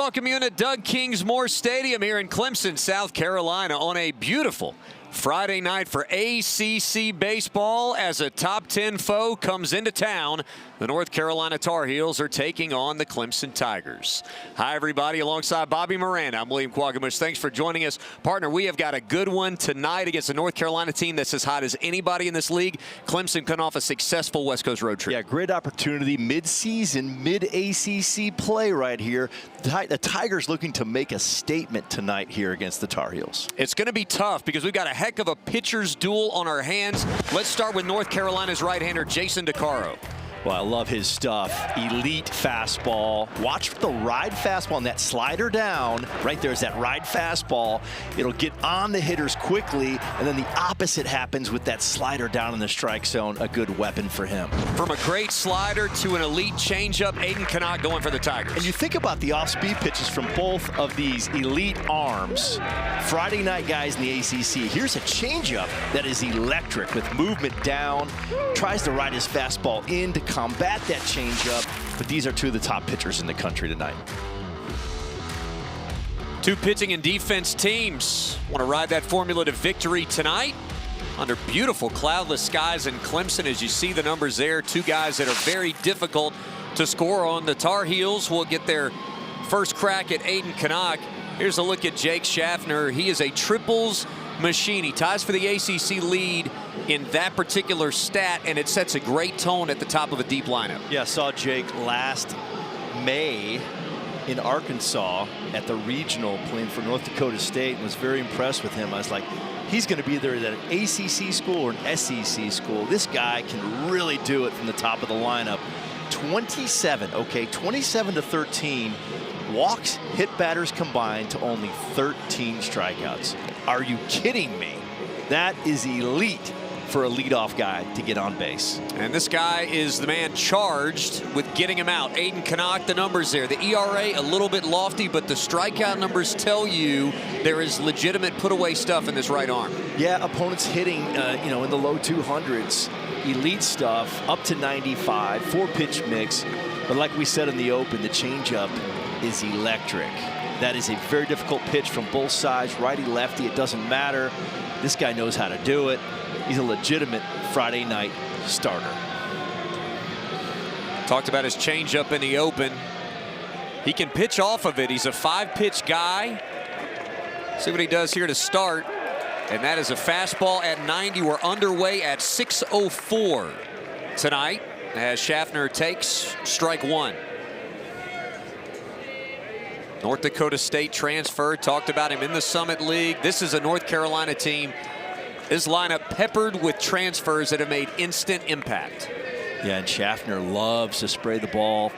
welcome you into Doug Kingsmore Stadium here in Clemson, South Carolina on a beautiful Friday night for ACC baseball as a top 10 foe comes into town. The North Carolina Tar Heels are taking on the Clemson Tigers. Hi, everybody. Alongside Bobby Miranda, I'm William Quaggamush. Thanks for joining us. Partner, we have got a good one tonight against a North Carolina team that's as hot as anybody in this league. Clemson coming off a successful West Coast road trip. Yeah, great opportunity. Mid-season, mid-ACC play right here. The Tigers looking to make a statement tonight here against the Tar Heels. It's going to be tough because we've got a heck of a pitcher's duel on our hands. Let's start with North Carolina's right-hander, Jason DeCaro. Well, I love his stuff. Elite fastball. Watch the ride fastball and that slider down. Right there's that ride fastball. It'll get on the hitters quickly, and then the opposite happens with that slider down in the strike zone. A good weapon for him. From a great slider to an elite changeup, Aiden Canuck going for the Tigers. And you think about the off-speed pitches from both of these elite arms. Friday night guys in the ACC. Here's a changeup that is electric with movement down. Tries to ride his fastball in to combat that changeup, but these are two of the top pitchers in the country tonight. Two pitching and defense teams want to ride that formula to victory tonight under beautiful cloudless skies in Clemson. As you see the numbers there, two guys that are very difficult to score on. The Tar Heels will get their first crack at Aiden Canuck. Here's a look at Jake Schaffner. He is a triples machine. He ties for the ACC lead in that particular stat, and it sets a great tone at the top of a deep lineup. Yeah, I saw Jake last May in Arkansas at the regional playing for North Dakota State and was very impressed with him. I was like, he's going to be either at an ACC school or an SEC school. This guy can really do it from the top of the lineup. 27 to 13 walks, hit batters combined to only 13 strikeouts. Are you kidding me? That is elite for a leadoff guy to get on base. And this guy is the man charged with getting him out. Aiden Canuck, the numbers there. The ERA a little bit lofty, but the strikeout numbers tell you there is legitimate put-away stuff in this right arm. Yeah, opponents hitting, in the low 200s. Elite stuff, up to 95, 4-pitch mix. But like we said in the open, the changeup is electric. That is a very difficult pitch from both sides, righty, lefty, it doesn't matter. This guy knows how to do it. He's a legitimate Friday night starter. Talked about his changeup in the open. He can pitch off of it. He's a 5-pitch guy. See what he does here to start. And that is a fastball at 90. We're underway at 6:04 tonight as Schaffner takes strike one. North Dakota State transfer, talked about him in the Summit League. This is a North Carolina team. This lineup peppered with transfers that have made instant impact. Yeah, and Schaffner loves to spray the ball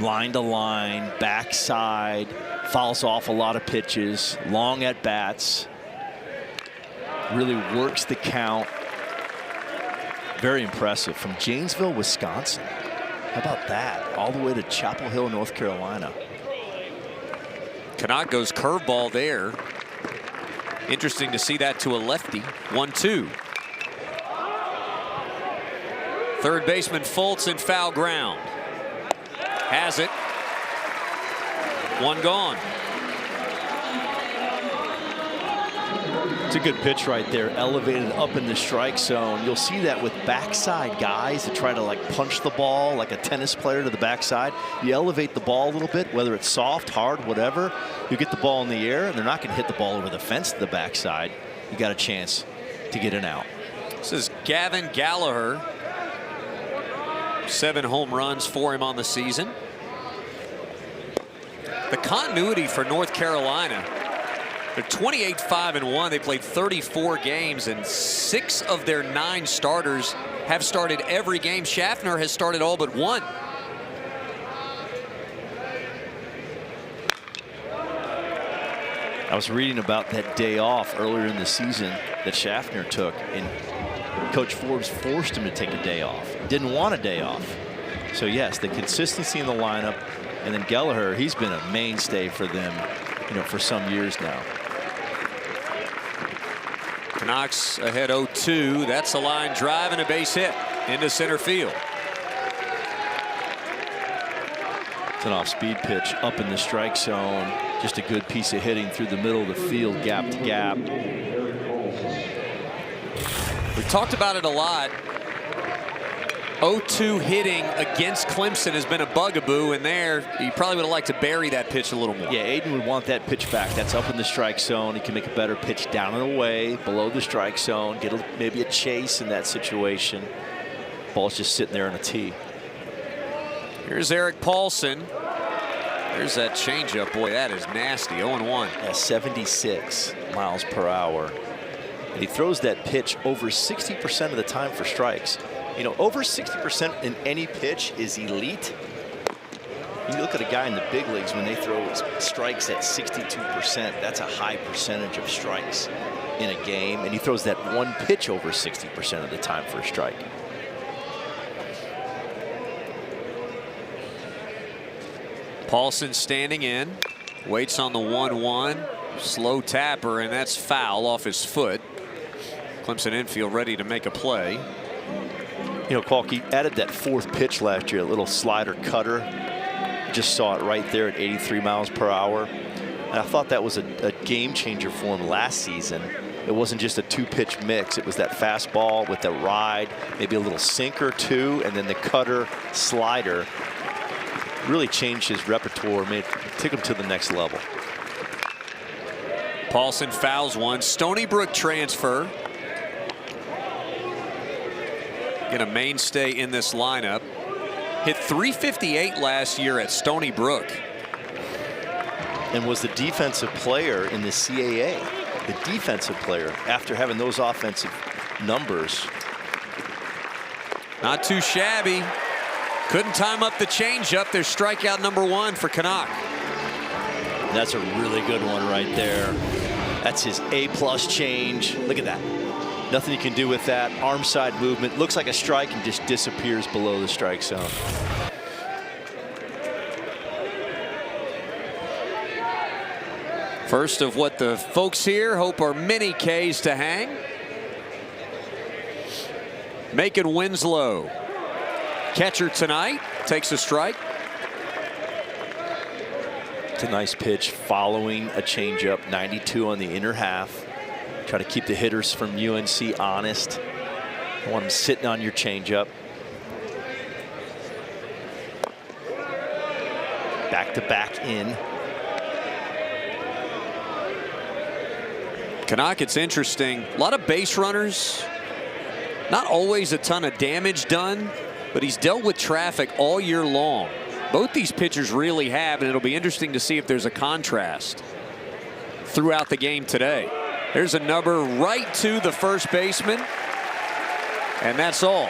line to line, backside, fouls off a lot of pitches, long at bats. Really works the count. Very impressive. From Janesville, Wisconsin. How about that? All the way to Chapel Hill, North Carolina. Canuck goes curveball there. Interesting to see that to a lefty. 1-2. Third baseman Fultz in foul ground. Has it. One gone. It's a good pitch right there, elevated up in the strike zone. You'll see that with backside guys that try to punch the ball like a tennis player to the backside. You elevate the ball a little bit, whether it's soft, hard, whatever. You get the ball in the air, and they're not going to hit the ball over the fence to the backside. You got a chance to get an out. This is Gavin Gallagher. 7 home runs for him on the season. The continuity for North Carolina. They're 28-5-1. They played 34 games, and 6 of their 9 starters have started every game. Schaffner has started all but one. I was reading about that day off earlier in the season that Schaffner took, and Coach Forbes forced him to take a day off. Didn't want a day off. So yes, the consistency in the lineup, and then Gallagher, he's been a mainstay for them, for some years now. Canucks ahead 0-2. That's a line drive and a base hit into center field. It's an off-speed pitch up in the strike zone. Just a good piece of hitting through the middle of the field, gap to gap. We've talked about it a lot. 0-2 hitting against Clemson has been a bugaboo, and there you probably would have liked to bury that pitch a little more. Yeah, Aiden would want that pitch back. That's up in the strike zone. He can make a better pitch down and away, below the strike zone, get maybe a chase in that situation. Ball's just sitting there on a tee. Here's Eric Paulson. There's that changeup. Boy, that is nasty. 0-1. At 76 miles per hour. And he throws that pitch over 60% of the time for strikes. You know, over 60% in any pitch is elite. You look at a guy in the big leagues when they throw strikes at 62%. That's a high percentage of strikes in a game. And he throws that one pitch over 60% of the time for a strike. Paulson standing in, waits on the 1-1, slow tapper, and that's foul off his foot. Clemson infield ready to make a play. You know, Qualky added that fourth pitch last year, a little slider cutter. Just saw it right there at 83 miles per hour. And I thought that was a game changer for him last season. It wasn't just a two-pitch mix. It was that fastball with the ride, maybe a little sinker too, and then the cutter slider. Really changed his repertoire, took him to the next level. Paulson fouls one. Stony Brook transfer. Again, a mainstay in this lineup. Hit .358 last year at Stony Brook. And was the defensive player in the CAA. The defensive player after having those offensive numbers. Not too shabby. Couldn't time up the changeup. There's strikeout number 1 for Canuck. That's a really good one right there. That's his A+ change. Look at that. Nothing you can do with that. Arm side movement. Looks like a strike and just disappears below the strike zone. First of what the folks here hope are many Ks to hang. Macon Winslow, catcher tonight, takes a strike. It's a nice pitch following a changeup. 92 on the inner half. Try to keep the hitters from UNC honest. Don't want them sitting on your changeup. Back to back in. Canuck, it's interesting. A lot of base runners. Not always a ton of damage done, but he's dealt with traffic all year long. Both these pitchers really have, and it'll be interesting to see if there's a contrast throughout the game today. There's a number right to the first baseman, and that's all.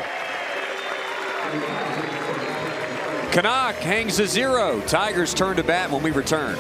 Canuck hangs a 0. Tigers turn to bat when we return.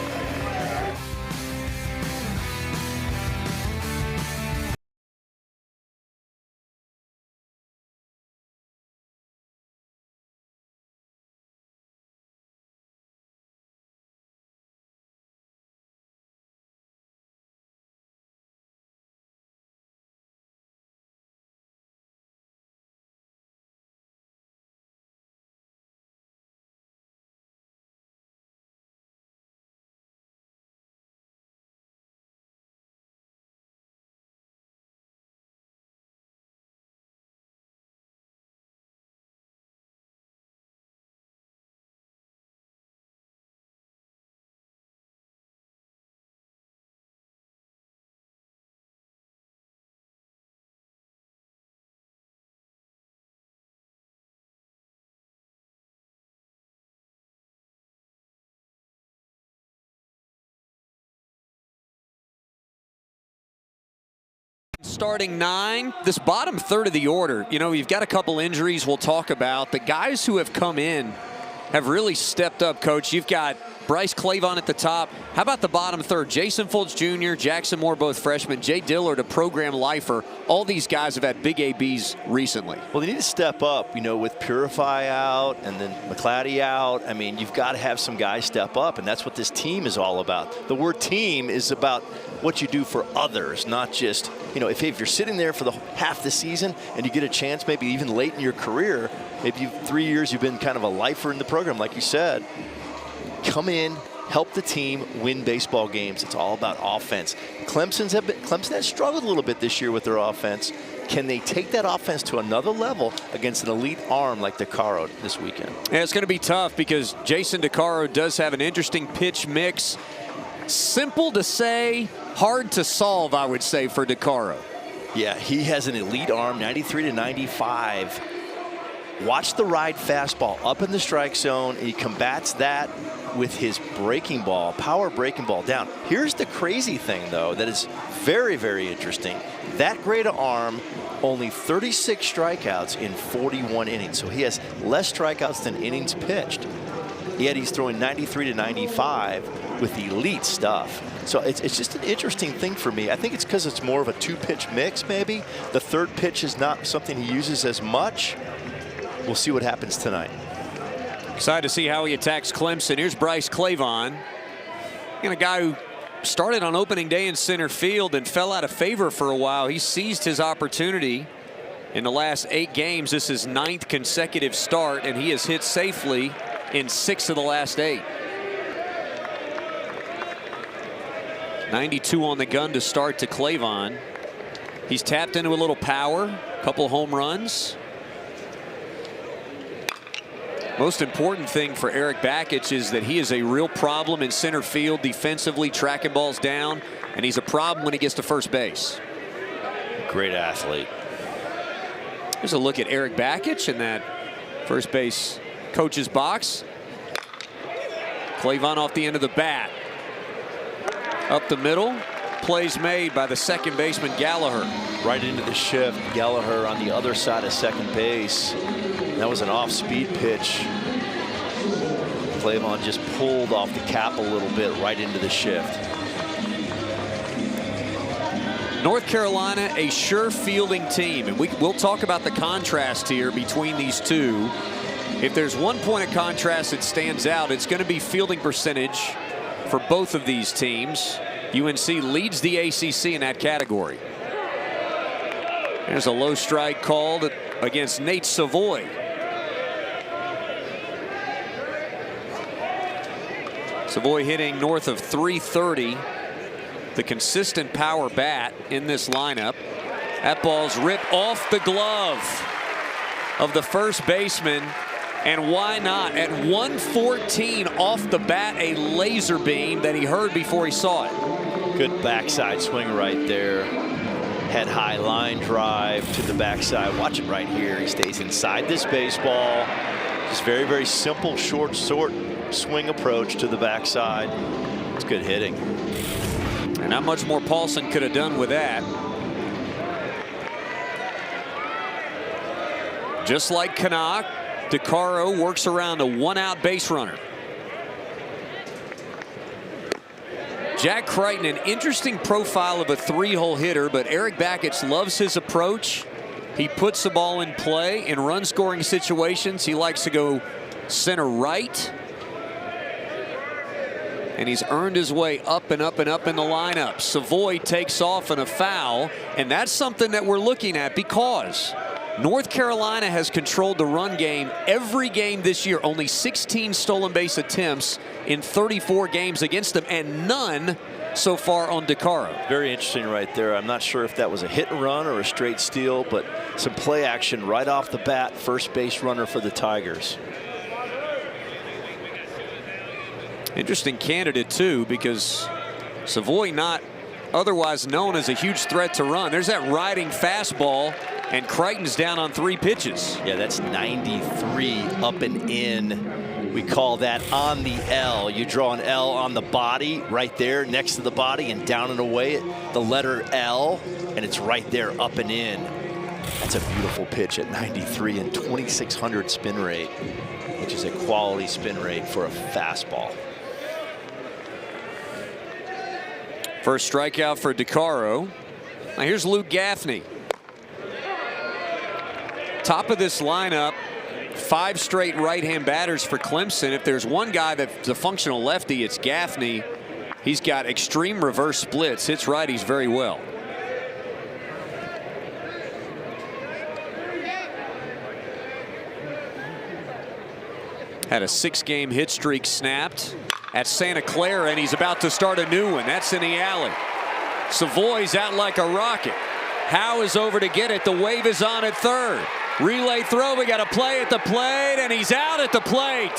Starting 9, this bottom third of the order, you know, you've got a couple injuries we'll talk about. The guys who have come in have really stepped up, Coach. You've got Bryce Clavon at the top. How about the bottom third? Jason Foltz Jr., Jackson Moore, both freshmen. Jay Dillard, a program lifer. All these guys have had big ABs recently. Well, they need to step up, you know, with Purify out and then McClatty out. I mean, you've got to have some guys step up, and that's what this team is all about. The word team is about what you do for others, not just, you know, if you're sitting there for the half the season and you get a chance maybe even late in your career, maybe 3 years you've been kind of a lifer in the program, like you said, come in, help the team win baseball games. It's all about offense. Clemson has struggled a little bit this year with their offense. Can they take that offense to another level against an elite arm like DeCaro this weekend? Yeah, it's going to be tough because Jason DeCaro does have an interesting pitch mix. Simple to say, hard to solve, I would say, for DeCaro. Yeah, he has an elite arm, 93 to 95. Watch the ride fastball up in the strike zone. He combats that with his breaking ball, power breaking ball down. Here's the crazy thing, though, that is very, very interesting. That great of arm, only 36 strikeouts in 41 innings. So he has less strikeouts than innings pitched. Yet he's throwing 93 to 95 with elite stuff. So it's just an interesting thing for me. I think it's because it's more of a two-pitch mix, maybe. The third pitch is not something he uses as much. We'll see what happens tonight. Excited to see how he attacks Clemson. Here's Bryce Clavon. And a guy who started on opening day in center field and fell out of favor for a while. He seized his opportunity in the last 8 games. This is his 9th consecutive start, and he has hit safely in 6 of the last 8. 92 on the gun to start to Clavon. He's tapped into a little power, a couple home runs. Most important thing for Eric Bakich is that he is a real problem in center field defensively, tracking balls down, and he's a problem when he gets to first base. Great athlete. Here's a look at Eric Bakich in that first base coach's box. Clavon off the end of the bat. Up the middle. Plays made by the second baseman Gallagher. Right into the shift. Gallagher on the other side of second base. That was an off-speed pitch. Clavon just pulled off the cap a little bit right into the shift. North Carolina, a sure fielding team, and we'll talk about the contrast here between these two. If there's one point of contrast that stands out, it's going to be fielding percentage for both of these teams. UNC leads the ACC in that category. There's a low strike called against Nate Savoy. Savoy hitting north of 330. The consistent power bat in this lineup. That ball's ripped off the glove of the first baseman. And why not? At 114 off the bat, a laser beam that he heard before he saw it. Good backside swing right there. Head high line drive to the backside. Watch it right here. He stays inside this baseball. Just very, very simple, short swing approach to the backside. It's good hitting. And not much more Paulson could have done with that. Just like Canuck, DeCaro works around a one-out base runner. Jack Crichton, an interesting profile of a 3-hole hitter, but Eric Bakich loves his approach. He puts the ball in play in run-scoring situations. He likes to go center right. And he's earned his way up and up and up in the lineup. Savoy takes off in a foul, and that's something that we're looking at because North Carolina has controlled the run game every game this year. Only 16 stolen base attempts in 34 games against them, and none so far on DeCaro. Very interesting right there. I'm not sure if that was a hit and run or a straight steal, but some play action right off the bat. First base runner for the Tigers. Interesting candidate, too, because Savoy not otherwise known as a huge threat to run. There's that riding fastball, and Crichton's down on 3 pitches. Yeah, that's 93 up and in. We call that on the L. You draw an L on the body right there next to the body and down and away the letter L, and it's right there up and in. That's a beautiful pitch at 93 and 2,600 spin rate, which is a quality spin rate for a fastball. First strikeout for DeCaro. Now here's Luke Gaffney. Top of this lineup, 5 straight right-hand batters for Clemson. If there's one guy that's a functional lefty, it's Gaffney. He's got extreme reverse splits, hits righties very well. Had a 6-game hit streak snapped at Santa Clara, and he's about to start a new one. That's in the alley. Savoy's out like a rocket. Howe is over to get it. The wave is on at third. Relay throw. We got a play at the plate, and he's out at the plate.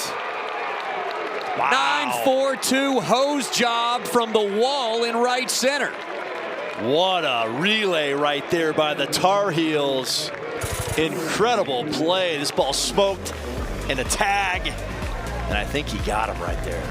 Wow. 9-4-2 hose job from the wall in right center. What a relay right there by the Tar Heels. Incredible play. This ball smoked and a tag, and I think he got him right there.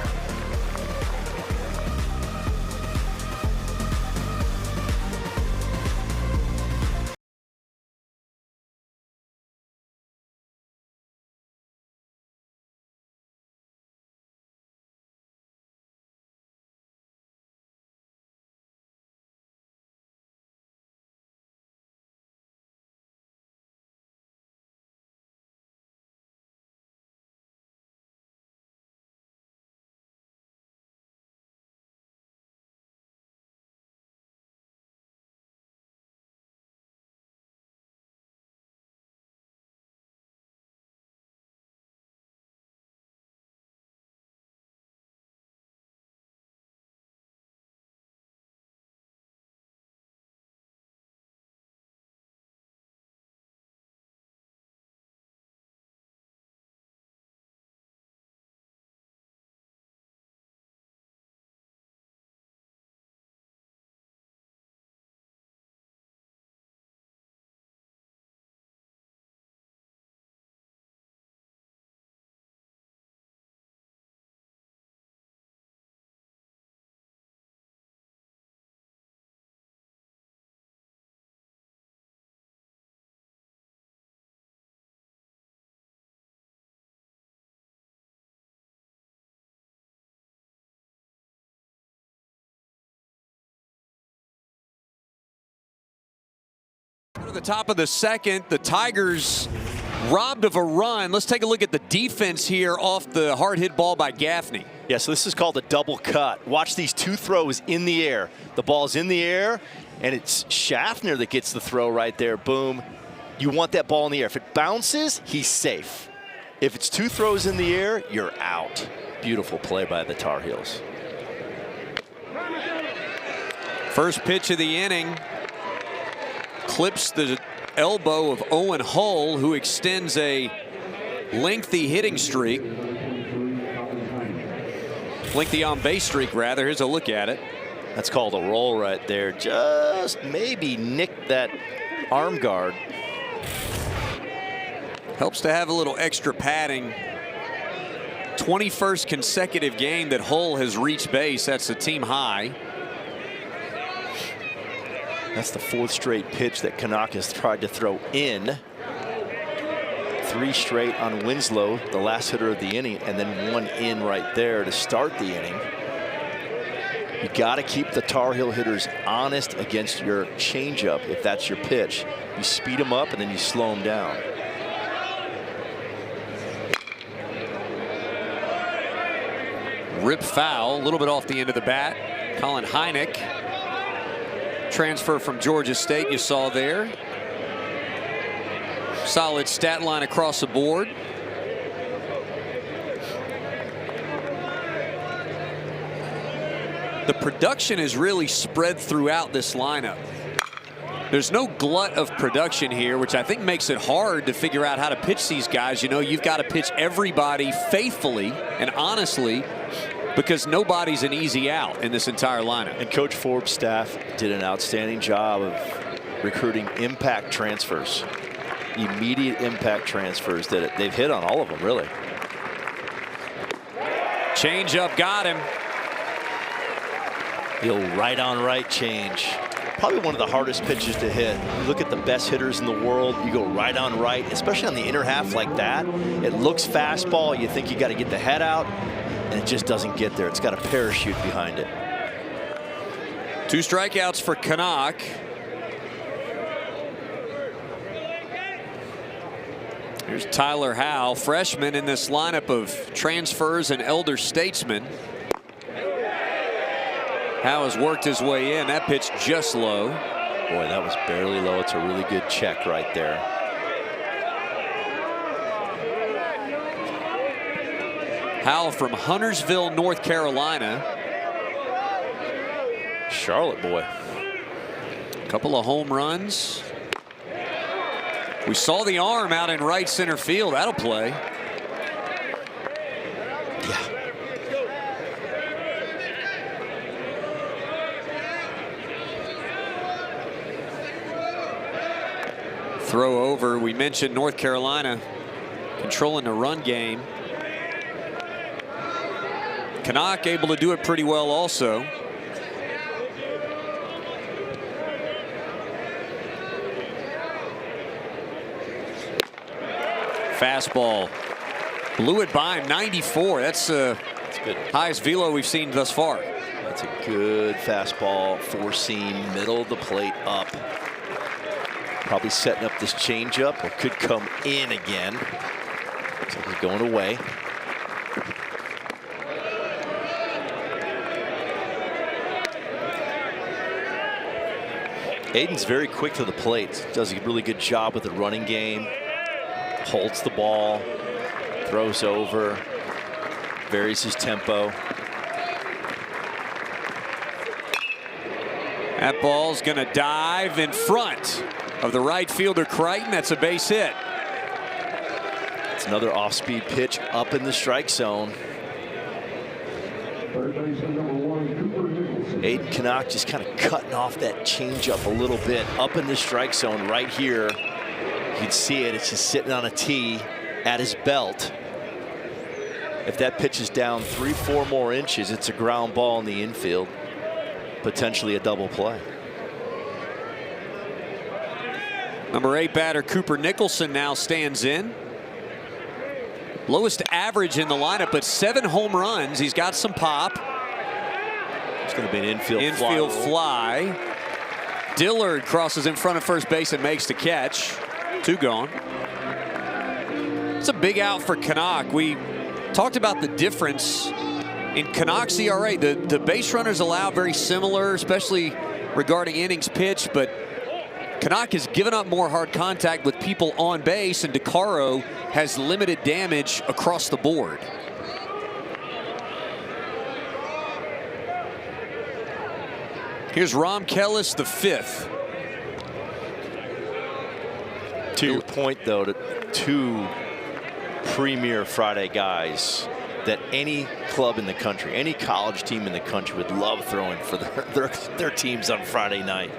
To the top of the second, the Tigers robbed of a run. Let's take a look at the defense here off the hard hit ball by Gaffney. Yeah, so this is called a double cut. Watch these two throws in the air. The ball's in the air, and it's Schaffner that gets the throw right there. Boom. You want that ball in the air. If it bounces, he's safe. If it's two throws in the air, you're out. Beautiful play by the Tar Heels. First pitch of the inning clips the elbow of Owen Hull, who extends a lengthy hitting streak. Lengthy on base streak, rather. Here's a look at it. That's called a roll right there. Just maybe nicked that arm guard. Helps to have a little extra padding. 21st consecutive game that Hull has reached base. That's the team high. That's the 4th straight pitch that Canuck has tried to throw in. 3 straight on Winslow, the last hitter of the inning, and then 1 in right there to start the inning. You got to keep the Tar Heel hitters honest against your changeup if that's your pitch. You speed them up and then you slow them down. Rip foul, a little bit off the end of the bat. Colin Heineck, transfer from Georgia State, you saw there. Solid stat line across the board. The production is really spread throughout this lineup. There's no glut of production here, which I think makes it hard to figure out how to pitch these guys. You know, you've got to pitch everybody faithfully and honestly, because nobody's an easy out in this entire lineup. And Coach Forbes' staff did an outstanding job of recruiting impact transfers. Immediate impact transfers that they've hit on all of them, really. Change up got him. The old right on right change. Probably one of the hardest pitches to hit. You look at the best hitters in the world, you go right on right, especially on the inner half like that. It looks fastball, you think you got to get the head out, and it just doesn't get there. It's got a parachute behind it. 2 strikeouts for Canuck. Here's Tyler Howe, freshman in this lineup of transfers and elder statesmen. Howe has worked his way in. That pitch just low. Boy, that was barely low. It's a really good check right there. Howell from Huntersville, North Carolina. Charlotte boy. A couple of home runs. We saw the arm out in right center field. That'll play. Yeah. Throw over. We mentioned North Carolina controlling the run game. Canuck able to do it pretty well also. Fastball. Blew it by him, 94. That's good. Highest velo we've seen thus far. That's a good fastball, four-seam, middle of the plate up. Probably setting up this changeup, or could come in again. Looks like he's going away. Aiden's very quick to the plate. Does a really good job with the running game. Holds the ball, throws over, varies his tempo. That ball's going to dive in front of the right fielder Crichton. That's a base hit. It's another off-speed pitch up in the strike zone. Aiden Canuck just kind of cutting off that changeup a little bit up in the strike zone right here. You can see it. It's just sitting on a tee at his belt. If that pitch is down 3-4 more inches, it's a ground ball in the infield. Potentially a double play. Number 8 batter Cooper Nicholson now stands in. Lowest average in the lineup, but 7 home runs. He's got some pop. It's going to be an infield fly. Dillard crosses in front of first base and makes the catch. 2 gone. It's a big out for Canuck. We talked about the difference in Canuck's ERA. The base runners allowed very similar, especially regarding innings pitched, but Canuck has given up more hard contact with people on base, and DeCaro has limited damage across the board. Here's Rom Kellis, the 5th. To your point, though, to 2 premier Friday guys that any club in the country, any college team in the country would love throwing for their teams on Friday night.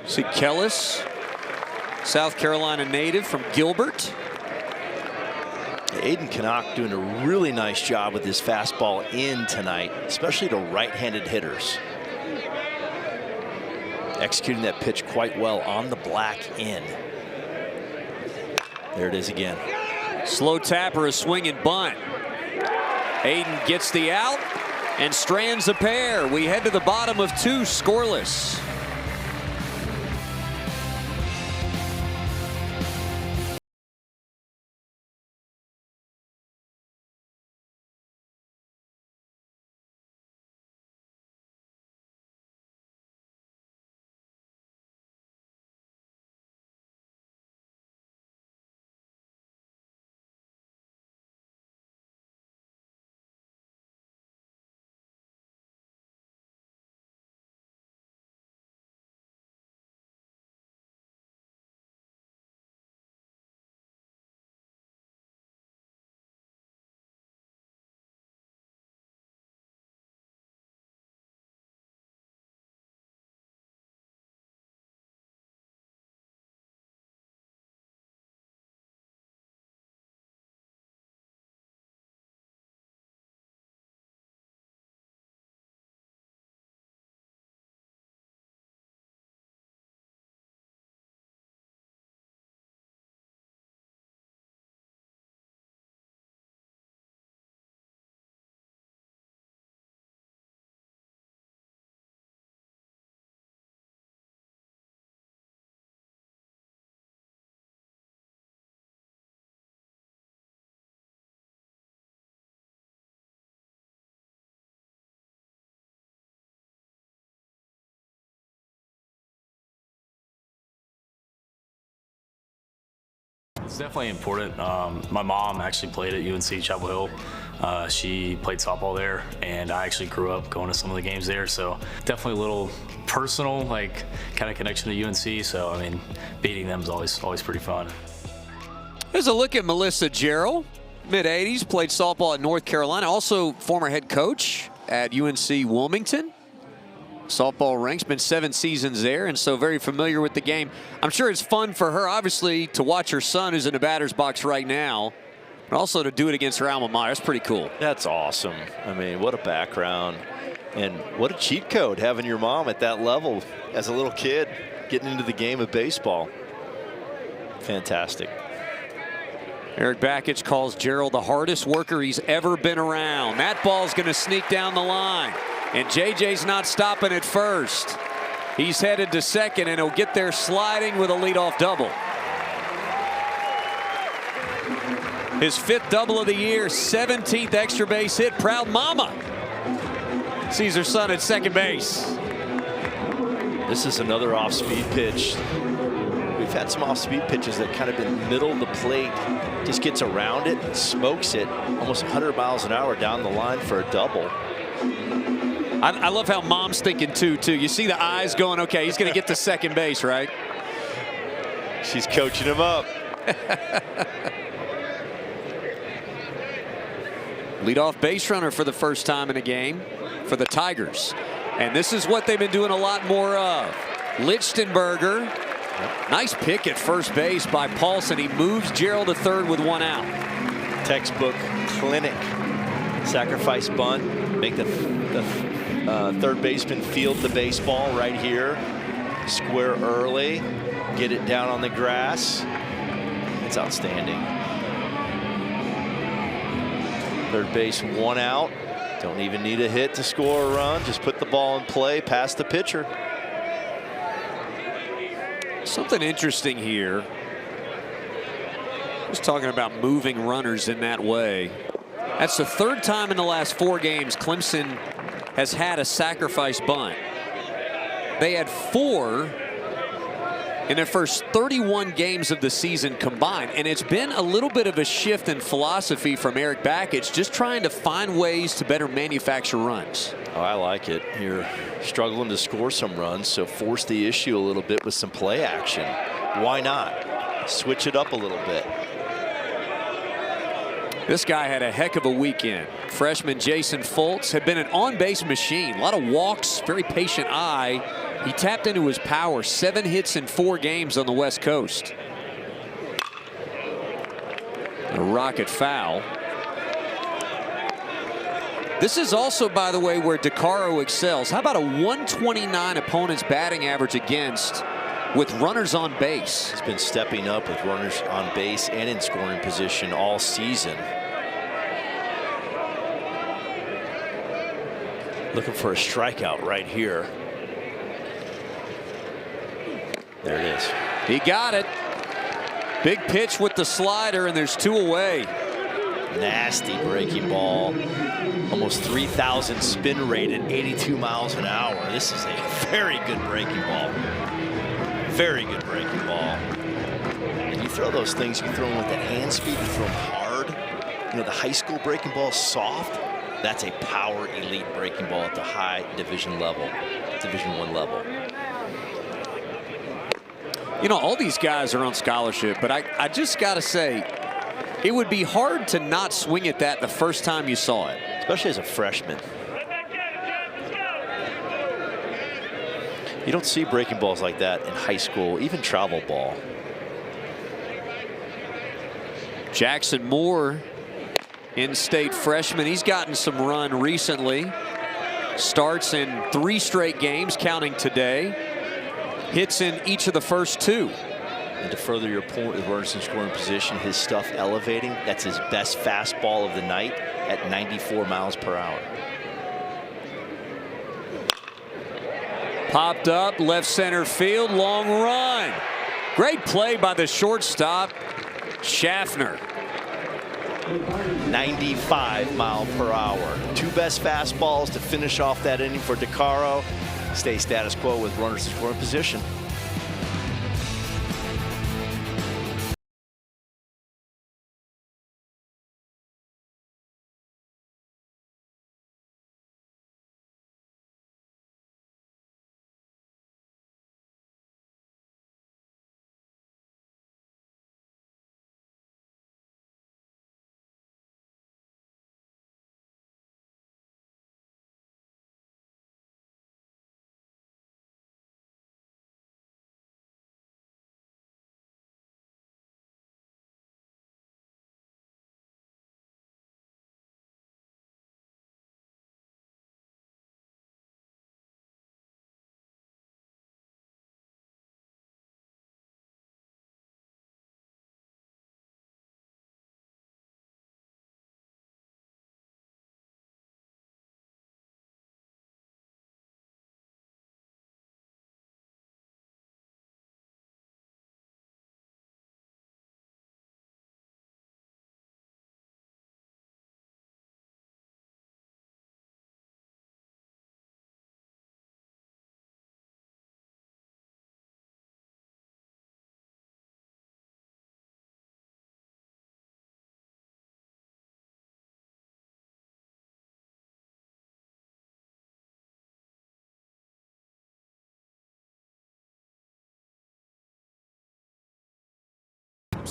See Kellis, South Carolina native from Gilbert. Aiden Canuck doing a really nice job with his fastball in tonight, especially to right-handed hitters. Executing that pitch quite well on the black in. There it is again. Slow tapper, a swing and bunt. Aiden gets the out and strands a pair. We head to the bottom of 2 scoreless. It's definitely important. My mom actually played at UNC Chapel Hill. She played softball there, and I actually grew up going to some of the games there. So definitely a little personal, like, kind of connection to UNC. So I mean, beating them is always pretty fun. Here's a look at Melissa Gerald, mid-80s, played softball at North Carolina, also former head coach at UNC Wilmington. Softball ranks, been 7 seasons there, and so very familiar with the game. I'm sure it's fun for her, obviously, to watch her son, who's in the batter's box right now, but also to do it against her alma mater. That's pretty cool. That's awesome. I mean, what a background. And what a cheat code, having your mom at that level as a little kid, getting into the game of baseball. Fantastic. Eric Bakich calls Gerald the hardest worker he's ever been around. That ball's going to sneak down the line. And JJ's not stopping at first. He's headed to second, and he'll get there sliding with a leadoff double. His 5th double of the year, 17th extra base hit. Proud mama sees her son at second base. This is another off-speed pitch. We've had some off-speed pitches that kind of been middle of the plate. Just gets around it and smokes it almost 100 miles an hour down the line for a double. I love how mom's thinking too. You see the eyes going, okay, he's going to get to second base, right? She's coaching him up. Leadoff base runner for the first time in a game for the Tigers. And this is what they've been doing a lot more of. Lichtenberger, nice pick at first base by Paulson. He moves Gerald to third with 1 out. Textbook clinic. Sacrifice bunt. Make the third baseman field the baseball right here. Square early. Get it down on the grass. It's outstanding. Third base, 1 out. Don't even need a hit to score a run. Just put the ball in play past the pitcher. Something interesting here. Just talking about moving runners in that way. That's the 3rd time in the last 4 games Clemson has had a sacrifice bunt. They had 4 in their first 31 games of the season combined, and it's been a little bit of a shift in philosophy from Eric Bakich, just trying to find ways to better manufacture runs. Oh, I like it. You're struggling to score some runs, so force the issue a little bit with some play action. Why not? Switch it up a little bit. This guy had a heck of a weekend. Freshman Jason Foltz had been an on-base machine. A lot of walks, very patient eye. He tapped into his power. 7 hits in 4 games on the West Coast. A rocket foul. This is also, by the way, where DeCaro excels. How about a 129 opponent's batting average against with runners on base? He's been stepping up with runners on base and in scoring position all season. Looking for a strikeout right here. There it is. He got it. Big pitch with the slider, and there's 2 away. Nasty breaking ball. Almost 3,000 spin rate at 82 miles an hour. This is a very good breaking ball. Very good breaking ball. And you throw those things, you throw them with that hand speed, you throw them hard. You know, the high school breaking ball is soft. That's a power elite breaking ball at the high division level, Division I level. You know, all these guys are on scholarship, but I just got to say, it would be hard to not swing at that the first time you saw it. Especially as a freshman. You don't see breaking balls like that in high school, even travel ball. Jackson Moore, in-state freshman. He's gotten some run recently. Starts in 3 straight games, counting today. Hits in each of the first 2. And to further your point with runners in scoring position, his stuff elevating, that's his best fastball of the night at 94 miles per hour. Popped up, left center field, long run. Great play by the shortstop, Schaffner. 95 mile per hour. 2 best fastballs to finish off that inning for DeCaro. Stay status quo with runners in scoring position.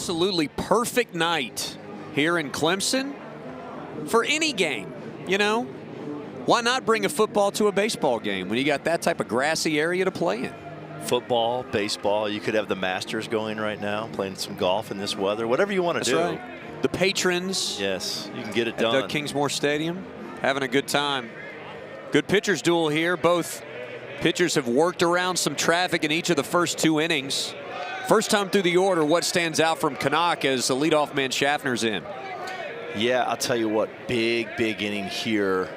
absolutely perfect night here in Clemson for any game, you know? Why not bring a football to a baseball game when you got that type of grassy area to play in? Football, baseball, you could have the Masters going right now, playing some golf in this weather, whatever you want to do. Right. The patrons. Yes, you can get it done. At Doug Kingsmore Stadium, having a good time. Good pitchers duel here. Both pitchers have worked around some traffic in each of the first 2 innings. First time through the order, what stands out from Canuck as the leadoff man Schaffner's in? Yeah, I'll tell you what, big inning here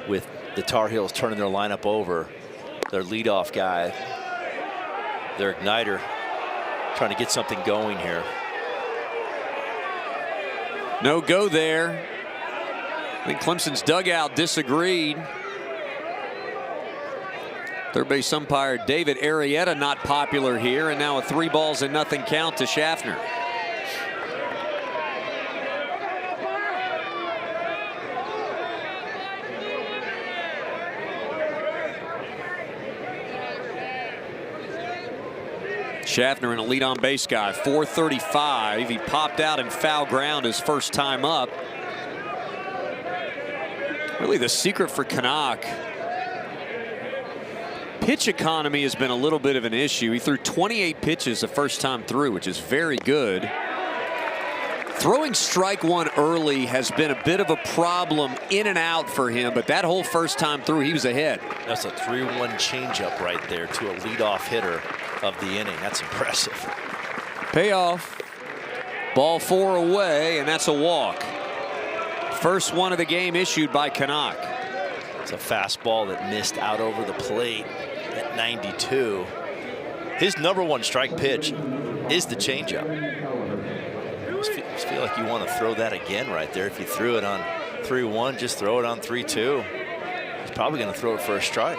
with the Tar Heels turning their lineup over. Their leadoff guy, their igniter, trying to get something going here. No go there. I think Clemson's dugout disagreed. Third base umpire David Arrieta not popular here, and now a 3-0 count to Schaffner. Schaffner, in a lead on base guy, 435. He popped out in foul ground his first time up. Really the secret for Canuck. Pitch economy has been a little bit of an issue. He threw 28 pitches the first time through, which is very good. Throwing strike one early has been a bit of a problem in and out for him, but that whole first time through, he was ahead. That's a 3-1 changeup right there to a leadoff hitter of the inning. That's impressive. Payoff. Ball 4 away, and that's a walk. First one of the game issued by Canuck. It's a fastball that missed out over the plate at 92. His #1 strike pitch is the changeup. Just feel like you want to throw that again right there. If you threw it on 3-1, just throw it on 3-2. He's probably going to throw it for a strike.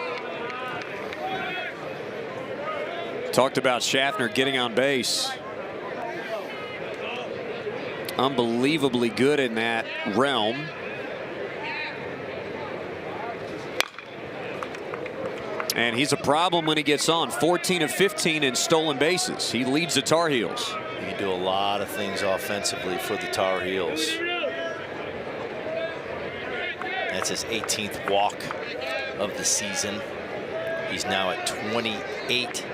Talked about Schaffner getting on base. Unbelievably good in that realm. And he's a problem when he gets on. 14 of 15 in stolen bases. He leads the Tar Heels. He can do a lot of things offensively for the Tar Heels. That's his 18th walk of the season. He's now at 28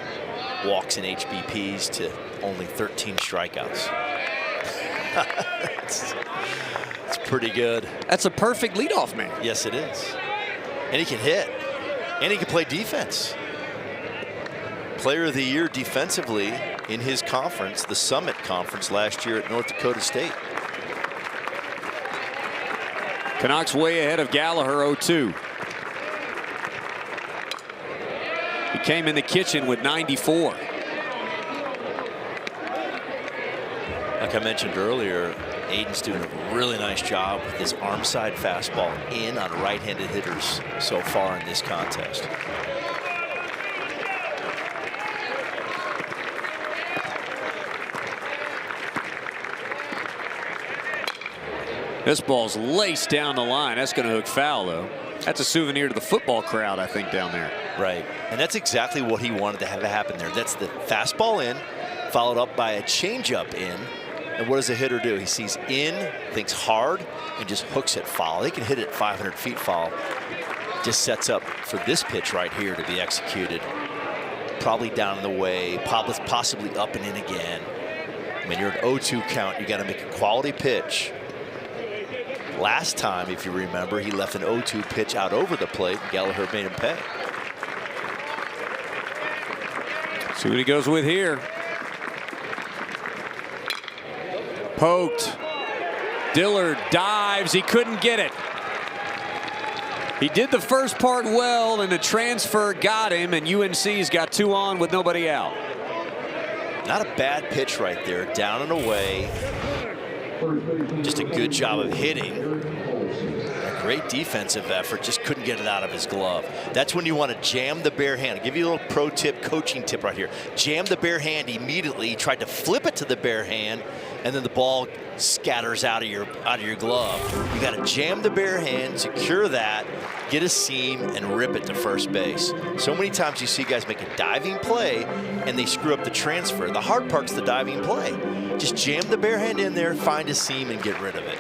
walks in HBPs to only 13 strikeouts. It's pretty good. That's a perfect leadoff man. Yes, it is. And he can hit. And he can play defense. Player of the Year defensively in his conference, the Summit Conference last year at North Dakota State. Canucks way ahead of Gallagher, 0-2. He came in the kitchen with 94. Like I mentioned earlier, Aiden's doing a really nice job with his arm side fastball in on right-handed hitters so far in this contest. This ball's laced down the line. That's going to hook foul, though. That's a souvenir to the football crowd, I think, down there. Right. And that's exactly what he wanted to have happen there. That's the fastball in, followed up by a changeup in. And what does the hitter do? He sees in, thinks hard, and just hooks it foul. They can hit it 500 feet foul. Just sets up for this pitch right here to be executed. Probably down in the way, possibly up and in again. I mean, you're an 0-2 count. You got to make a quality pitch. Last time, if you remember, he left an 0-2 pitch out over the plate. Gallagher made him pay. See what he goes with here. Poked. Dillard dives. He couldn't get it. He did the first part well, and the transfer got him, and UNC's got 2 on with nobody out. Not a bad pitch right there. Down and away. Just a good job of hitting. A Great defensive effort, just couldn't get it out of his glove. That's when you want to jam the bare hand. I'll give you a little pro tip, coaching tip right here. Jam the bare hand immediately. He tried to flip it to the bare hand, and then the ball scatters out of your glove. You got to jam the bare hand, secure that, get a seam, and rip it to first base. So many times you see guys make a diving play, and they screw up the transfer. The hard part's the diving play. Just jam the bare hand in there, find a seam, and get rid of it.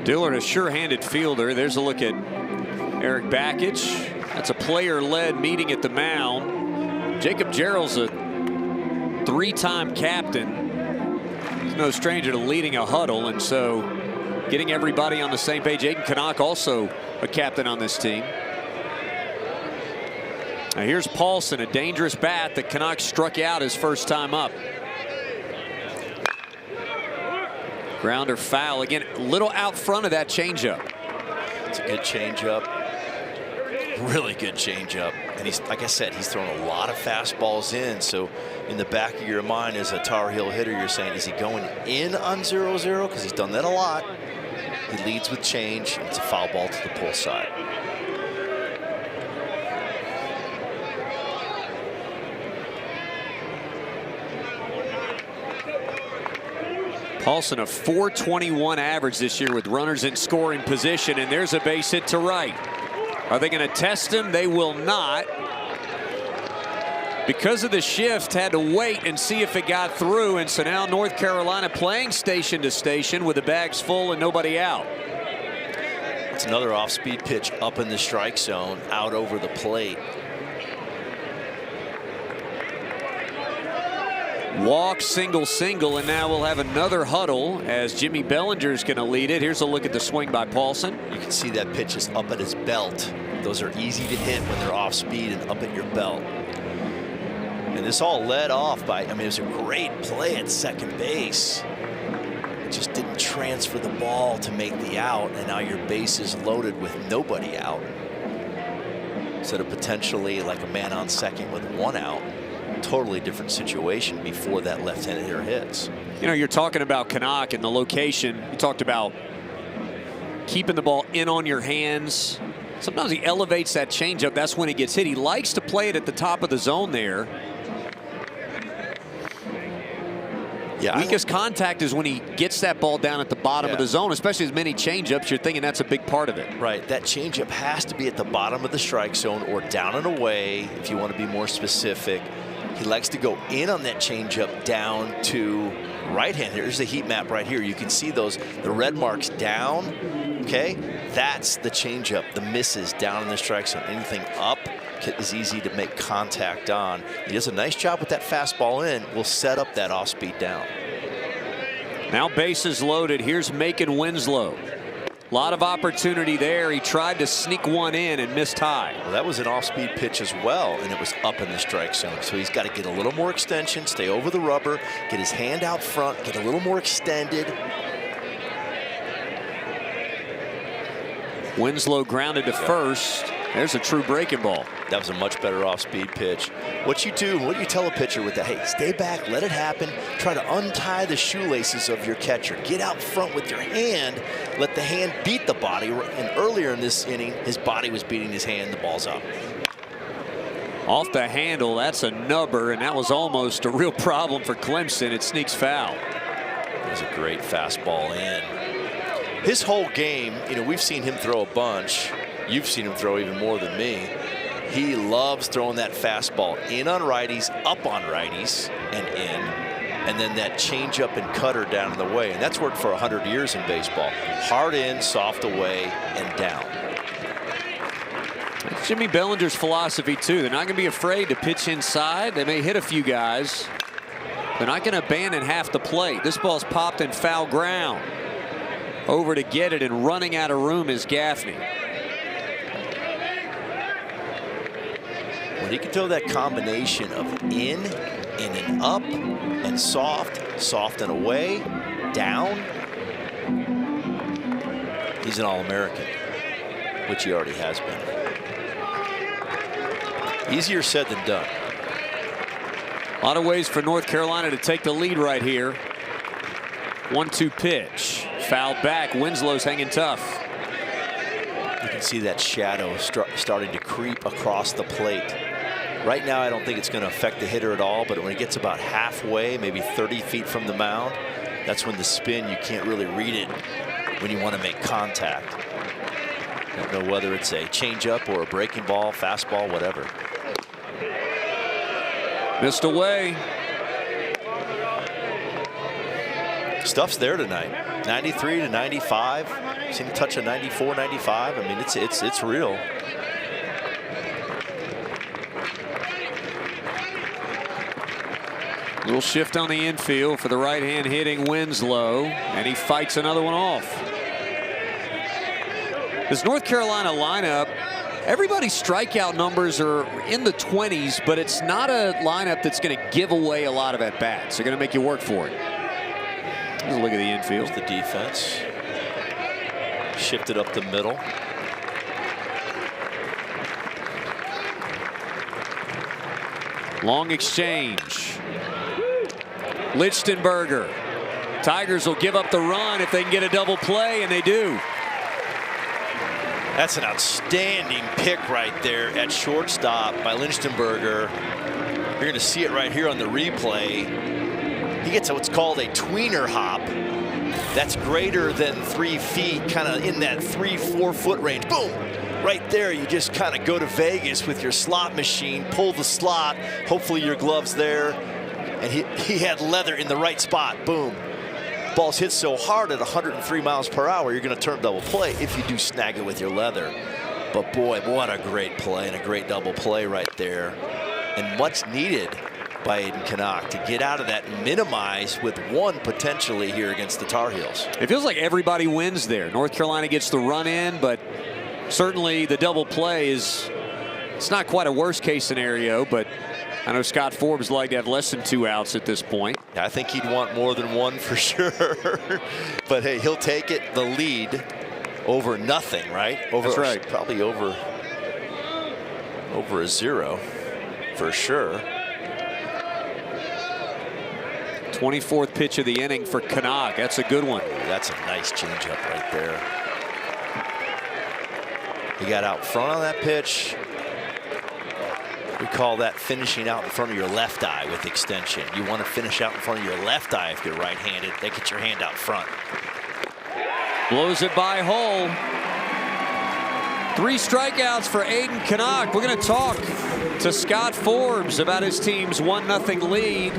Dillard, a sure-handed fielder. There's a look at Eric Bakich. That's a player-led meeting at the mound. Jacob Jarrell's a three-time captain. He's no stranger to leading a huddle, and so getting everybody on the same page. Aiden Canuck also a captain on this team. Now here's Paulson, a dangerous bat that Canuck struck out his first time up. Grounder foul again, a little out front of that changeup. It's a good changeup, really good changeup. And he's, like I said, he's thrown a lot of fastballs in. So in the back of your mind as a Tar Heel hitter, you're saying, is he going in on 0-0? Because he's done that a lot. He leads with change, and it's a foul ball to the pull side. Paulson a .421 average this year with runners in scoring position, and there's a base hit to right. Are they going to test him? They will not. Because of the shift, had to wait and see if it got through, and so now North Carolina playing station to station with the bags full and nobody out. It's another off-speed pitch up in the strike zone, out over the plate. Walk, single, single, and now we'll have another huddle as Jimmy Bellinger's going to lead it. Here's a look at the swing by Paulson. You can see that pitch is up at his belt. Those are easy to hit when they're off speed and up at your belt. And this all led off by, I mean, it was a great play at second base. It just didn't transfer the ball to make the out, and now your base is loaded with nobody out. Instead of potentially like a man on second with one out. Totally different situation before that left-handed hitter hits. You know, you're talking about Canuck and the location. You talked about keeping the ball in on your hands. Sometimes he elevates that changeup. That's when it gets hit. He likes to play it at the top of the zone there. Yeah, weakest contact is when he gets that ball down at the bottom of the zone, especially as many changeups. You're thinking that's a big part of it. Right. That changeup has to be at the bottom of the strike zone or down and away if you want to be more specific. He likes to go in on that changeup down to right-hand. Here's the heat map right here. You can see those, the red marks down, okay? That's the changeup, the misses down in the strike zone. Anything up is easy to make contact on. He does a nice job with that fastball in. Will set up that off-speed down. Now bases loaded. Here's Macon Winslow. A lot of opportunity there. He tried to sneak one in and missed high. Well, that was an off-speed pitch as well, and it was up in the strike zone. So he's got to get a little more extension, stay over the rubber, get his hand out front, get a little more extended. Winslow grounded to first. There's a true breaking ball. That was a much better off-speed pitch. What you do, what do you tell a pitcher with that? Hey, stay back, let it happen. Try to untie the shoelaces of your catcher. Get out front with your hand. Let the hand beat the body. And earlier in this inning, his body was beating his hand. The ball's up. Off the handle, that's a nubber, and that was almost a real problem for Clemson. It sneaks foul. It was a great fastball in. His whole game, you know, we've seen him throw a bunch. You've seen him throw even more than me. He loves throwing that fastball in on righties, up on righties, and in. And then that changeup and cutter down in the way. And that's worked for 100 years in baseball. Hard in, soft away, and down. That's Jimmy Bellinger's philosophy, too. They're not going to be afraid to pitch inside. They may hit a few guys. They're not going to abandon half the plate. This ball's popped in foul ground. Over to get it, and running out of room is Gaffney. When he can throw that combination of in and up, and soft and away, down, he's an All-American, which he already has been. Easier said than done. A lot of ways for North Carolina to take the lead right here. 1-2 pitch. fouled back. Winslow's hanging tough. You can see that shadow starting to creep across the plate. Right now, I don't think it's going to affect the hitter at all, but when it gets about halfway, maybe 30 feet from the mound, that's when the spin, you can't really read it when you want to make contact. Don't know whether it's a changeup or a breaking ball, fastball, whatever. Missed away. Stuff's there tonight. 93 to 95. Seen a touch of 94, 95. I mean, it's real. Little shift on the infield for the right-hand hitting Winslow, and he fights another one off. This North Carolina lineup, everybody's strikeout numbers are in the 20s, but it's not a lineup that's going to give away a lot of at-bats. They're going to make you work for it. Let's look at the infield. Here's the defense. Shifted up the middle. Long exchange. Lichtenberger. Tigers will give up the run if they can get a double play, and they do. That's an outstanding pick right there at shortstop by Lichtenberger. You're going to see it right here on the replay. He gets what's called a tweener hop. That's greater than 3 feet, kind of in that 3-4 foot range. Boom! Right there, you just kind of go to Vegas with your slot machine, pull the slot, hopefully your glove's there, and he had leather in the right spot. Boom. Ball's hit so hard at 103 miles per hour, you're going to turn double play if you do snag it with your leather. But boy, what a great play and a great double play right there. And much needed by Aiden Canuck to get out of that and minimize with one potentially here against the Tar Heels. It feels like everybody wins there. North Carolina gets the run in, but certainly the double play is, it's not quite a worst case scenario, but I know Scott Forbes would like to have less than 2 outs at this point. I think he'd want more than one for sure. But hey, he'll take it, the lead over nothing, right? That's right. Probably over a 0 for sure. 24th pitch of the inning for Canuck. That's a good one. That's a nice changeup right there. He got out front on that pitch. We call that finishing out in front of your left eye with extension. You want to finish out in front of your left eye if you're right-handed. They get your hand out front. Blows it by Hull. 3 strikeouts for Aiden Canuck. We're going to talk to Scott Forbes about his team's 1-0 lead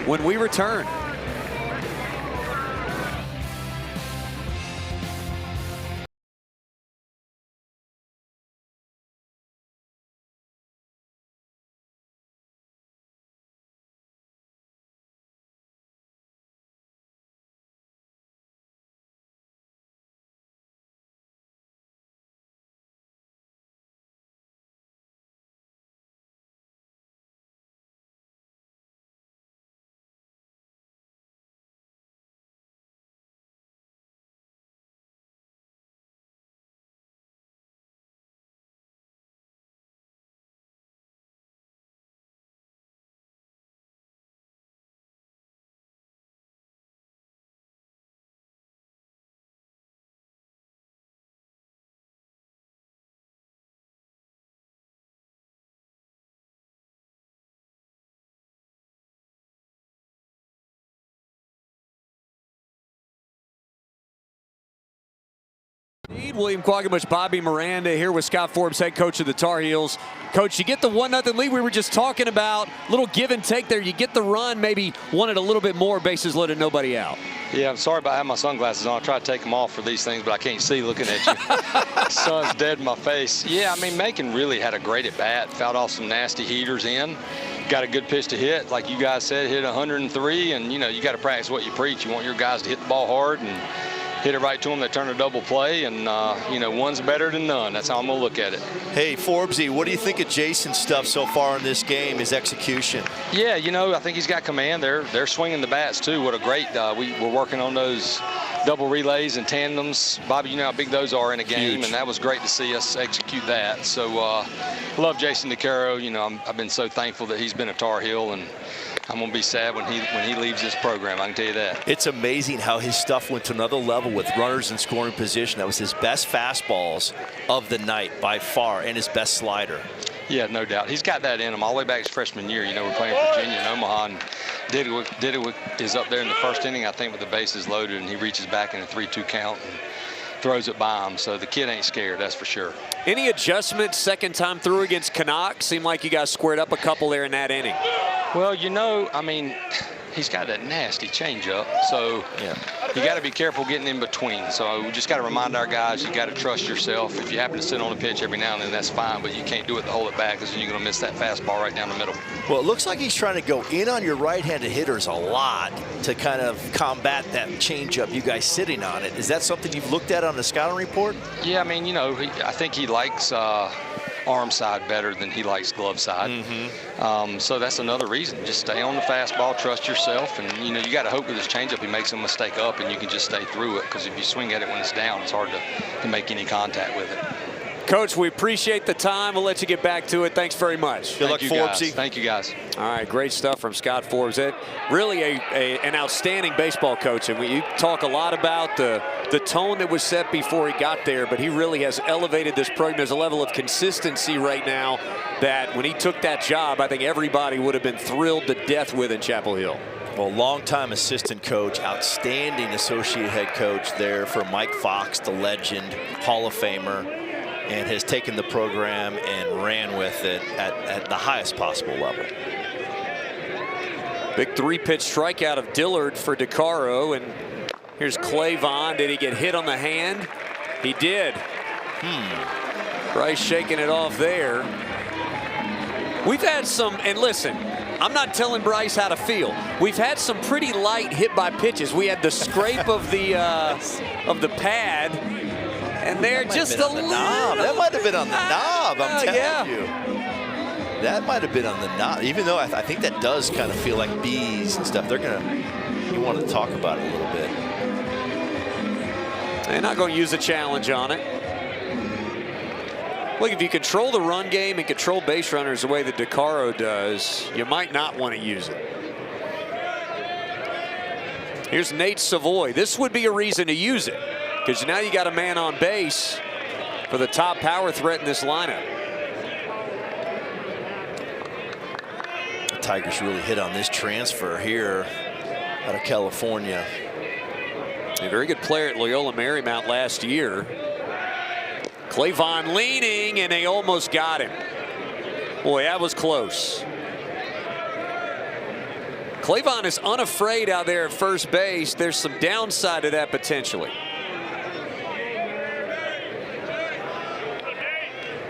when we return. William Quaggamuch, Bobby Miranda here with Scott Forbes, head coach of the Tar Heels. Coach, you get the 1-0 lead we were just talking about. Little give and take there. You get the run, maybe wanted a little bit more, bases loaded, nobody out. Yeah, I'm sorry about having my sunglasses on. I try to take them off for these things, but I can't see looking at you. Sun's dead in my face. Yeah, I mean, Macon really had a great at-bat. Fouled off some nasty heaters in. Got a good pitch to hit. Like you guys said, hit 103, and, you know, you got to practice what you preach. You want your guys to hit the ball hard and hit it right to them. They turn a double play, and, you know, one's better than none. That's how I'm going to look at it. Hey, Forbesy, what do you think of Jason's stuff so far in this game, his execution? Yeah, you know, I think he's got command. They're swinging the bats, too. What a great we're working on those double relays and tandems. Bobby, you know how big those are in a game, Huge. And that was great to see us execute that. So, love Jason DeCaro. You know, I've been so thankful that he's been a Tar Heel, and I'm going to be sad when he leaves this program. I can tell you that. It's amazing how his stuff went to another level with runners in scoring position. That was his best fastballs of the night by far, and his best slider. Yeah, no doubt. He's got that in him all the way back his freshman year. You know, we're playing Virginia and Omaha, and Didewick is up there in the first inning, I think, with the bases loaded, and he reaches back in a 3-2 count and throws it by him. So the kid ain't scared, that's for sure. Any adjustments second time through against Canucks? Seemed like you guys squared up a couple there in that inning. Well, you know, I mean, he's got that nasty changeup, so you got to be careful getting in between. So we just got to remind our guys, you got to trust yourself. If you happen to sit on a pitch every now and then, that's fine, but you can't do it to hold it back, because then you're going to miss that fastball right down the middle. Well, it looks like he's trying to go in on your right-handed hitters a lot to kind of combat that changeup, you guys sitting on it. Is that something you've looked at on the scouting report? Yeah, I mean, you know, I think he likes arm side better than he likes glove side. So that's another reason. Just stay on the fastball, trust yourself, and you know, you got to hope with this changeup he makes a mistake up and you can just stay through it, because if you swing at it when it's down, it's hard to make any contact with it. Coach, we appreciate the time. We'll let you get back to it. Thanks very much. Good luck, Forbesy. Thank you, guys. All right, great stuff from Scott Forbes. Really an outstanding baseball coach. And you talk a lot about the tone that was set before he got there, but he really has elevated this program. There's a level of consistency right now that when he took that job, I think everybody would have been thrilled to death with in Chapel Hill. Well, longtime assistant coach, outstanding associate head coach there for Mike Fox, the legend, Hall of Famer, and has taken the program and ran with it at the highest possible level. Big 3-pitch strikeout of Dillard for DeCaro, and here's Clavon. Did he get hit on the hand? He did. Bryce shaking it off there. We've had some, and listen, I'm not telling Bryce how to feel. We've had some pretty light hit by pitches. We had the scrape of the pad, and they're just a little. That might have been on the knob. I'm telling you. That might have been on the knob. Even though I think that does kind of feel like bees and stuff. You want to talk about it a little bit. They're not going to use a challenge on it. Look, if you control the run game and control base runners the way that DeCaro does, you might not want to use it. Here's Nate Savoy. This would be a reason to use it, because now you got a man on base for the top power threat in this lineup. The Tigers really hit on this transfer here out of California. A very good player at Loyola Marymount last year. Clavon leaning, and they almost got him. Boy, that was close. Clavon is unafraid out there at first base. There's some downside to that potentially.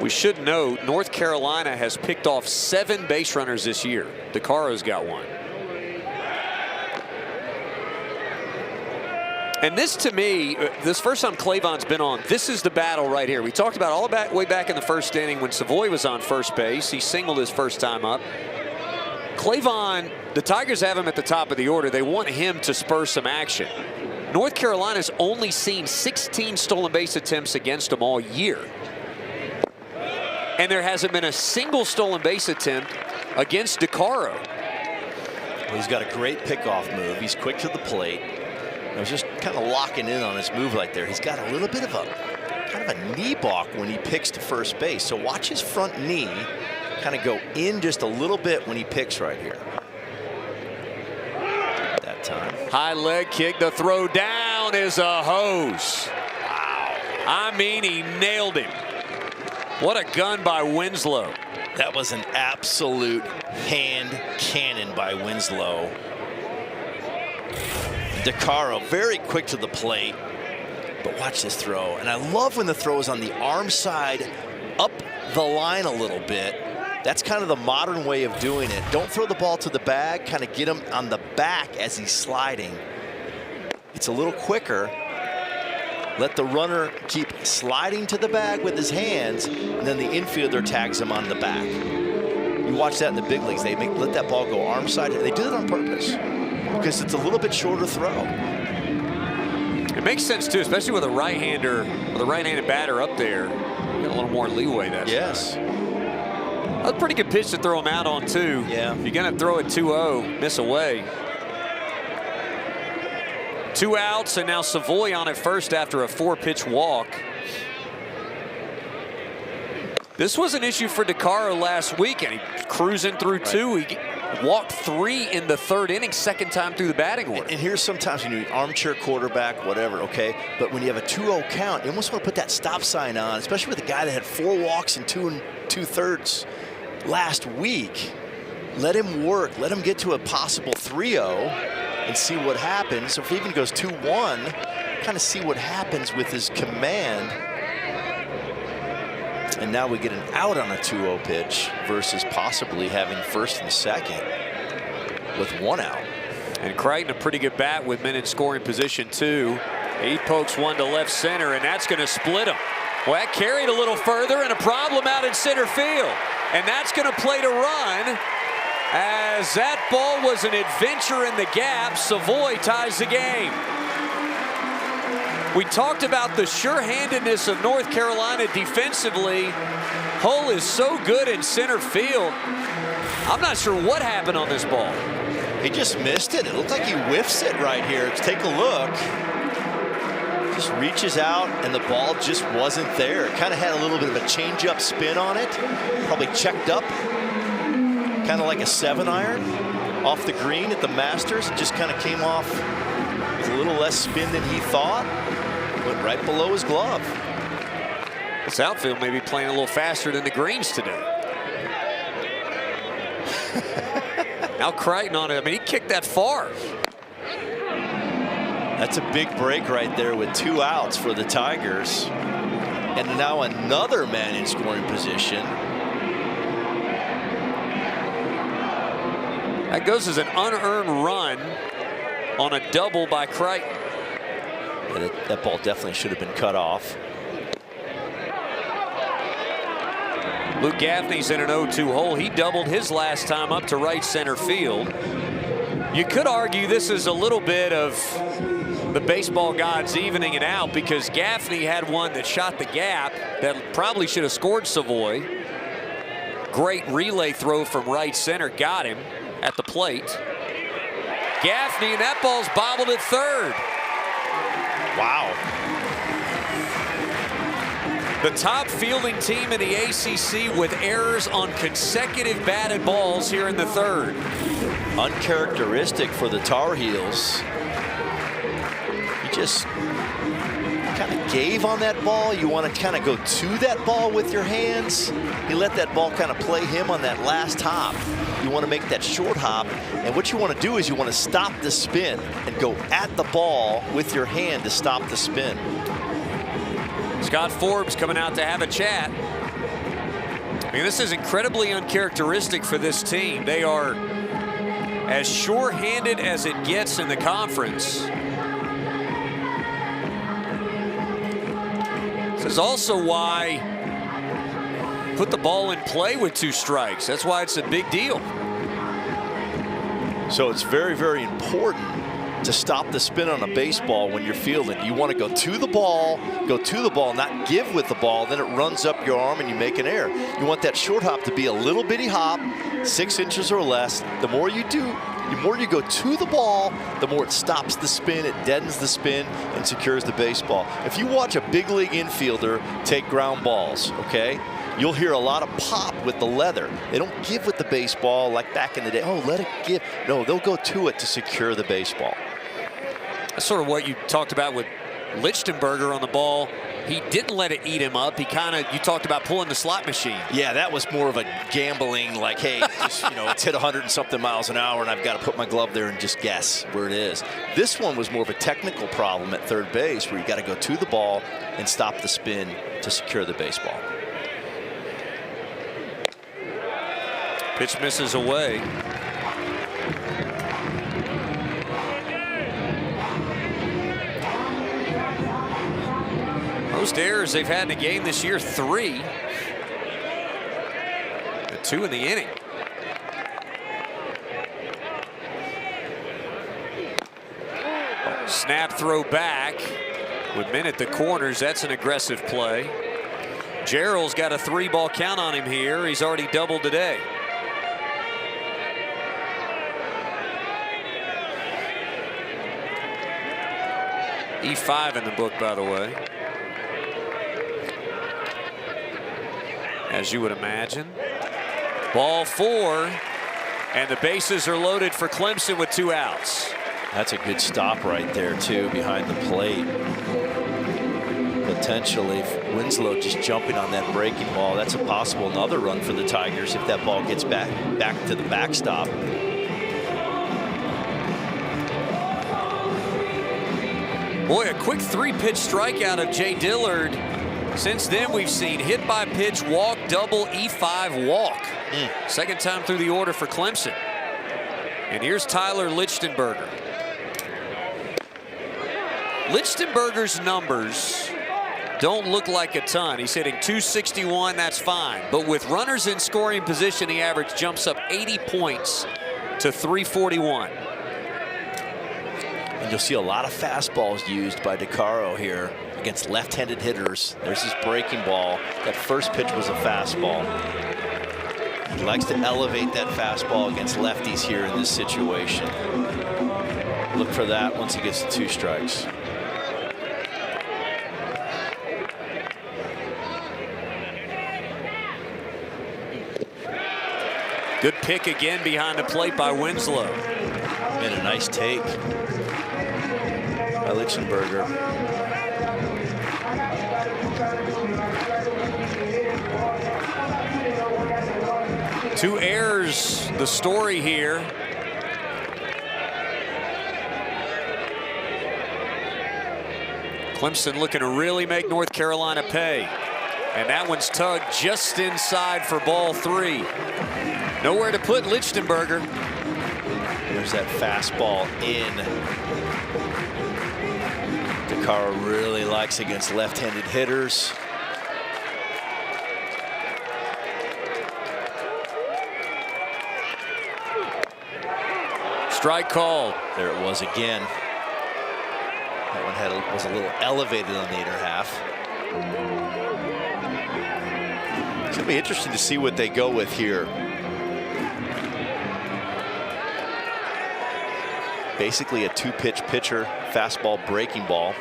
We should note North Carolina has picked off 7 base runners this year. DeCaro's got one. And this, to me, this first time Clavon's been on, this is the battle right here. We talked about all the way back in the first inning when Savoy was on first base. He singled his first time up. Clavon, the Tigers have him at the top of the order. They want him to spur some action. North Carolina's only seen 16 stolen base attempts against him all year. And there hasn't been a single stolen base attempt against DeCaro. Well, he's got a great pickoff move. He's quick to the plate. I was just kind of locking in on his move right there. He's got a little bit of a knee balk when he picks to first base. So watch his front knee kind of go in just a little bit when he picks right here. That time. High leg kick. The throw down is a hose. Wow. I mean, he nailed him. What a gun by Winslow. That was an absolute hand cannon by Winslow. DeCaro very quick to the plate, but watch this throw. And I love when the throw is on the arm side up the line a little bit. That's kind of the modern way of doing it. Don't throw the ball to the bag, kind of get him on the back as he's sliding. It's a little quicker. Let the runner keep sliding to the bag with his hands, and then the infielder tags him on the back. You watch that in the big leagues. They let that ball go arm side, and they do it on purpose because it's a little bit shorter throw. It makes sense too, especially with a right-hander, with a right-handed batter up there. You got a little more leeway that yes. side. A pretty good pitch to throw him out on, too. Yeah. You're going to throw it 2-0, miss away. 2 outs, and now Savoy on at first after a 4-pitch walk. This was an issue for DeCaro last week, and he cruising through 2. He walked 3 in the 3rd inning, 2nd time through the batting order. And here's sometimes when you're armchair quarterback, whatever, okay? But when you have a 2-0 count, you almost want to put that stop sign on, especially with a guy that had 4 walks in 2 2/3 last week. Let him work. Let him get to a possible 3-0 and see what happens. So if he even goes 2-1, kind of see what happens with his command. And now we get an out on a 2-0 pitch versus possibly having 1st and 2nd with 1 out. And Crichton, a pretty good bat with men in scoring position, too. He pokes one to left center, and that's going to split him. Well, that carried a little further, and a problem out in center field. And that's going to play to run, as that ball was an adventure in the gap. Savoy ties the game. We talked about the sure-handedness of North Carolina defensively. Hull is so good in center field. I'm not sure what happened on this ball. He just missed it. It looked like he whiffs it right here. Let's take a look. Just reaches out, and the ball just wasn't there. It kind of had a little bit of a change-up spin on it. Probably checked up, kind of like a 7-iron off the green at the Masters. It just kind of came off with a little less spin than he thought. Went right below his glove. This outfield may be playing a little faster than the greens today. Now Crichton on it. I mean, he kicked that far. That's a big break right there with 2 outs for the Tigers. And now another man in scoring position. That goes as an unearned run on a double by Crichton. Yeah, that ball definitely should have been cut off. Luke Gaffney's in an 0-2 hole. He doubled his last time up to right center field. You could argue this is a little bit of the baseball gods evening it out, because Gaffney had one that shot the gap that probably should have scored Savoy. Great relay throw from right center, got him at the plate. Gaffney, and that ball's bobbled at 3rd. Wow. The top fielding team in the ACC with errors on consecutive batted balls here in the 3rd. Uncharacteristic for the Tar Heels. He just kind of gave on that ball. You want to kind of go to that ball with your hands. He let that ball kind of play him on that last hop. You want to make that short hop, and what you want to do is you want to stop the spin and go at the ball with your hand to stop the spin. Scott Forbes coming out to have a chat. I mean, this is incredibly uncharacteristic for this team. They are as sure-handed as it gets in the conference. This is also why put the ball in play with 2 strikes. That's why it's a big deal. So it's very, very important to stop the spin on a baseball when you're fielding. You want to go to the ball, not give with the ball, then it runs up your arm and you make an error. You want that short hop to be a little bitty hop, 6 inches or less. The more you do, the more you go to the ball, the more it stops the spin, it deadens the spin, and secures the baseball. If you watch a big league infielder take ground balls, okay, you'll hear a lot of pop with the leather. They don't give with the baseball like back in the day. Oh, let it give. No, they'll go to it to secure the baseball. That's sort of what you talked about with Lichtenberger on the ball. He didn't let it eat him up. He kind of, you talked about pulling the slot machine. Yeah, that was more of a gambling, like, hey, just, you know, it's hit 100 and something miles an hour and I've got to put my glove there and just guess where it is. This one was more of a technical problem at third base, where you got to go to the ball and stop the spin to secure the baseball. Pitch misses away. Most errors they've had in a game this year, 3. The 2 in the inning. Snap throw back with men at the corners. That's an aggressive play. Gerald's got a 3-ball count on him here. He's already doubled today. E5 in the book, by the way. As you would imagine. Ball 4, and the bases are loaded for Clemson with 2 outs. That's a good stop right there, too, behind the plate. Potentially, Winslow just jumping on that breaking ball. That's a possible another run for the Tigers if that ball gets back to the backstop. Boy, a quick 3-pitch strikeout of Jay Dillard. Since then, we've seen hit by pitch, walk, double, E5, walk. Second time through the order for Clemson. And here's Tyler Lichtenberger. Lichtenberger's numbers don't look like a ton. He's hitting .261, that's fine. But with runners in scoring position, the average jumps up 80 points to .341. And you'll see a lot of fastballs used by DeCaro here against left-handed hitters. There's his breaking ball. That first pitch was a fastball. He likes to elevate that fastball against lefties here in this situation. Look for that once he gets to 2 strikes. Good pick again behind the plate by Winslow. And a nice take by Lichtenberger. Two errors, the story here. Clemson looking to really make North Carolina pay. And that one's tugged just inside for ball 3. Nowhere to put Lichtenberger. There's that fastball in. DeCaro really likes against left-handed hitters. Strike called. There it was again. That one was a little elevated on the inner half. It's going to be interesting to see what they go with here. Basically a 2-pitch pitcher, fastball, breaking ball.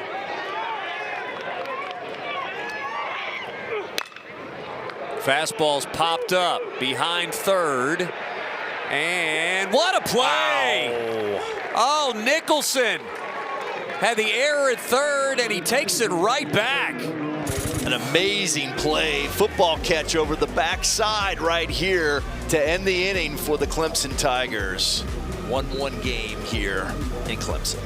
Fastball's popped up behind third. And what a play! Oh, Nicholson had the error at third, and he takes it right back. An amazing play. Football catch over the backside right here to end the inning for the Clemson Tigers. 1-1 game here in Clemson.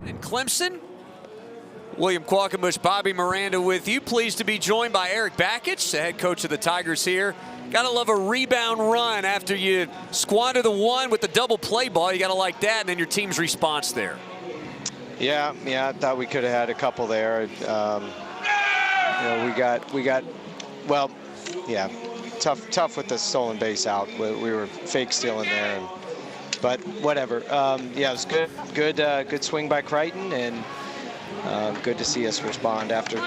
In Clemson, William Qualkenbush, Bobby Miranda with you. Pleased to be joined by Eric Bakich, the head coach of the Tigers here. Gotta love a rebound run after you squander the one with the double play ball. You gotta like that, and then your team's response there. Yeah, I thought we could have had a couple there. You know, we got, well, yeah, tough with the stolen base out. We were fake stealing there. But whatever. Yeah, it was good swing by Crichton, and good to see us respond after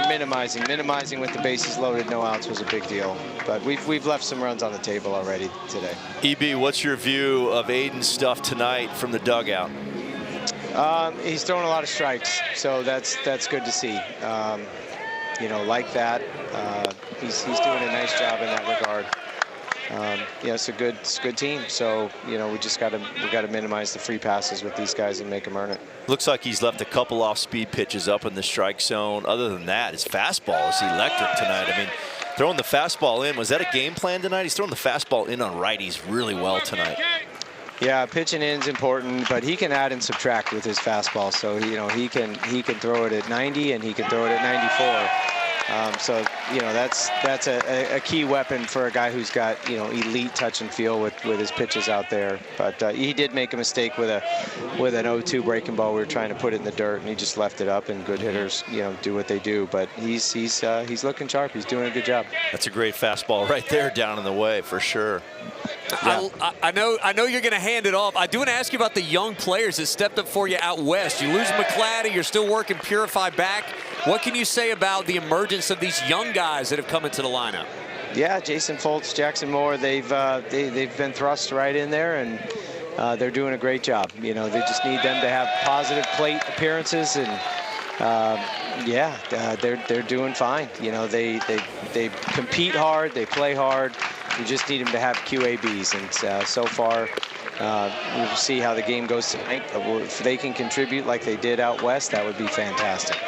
minimizing with the bases loaded, no outs was a big deal. But we've left some runs on the table already today. EB, what's your view of Aiden's stuff tonight from the dugout? He's throwing a lot of strikes, so that's good to see. like that. He's doing a nice job in that regard. It's a good team. So we got to minimize the free passes with these guys and make them earn it. Looks like he's left a couple off-speed pitches up in the strike zone. Other than that, his fastball is electric tonight. I mean, throwing the fastball in, was that a game plan tonight? He's throwing the fastball in on righties really well tonight. Yeah, pitching in is important, but he can add and subtract with his fastball. So he can throw it at 90 and he can throw it at 94. So that's a key weapon for a guy who's got elite touch and feel with his pitches out there. But he did make a mistake with an 0-2 breaking ball. We were trying to put it in the dirt, and he just left it up. And good hitters do what they do. But he's looking sharp. He's doing a good job. That's a great fastball right there, down in the way for sure. Yeah. I know you're going to hand it off. I do want to ask you about the young players that stepped up for you out west. You lose McCladdy. You're still working Purify back. What can you say about the emergence of these young guys that have come into the lineup? Yeah, Jason Foltz, Jackson Moore, they've been thrust right in there, and they're doing a great job. They just need them to have positive plate appearances, and they're doing fine. They compete hard, they play hard. You just need them to have QABs, and so far we'll see how the game goes tonight. If they can contribute like they did out west, that would be fantastic.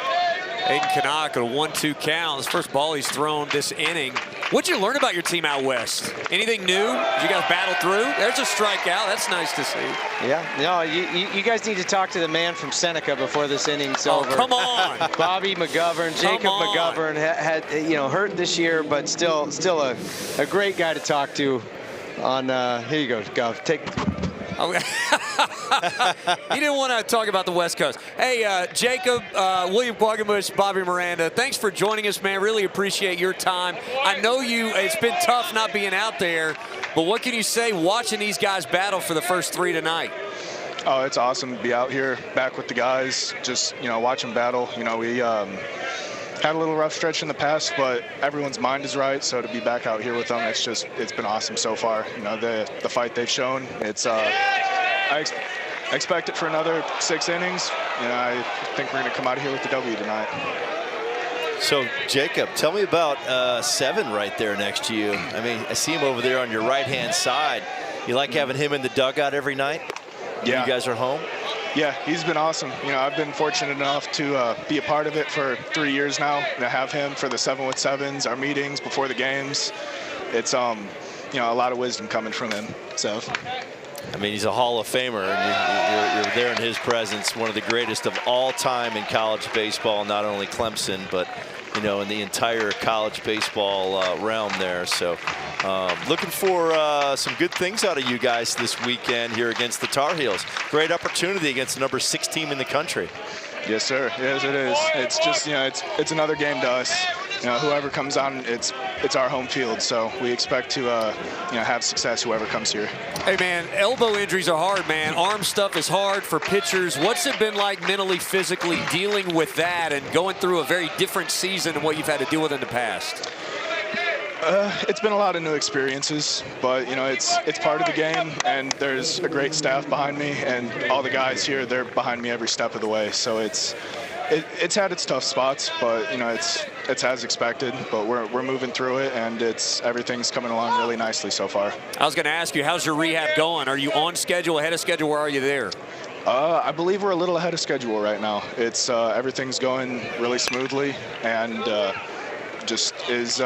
Aiden Canuck, a 1-2 count. His first ball he's thrown this inning. What'd you learn about your team out west? Anything new? Did you guys battle through? There's a strikeout. That's nice to see. Yeah. No, you guys need to talk to the man from Seneca before this inning's over. Oh, come on. Bobby McGovern, Jacob McGovern had hurt this year, but still a great guy to talk to. On here you go, Gov. Take. He didn't want to talk about the West Coast. Hey, Jacob, William Quaggamush, Bobby Miranda, thanks for joining us, man. Really appreciate your time. I know it's been tough not being out there, but what can you say watching these guys battle for the first three tonight? Oh, it's awesome to be out here back with the guys, just, watch them battle. We had a little rough stretch in the past, but everyone's mind is right. So to be back out here with them, it's been awesome so far. The fight they've shown. I expect it for another 6 innings. I think we're going to come out of here with the W tonight. So Jacob, tell me about Seven right there next to you. I mean, I see him over there on your right-hand side. You like having him in the dugout every night? Yeah. You guys are home? Yeah, he's been awesome. I've been fortunate enough to be a part of it for 3 years now, and to have him for the 7 with 7s, our meetings before the games. It's a lot of wisdom coming from him. So, I mean, he's a Hall of Famer, and you're there in his presence, one of the greatest of all time in college baseball, not only Clemson, but in the entire college baseball realm there. So looking for some good things out of you guys this weekend here against the Tar Heels. Great opportunity against the number 6 team in the country. Yes, sir. Yes, it is. It's just, it's another game to us. Whoever comes on, it's our home field. So we expect to, have success whoever comes here. Hey, man, elbow injuries are hard, man. Arm stuff is hard for pitchers. What's it been like mentally, physically dealing with that and going through a very different season than what you've had to deal with in the past? It's been a lot of new experiences, but it's part of the game, and there's a great staff behind me, and all the guys here, they're behind me every step of the way. So it's had its tough spots, but it's as expected. But we're moving through it, and everything's coming along really nicely so far. I was going to ask you, how's your rehab going? Are you on schedule, ahead of schedule? Where are you there? I believe we're a little ahead of schedule right now. It's everything's going really smoothly, and just as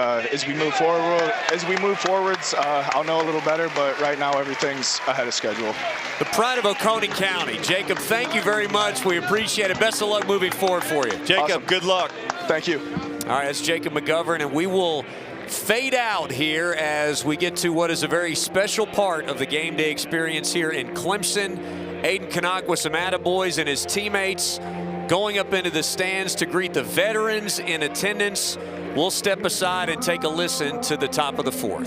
we move forwards, I'll know a little better, but right now everything's ahead of schedule. The pride of Oconee County. Jacob, thank you very much. We appreciate it. Best of luck moving forward for you. Jacob, awesome. Good luck. Thank you. All right, that's Jacob McGovern, and we will fade out here as we get to what is a very special part of the game day experience here in Clemson. Aiden Canuck with some attaboys and his teammates going up into the stands to greet the veterans in attendance. We'll step aside and take a listen to the top of the 4th.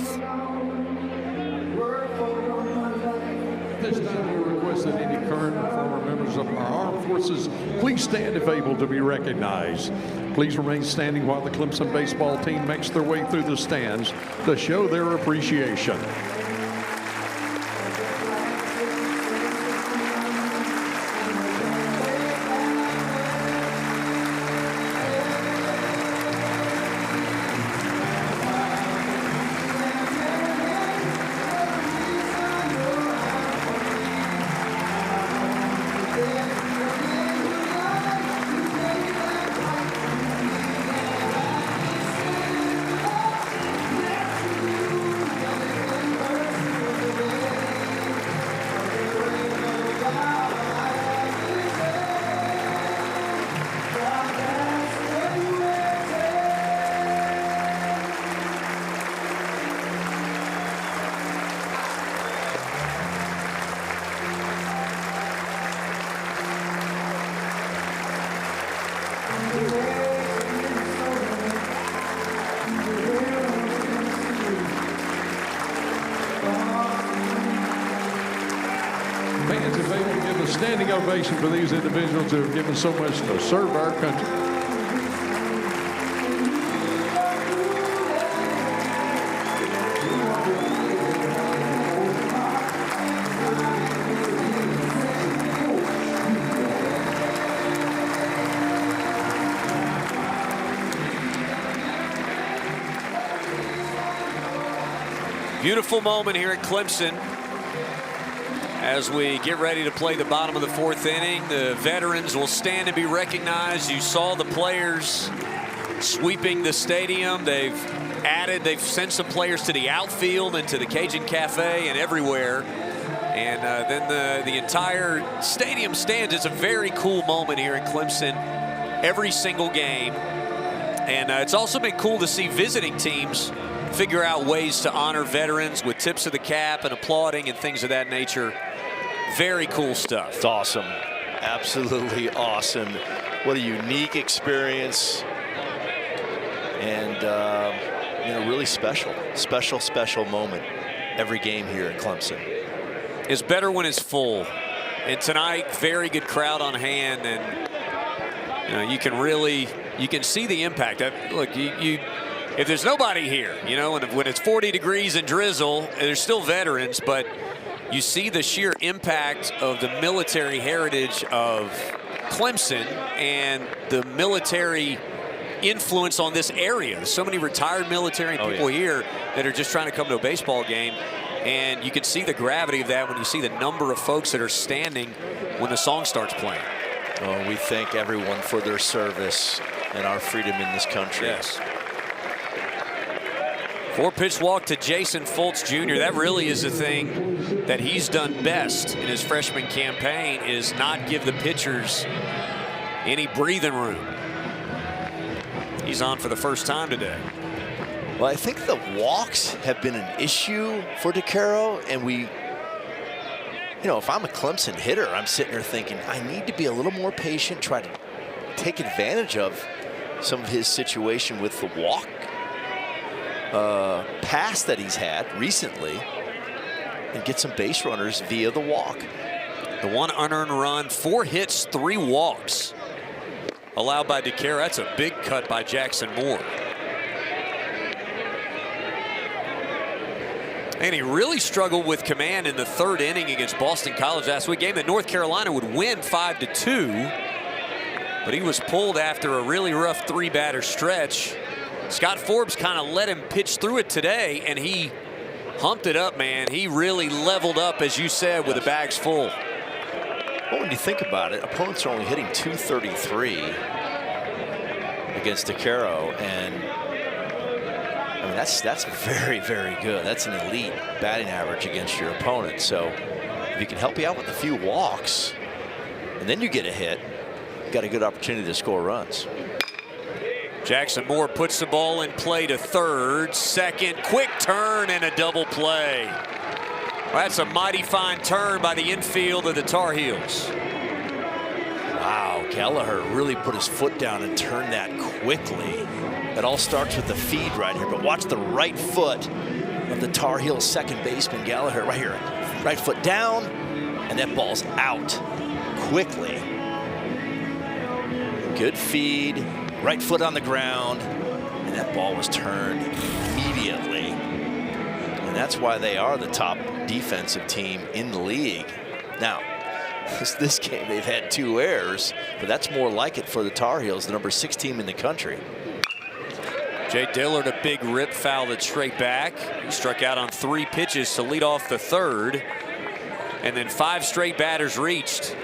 This time we request that any current and former members of our armed forces please stand if able to be recognized. Please remain standing while the Clemson baseball team makes their way through the stands to show their appreciation. fans, if they will give a standing ovation for these individuals who have given so much to serve our country. Beautiful moment here at Clemson as we get ready to play the bottom of the 4th inning. The veterans will stand and be recognized. You saw the players sweeping the stadium. They've sent some players to the outfield and to the Cajun Cafe and everywhere. And then the entire stadium stands. It's a very cool moment here in Clemson every single game. And it's also been cool to see visiting teams figure out ways to honor veterans with tips of the cap and applauding and things of that nature. Very cool stuff. It's awesome. Absolutely awesome. What a unique experience. And, you know, really special moment every game here at Clemson. It's better when it's full. And tonight, very good crowd on hand. And, you know, you can see the impact. Look, if there's nobody here, you know, and when it's 40 degrees and drizzle, there's still veterans, but you see the sheer impact of the military heritage of Clemson and the military influence on this area. There's so many retired military people here that are just trying to come to a baseball game, and you can see the gravity of that when you see the number of folks that are standing when the song starts playing. Oh, we thank everyone for their service and our freedom in this country. Yes. 4-pitch walk to Jason Foltz Jr. That really is the thing that he's done best in his freshman campaign, is not give the pitchers any breathing room. He's on for the first time today. Well, I think the walks have been an issue for DeCaro, and you know, if I'm a Clemson hitter, I'm sitting there thinking, I need to be a little more patient, try to take advantage of some of his situation with the walk pass that he's had recently and get some base runners via the walk. The one unearned run, 4 hits, 3 walks allowed by DeCaro. That's a big cut by Jackson Moore. And he really struggled with command in the 3rd inning against Boston College last week. Game that North Carolina would win 5-2. But he was pulled after a really rough 3-batter stretch. Scott Forbes kind of let him pitch through it today, and he humped it up, man. He really leveled up, as you said, with the bags full. Well, when you think about it, opponents are only hitting .233 against DeCaro, and I mean that's very, very good. That's an elite batting average against your opponent. So if you can help you out with a few walks, and then you get a hit, you got a good opportunity to score runs. Jackson Moore puts the ball in play to 3rd. Second, quick turn and a double play. Well, that's a mighty fine turn by the infield of the Tar Heels. Wow, Gallagher really put his foot down and turned that quickly. It all starts with the feed right here, but watch the right foot of the Tar Heels second baseman Gallagher right here. Right foot down, and that ball's out quickly. Good feed. Right foot on the ground, and that ball was turned immediately. And that's why they are the top defensive team in the league. Now, this game they've had 2 errors, but that's more like it for the Tar Heels, the number 6 team in the country. Jay Dillard, a big rip foul that's straight back. He struck out on 3 pitches to lead off the 3rd. And then 5 straight batters reached.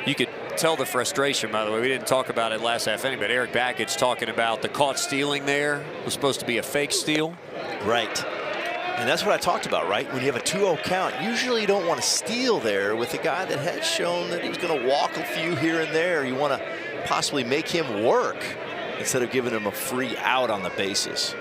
You could tell the frustration, by the way. We didn't talk about it last half inning, but Eric Backage talking about the caught stealing there. It was supposed to be a fake steal. Right. And that's what I talked about, right? When you have a 2-0 count, usually you don't want to steal there with a guy that has shown that he's going to walk a few here and there. You want to possibly make him work instead of giving him a free out on the bases.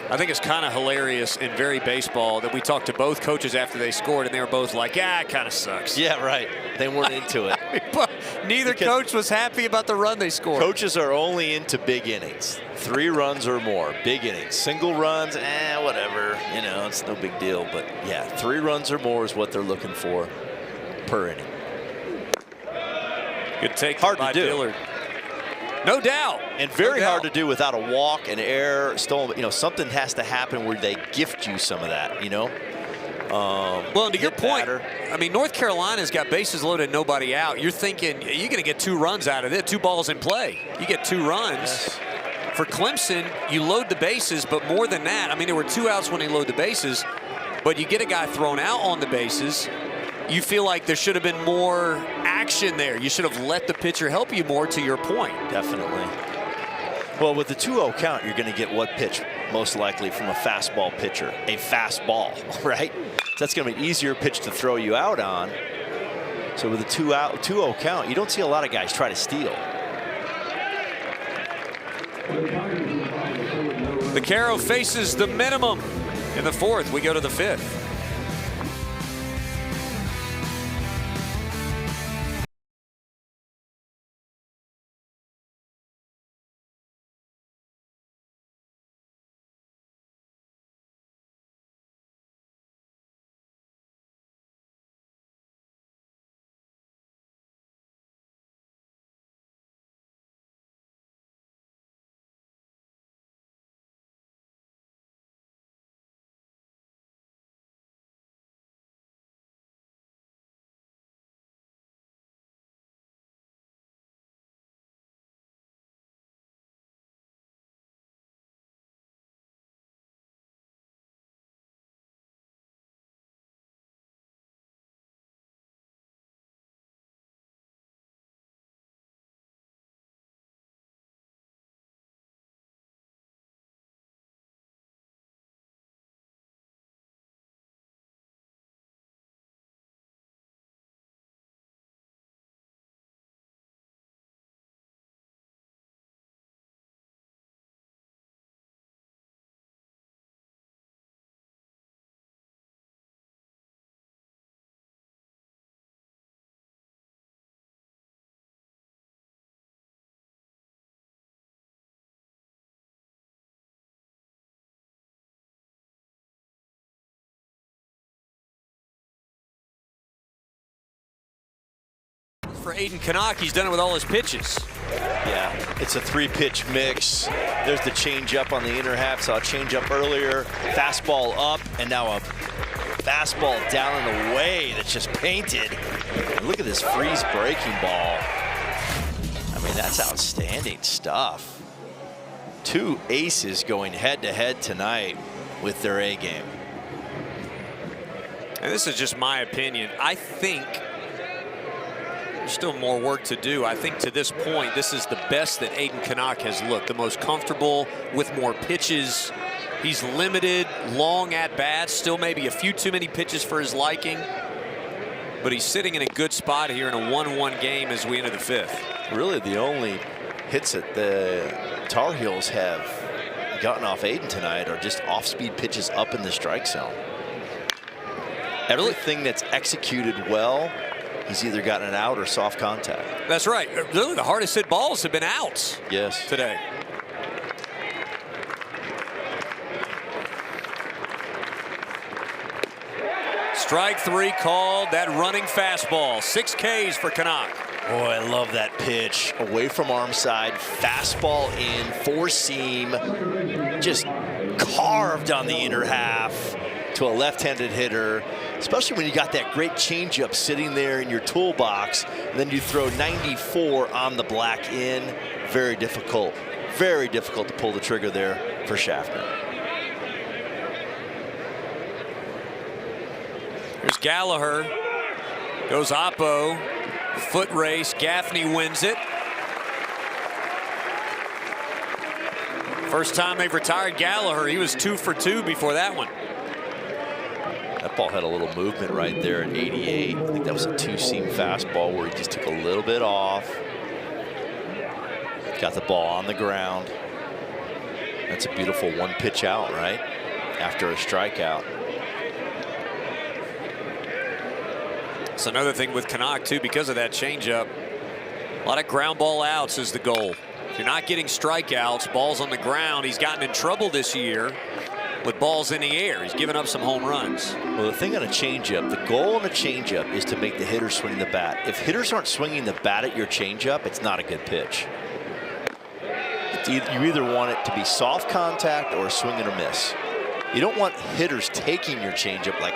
I think it's kind of hilarious and very baseball that we talked to both coaches after they scored, and they were both like, yeah, it kind of sucks. Yeah, right. They weren't into it. Neither coach was happy about the run they scored. Coaches are only into big innings. 3 runs or more, big innings. Single runs, whatever. You know, it's no big deal. But yeah, 3 runs or more is what they're looking for per inning. Good take hard by to do. Dillard. No doubt. And very hard to do without a walk, an error, stolen. You know, something has to happen where they gift you some of that, you know? Well, and to your point, I mean, North Carolina's got bases loaded, nobody out. You're thinking you're going to get 2 runs out of it, 2 balls in play. You get 2 runs. Yes. For Clemson, you load the bases, but more than that, I mean, there were 2 outs when they load the bases, but you get a guy thrown out on the bases. You feel like there should have been more action there. You should have let the pitcher help you more, to your point. Definitely. Well, with the 2-0 count, you're going to get what pitch? Most likely from a fastball pitcher. A fastball, right? So that's going to be an easier pitch to throw you out on. So with a 2-0 count, you don't see a lot of guys try to steal. Vaquero faces the minimum in the 4th. We go to the 5th. For Aiden Canuck, he's done it with all his pitches. Yeah, it's a 3-pitch mix. There's the changeup on the inner half. Saw a changeup earlier, fastball up, and now a fastball down and away that's just painted. And look at this freeze breaking ball. I mean, that's outstanding stuff. 2 aces going head-to-head tonight with their A game. And this is just my opinion. I think there's still more work to do. I think to this point, this is the best that Aiden Canuck has looked. The most comfortable with more pitches. He's limited, long at bats, still maybe a few too many pitches for his liking. But he's sitting in a good spot here in a 1-1 game as we enter the 5th. Really, the only hits that the Tar Heels have gotten off Aiden tonight are just off-speed pitches up in the strike zone. Everything that's executed well, he's either gotten an out or soft contact. That's right. Really, the hardest hit balls have been outs. Yes. Today. Strike 3 called, that running fastball. 6 Ks for Canuck. Boy, I love that pitch. Away from arm side, fastball in, 4-seam, just carved on the inner half to a left-handed hitter, especially when you got that great changeup sitting there in your toolbox, and then you throw 94 on the black in. Very difficult to pull the trigger there for Schaffner. Here's Gallagher, goes Oppo, foot race, Gaffney wins it. First time they've retired Gallagher, he was 2 for 2 before that one. That ball had a little movement right there at 88. I think that was a 2-seam fastball where he just took a little bit off. Got the ball on the ground. That's a beautiful 1-pitch out, right? After a strikeout. It's another thing with Canuck, too, because of that changeup. A lot of ground ball outs is the goal. If you're not getting strikeouts, balls on the ground, he's gotten in trouble this year with balls in the air. He's given up some home runs. Well, the thing on a changeup, the goal on a changeup is to make the hitter swing the bat. If hitters aren't swinging the bat at your changeup, it's not a good pitch. You either want it to be soft contact or a swing and a miss. You don't want hitters taking your changeup like,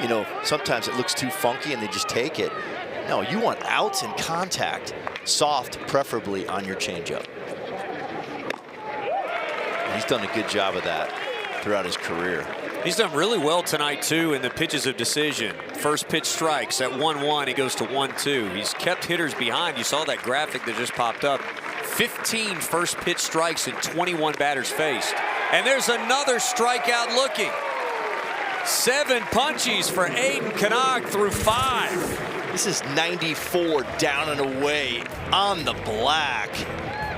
you know, sometimes it looks too funky and they just take it. No, you want outs and contact, soft preferably on your changeup. And he's done a good job of that throughout his career. He's done really well tonight, too, in the pitches of decision. First pitch strikes at 1-1. He goes to 1-2. He's kept hitters behind. You saw that graphic that just popped up. 15 first pitch strikes and 21 batters faced. And there's another strikeout looking. 7 punchies for Aiden Canuck through 5. This is 94 down and away on the black.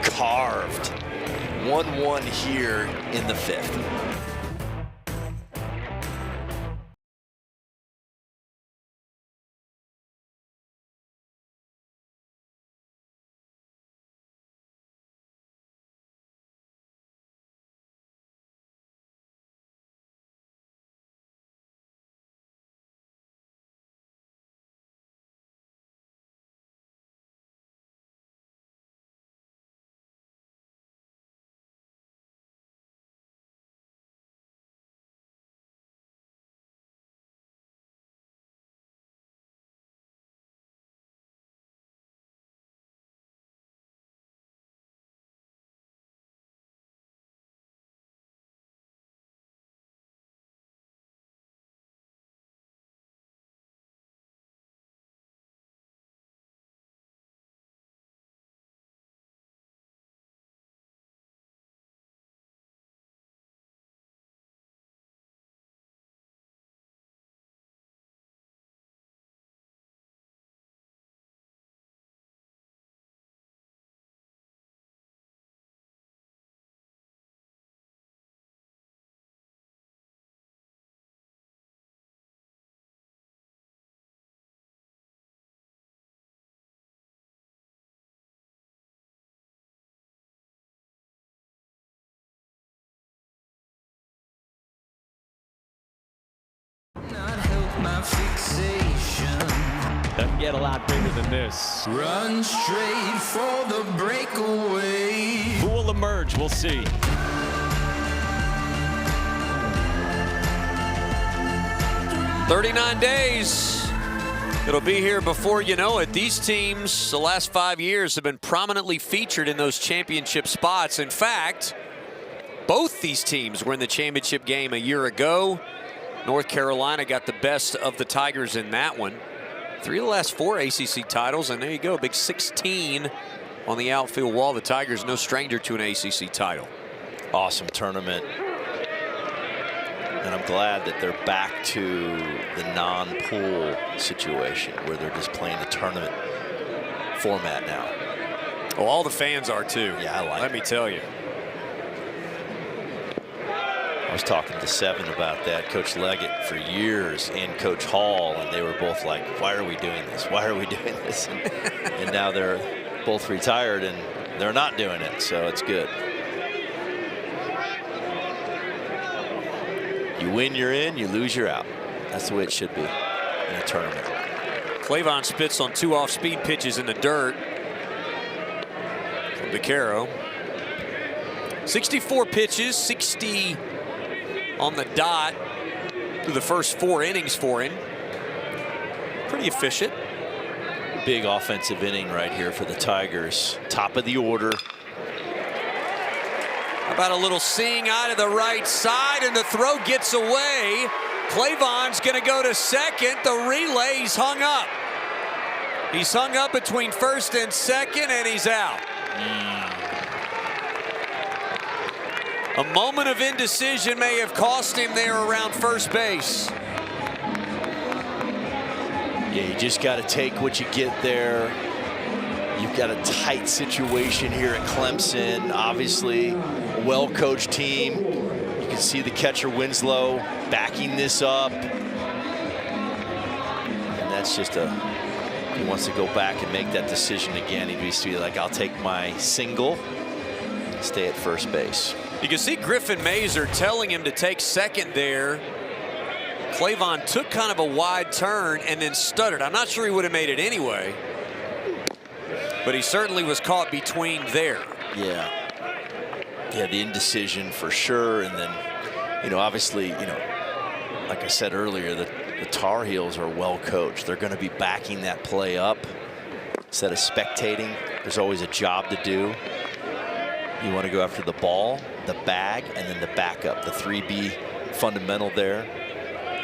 Carved. 1-1 here in the 5th. My fixation doesn't get a lot bigger than this. Run straight for the breakaway. Who will emerge? We'll see. "39 days. It'll be here before you know it. These teams, the last 5 years, have been prominently featured in those championship spots. In fact, both these teams were in the championship game a year ago. North Carolina got the best of the Tigers in that one. 3 of the last 4 ACC titles, and there you go, big 16 on the outfield wall. The Tigers no stranger to an ACC title. Awesome tournament. And I'm glad that they're back to the non-pool situation where they're just playing the tournament format now. Well, all the fans are too. Yeah, I like Let me tell you. I was talking to Seven about that, Coach Leggett for years, and Coach Hall, and they were both like, why are we doing this? Why are we doing this? And now they're both retired and they're not doing it, so it's good. You win, you're in. You lose, you're out. That's the way it should be in a tournament. Clavon spits on 2 off-speed pitches in the dirt from DeCaro. 64 pitches, 60 on the dot through the first 4 innings for him. Pretty efficient. Big offensive inning right here for the Tigers. Top of the order. How about a little seeing eye to the right side, and the throw gets away. Clavon's going to go to second. The relay's hung up. He's hung up between first and second, and he's out. A moment of indecision may have cost him there around first base. Yeah, you just got to take what you get there. You've got a tight situation here at Clemson. Obviously, a well-coached team. You can see the catcher Winslow backing this up. And that's just a He wants to go back and make that decision again. He needs to be like, I'll take my single, stay at first base. You can see Griffin Mazer telling him to take second there. Clavon took kind of a wide turn and then stuttered. I'm not sure he would have made it anyway, but he certainly was caught between there. Yeah. Yeah, the indecision for sure. And then, you know, obviously, you know, like I said earlier, the Tar Heels are well coached. They're going to be backing that play up instead of spectating. There's always a job to do. You want to go after the ball, the bag, and then the backup, the 3B fundamental there.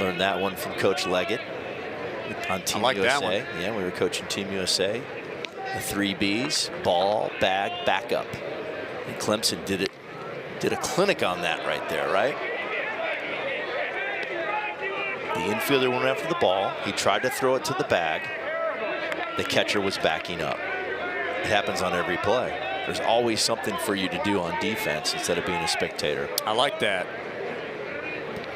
Learned that one from Coach Leggett on Team USA. That one. Yeah, we were coaching Team USA. The 3 Bs, ball, bag, backup. And Clemson did a clinic on that right there, right? The infielder went after the ball. He tried to throw it to the bag. The catcher was backing up. It happens on every play. There's always something for you to do on defense instead of being a spectator. I like that.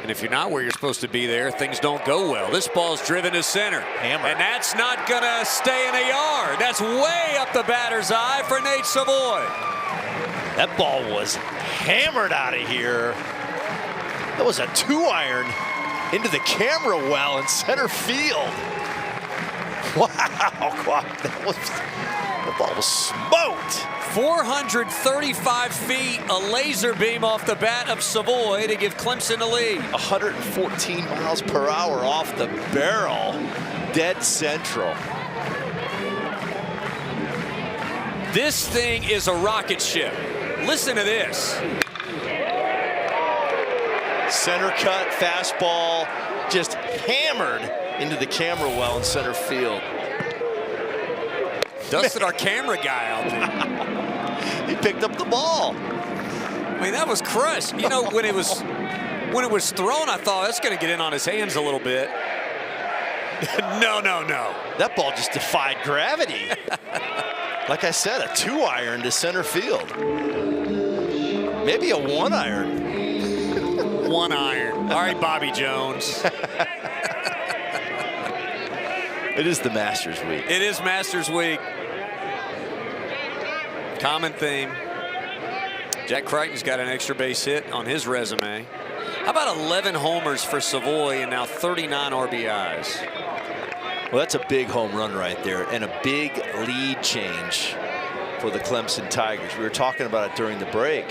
And if you're not where you're supposed to be there, things don't go well. This ball's driven to center. Hammer. And that's not going to stay in the yard. That's way up the batter's eye for Nate Savoy. That ball was hammered out of here. That was a 2-iron into the camera well in center field. Wow, that ball was smoked. 435 feet, a laser beam off the bat of Savoy to give Clemson the lead. 114 miles per hour off the barrel, dead central. This thing is a rocket ship. Listen to this. Center cut, fastball, just hammered into the camera well in center field. Dusted our camera guy out there. He picked up the ball. I mean, that was crushed. You know, when it was thrown, I thought that's going to get in on his hands a little bit. No. That ball just defied gravity. Like I said, a 2-iron to center field. Maybe a 1-iron. 1 iron. All right, Bobby Jones. It is the Masters week. It is Masters week. Common theme. Jack Crichton's got an extra base hit on his resume. How about 11 homers for Savoy and now 39 RBIs? Well, that's a big home run right there and a big lead change for the Clemson Tigers. We were talking about it during the break.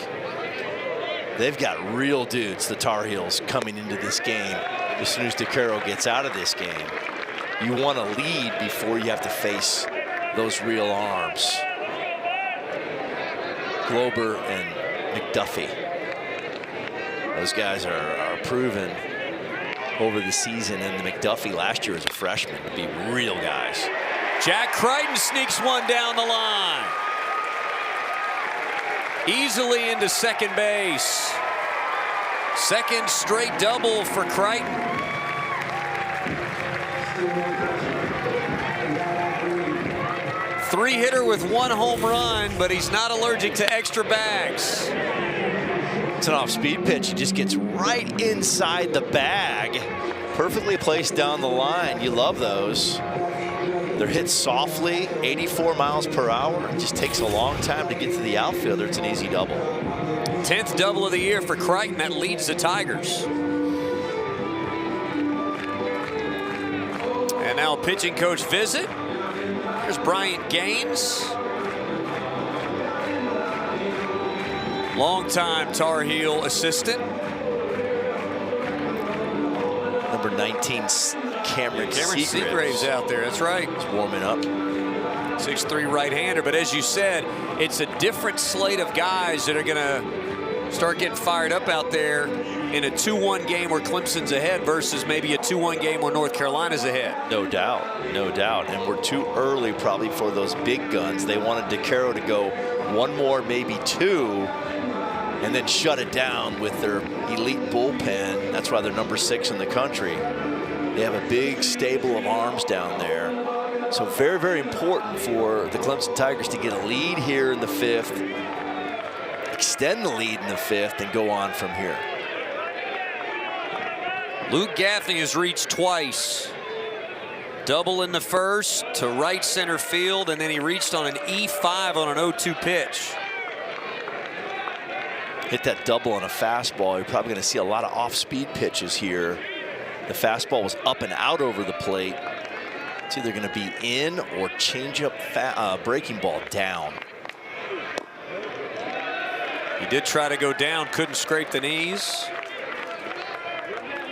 They've got real dudes, the Tar Heels, coming into this game. As soon as DeCaro gets out of this game, you want to lead before you have to face those real arms. Glober and McDuffie. Those guys are proven over the season, and the McDuffie last year as a freshman to be real guys. Jack Crichton sneaks one down the line. Easily into second base. Second straight double for Crichton. Three-hitter with 1 home run, but he's not allergic to extra bags. It's an off-speed pitch. He just gets right inside the bag. Perfectly placed down the line. You love those. They're hit softly, 84 miles per hour. It just takes a long time to get to the outfielder. It's an easy double. 10th double of the year for Crichton. That leads the Tigers. And now pitching coach visit. Here's Bryant Gaines. Longtime Tar Heel assistant. Number 19, Cameron Seagraves out there. That's right. He's warming up. 6'3" right-hander. But as you said, it's a different slate of guys that are going to start getting fired up out there in a 2-1 game where Clemson's ahead versus maybe a 2-1 game where North Carolina's ahead. No doubt, no doubt. And we're too early probably for those big guns. They wanted DeCaro to go 1 more, maybe 2, and then shut it down with their elite bullpen. That's why they're number 6 in the country. They have a big stable of arms down there. So very, very important for the Clemson Tigers to get a lead here in the 5th, extend the lead in the 5th, and go on from here. Luke Gaffney has reached twice. Double in the first to right center field, and then he reached on an E5 on an 0-2 pitch. Hit that double on a fastball. You're probably going to see a lot of off-speed pitches here. The fastball was up and out over the plate. It's either going to be in or change up breaking ball down. He did try to go down, couldn't scrape the knees.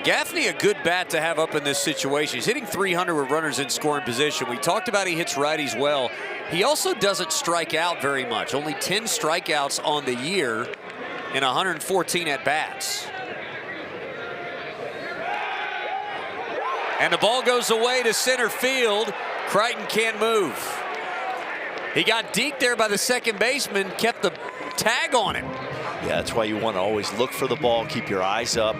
Gaffney, a good bat to have up in this situation. He's hitting 300 with runners in scoring position. We talked about he hits righties well. He also doesn't strike out very much. Only 10 strikeouts on the year in 114 at-bats. And the ball goes away to center field. Crichton can't move. He got deked there by the second baseman, kept the tag on him. Yeah, that's why you want to always look for the ball, keep your eyes up.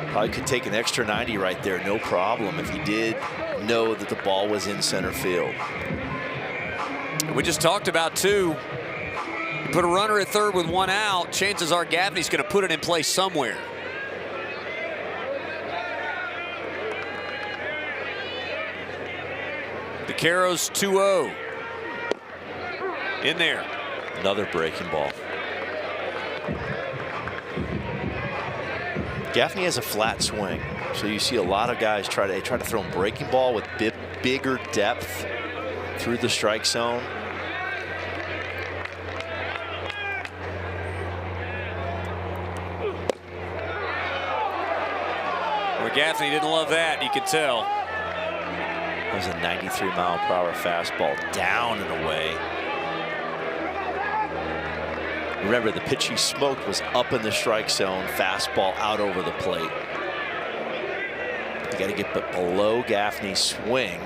Probably could take an extra 90 right there, no problem, if he did know that the ball was in center field. We just talked about, too, you put a runner at third with one out, chances are Gaffney's going to put it in place somewhere. DeCaro's 2-0. In there. Another breaking ball. Gaffney has a flat swing, so you see a lot of guys try to throw a breaking ball with bigger depth through the strike zone. Where Gaffney didn't love that, you could tell. That was a 93-mile-per-hour fastball down and away. Remember, the pitch he smoked was up in the strike zone, fastball out over the plate. You got to get below Gaffney's swing.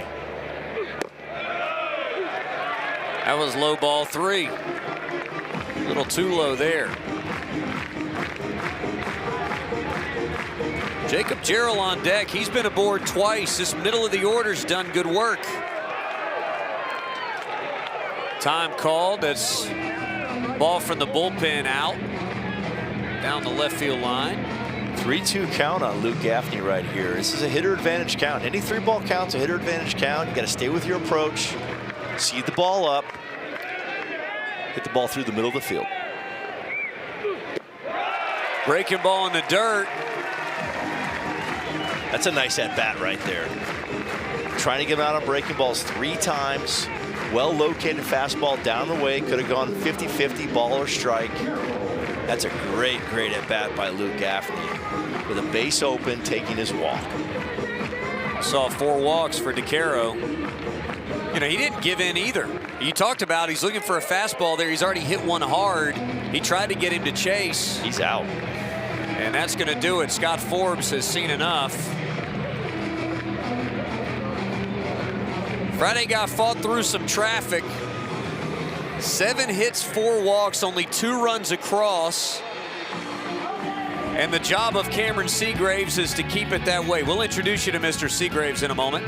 That was low ball 3. A little too low there. Jacob Jarrell on deck. He's been aboard twice. This middle of the order's done good work. Time called. That's ball from the bullpen out. Down the left field line. 3-2 count on Luke Gaffney right here. This is a hitter advantage count. Any 3-ball count's a hitter advantage count. You got to stay with your approach. See the ball up. Hit the ball through the middle of the field. Breaking ball in the dirt. That's a nice at-bat right there. Trying to get him out on breaking balls 3 times. Well-located fastball down the way. Could have gone 50-50, ball or strike. That's a great at-bat by Luke Gaffney. With a base open, taking his walk. Saw 4 walks for DeCaro. You know, he didn't give in either. You talked about he's looking for a fastball there. He's already hit one hard. He tried to get him to chase. He's out. And that's going to do it. Scott Forbes has seen enough. Friday got fought through some traffic. 7 hits, 4 walks, only 2 runs across. And the job of Cameron Seagraves is to keep it that way. We'll introduce you to Mr. Seagraves in a moment.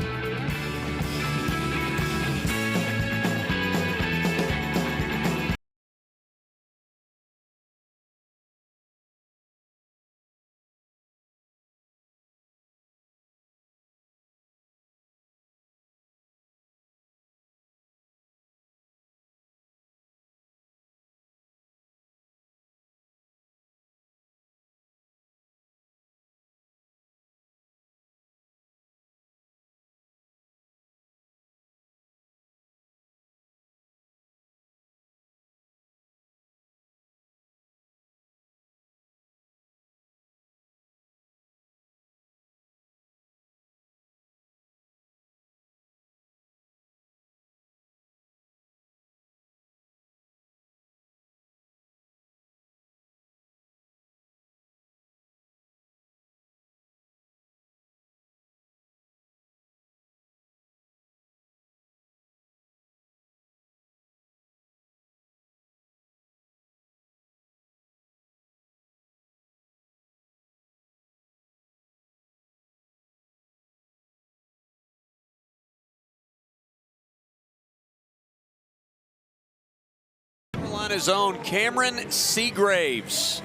Carolina's own Cameron Seagraves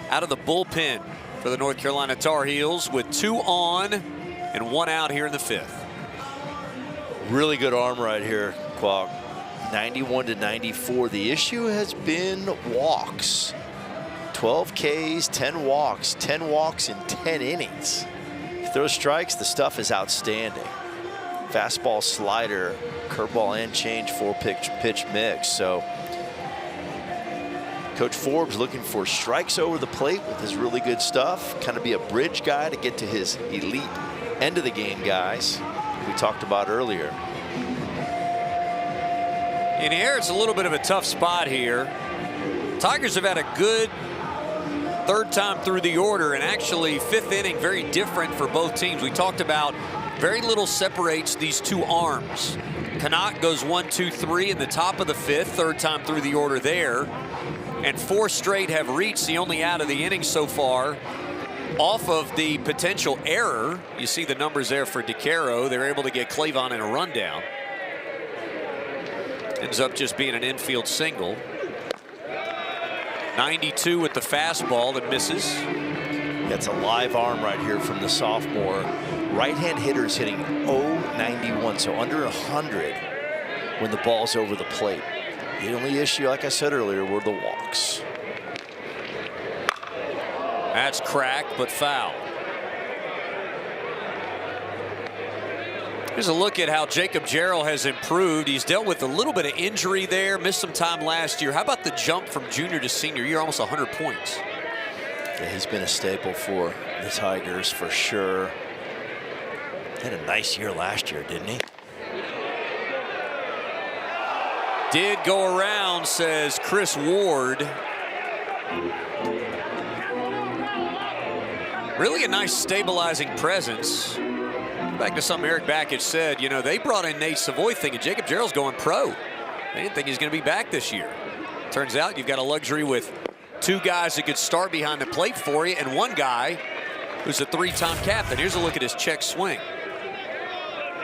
out of the bullpen for the North Carolina Tar Heels with 2 on and 1 out here in the 5th. Really good arm right here, Quag. 91 to 94. The issue has been walks. 12 Ks, 10 walks in 10 innings. If throws strikes, the stuff is outstanding. Fastball, slider, curveball, and change, 4-pitch mix. So Coach Forbes looking for strikes over the plate with his really good stuff. Kind of be a bridge guy to get to his elite end of the game guys we talked about earlier. In here, it's a little bit of a tough spot here. Tigers have had a good third time through the order, and actually fifth inning very different for both teams. We talked about very little separates these two arms. Connacht goes 1, 2, 3 in the top of the fifth, third time through the order there. And 4 straight have reached the only out of the inning so far off of the potential error. You see the numbers there for DeCaro. They're able to get Clavon in a rundown. Ends up just being an infield single. 92 with the fastball that misses. That's a live arm right here from the sophomore. Right-hand hitters hitting .091, so under 100 when the ball's over the plate. The only issue, like I said earlier, were the walks. That's cracked, but foul. Here's a look at how Jacob Jarrell has improved. He's dealt with a little bit of injury there, missed some time last year. How about the jump from junior to senior year, almost 100 points? Yeah, he's been a staple for the Tigers for sure. Had a nice year last year, didn't he? Did go around, says Chris Ward. Really a nice stabilizing presence. Back to something Eric Backich said, you know, they brought in Nate Savoy thinking Jacob Jarrell's going pro. They didn't think he's going to be back this year. Turns out you've got a luxury with 2 guys that could start behind the plate for you and 1 guy who's a 3-time captain. Here's a look at his check swing.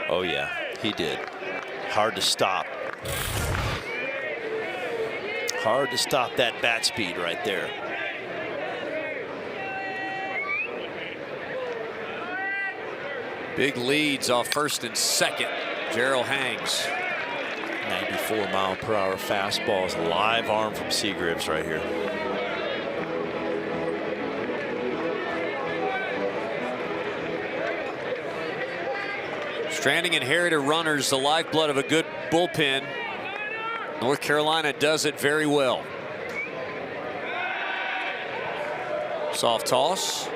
Oh, yeah, he did. Hard to stop. Hard to stop that bat speed right there. Big leads off first and second. Jarrell hangs. 94-mile-per-hour fastball is a live arm from Seagraves right here. Stranding inherited runners, the lifeblood of a good bullpen. North Carolina does it very well. Soft toss.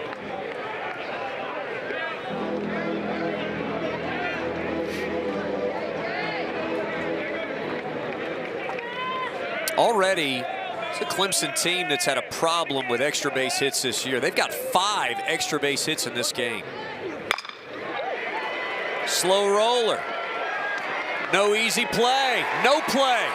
Already, it's a Clemson team that's had a problem with extra base hits this year. They've got 5 extra base hits in this game. Slow roller. No easy play. No play.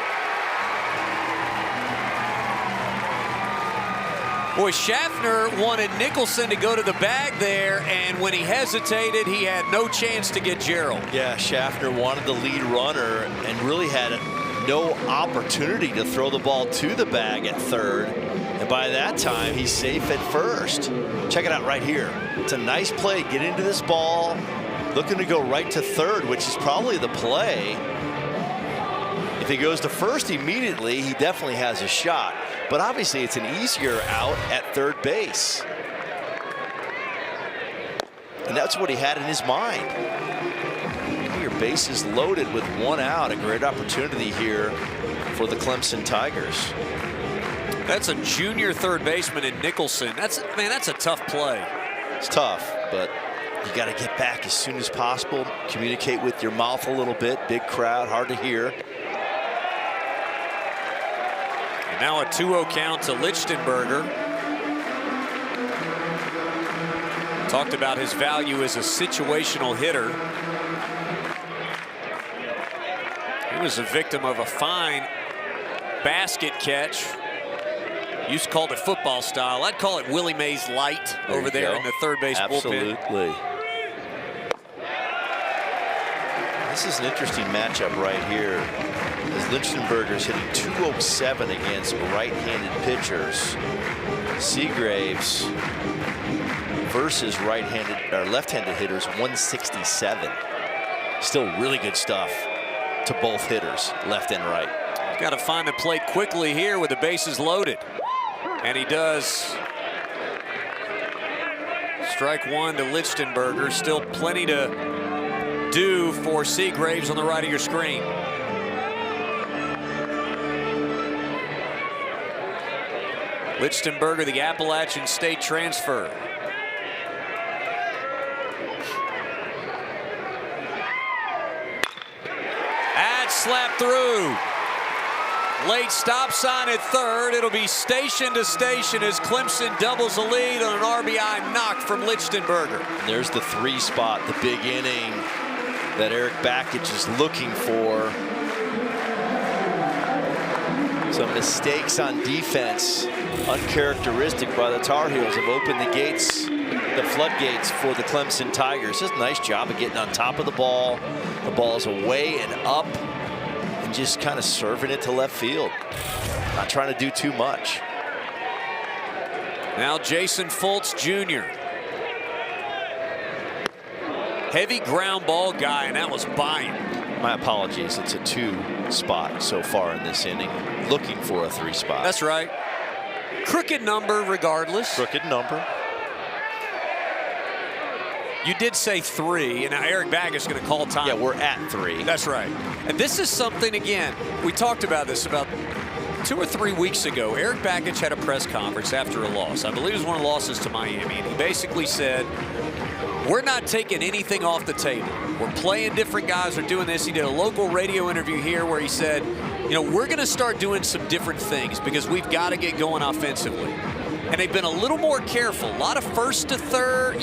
Boy, Schaffner wanted Nicholson to go to the bag there, and when he hesitated, he had no chance to get Jarrell. Yeah, Schaffner wanted the lead runner and really had no opportunity to throw the ball to the bag at third. And by that time, he's safe at first. Check it out right here. It's a nice play. Get into this ball. Looking to go right to third, which is probably the play. If he goes to first immediately, he definitely has a shot. But obviously, it's an easier out at third base. And that's what he had in his mind. Your base is loaded with 1 out. A great opportunity here for the Clemson Tigers. That's a junior third baseman in Nicholson. That's a tough play. It's tough, but you got to get back as soon as possible. Communicate with your mouth a little bit. Big crowd, hard to hear. And now a 2-0 count to Lichtenberger. Talked about his value as a situational hitter. He was a victim of a fine basket catch. Used to call it football style. I'd call it Willie Mays light over there in the third base bullpen. Absolutely. This is an interesting matchup right here. As Lichtenberger's hitting .207 against right-handed pitchers. Seagraves versus right-handed or left-handed hitters, .167. Still really good stuff to both hitters, left and right. Got to find the plate quickly here with the bases loaded. And he does. Strike one to Lichtenberger. Still plenty to do for Seagraves on the right of your screen. Lichtenberger, the Appalachian State transfer. And slapped through. Late stop sign at third. It'll be station to station as Clemson doubles the lead on an RBI knock from Lichtenberger. There's the 3 spot, the big inning that Eric Bakich is looking for. Some mistakes on defense, uncharacteristic by the Tar Heels, have opened the gates, the floodgates for the Clemson Tigers. Just a nice job of getting on top of the ball. The ball's away and up, and just kind of serving it to left field. Not trying to do too much. Now Jason Fultz Jr. Heavy ground ball guy, and that was by him. My apologies. It's a 2 spot so far in this inning. Looking for a 3 spot. That's right. Crooked number regardless. Crooked number. You did say 3, and now Eric Bagg is going to call time. Yeah, we're at 3. That's right. And this is something, again, we talked about this about 2 or 3 weeks ago. Eric Bakich had a press conference after a loss. I believe it was one of the losses to Miami. And he basically said, we're not taking anything off the table. We're playing different guys. We're doing this. He did a local radio interview here where he said, you know, we're going to start doing some different things because we've got to get going offensively. And they've been a little more careful. A lot of first to third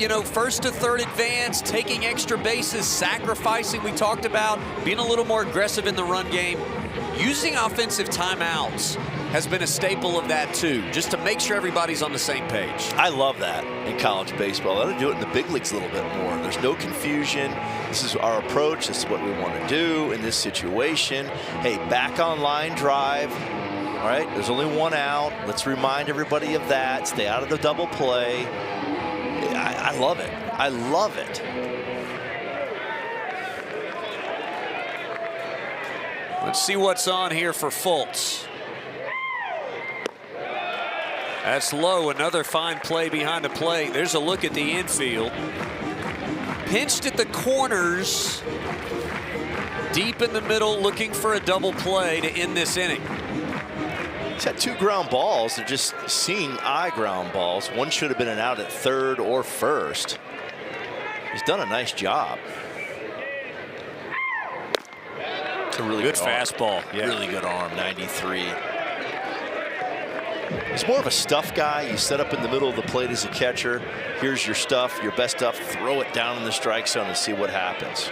advance, taking extra bases, sacrificing. We talked about being a little more aggressive in the run game. Using offensive timeouts has been a staple of that too, just to make sure everybody's on the same page. I love that in college baseball. Let them do it in the big leagues a little bit more. There's no confusion. This is our approach. This is what we want to do in this situation. Hey, back on line drive. All right, there's only 1 out. Let's remind everybody of that. Stay out of the double play. I love it. I love it. Let's see what's on here for Fultz. That's low. Another fine play behind the plate. There's a look at the infield. Pinched at the corners. Deep in the middle, looking for a double play to end this inning. He's had 2 ground balls. They're just seeing eye ground balls. One should have been an out at third or first. He's done a nice job. It's a really good fastball. Yeah. Really good arm, 93. He's more of a stuff guy. You set up in the middle of the plate as a catcher. Here's your stuff, your best stuff. Throw it down in the strike zone and see what happens.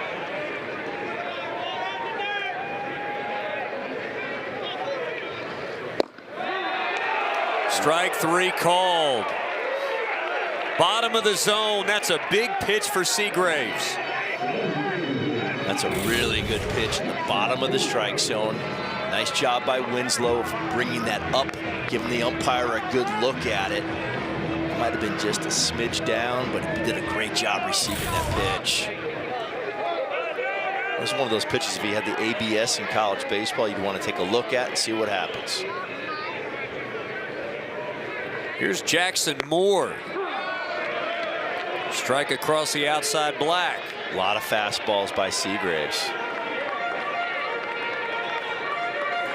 Strike 3 called. Bottom of the zone. That's a big pitch for Seagraves. That's a really good pitch in the bottom of the strike zone. Nice job by Winslow bringing that up, giving the umpire a good look at it. It might have been just a smidge down, but he did a great job receiving that pitch. This is one of those pitches, if you had the ABS in college baseball, you'd want to take a look at and see what happens. Here's Jackson Moore. Strike across the outside black. A lot of fastballs by Seagraves.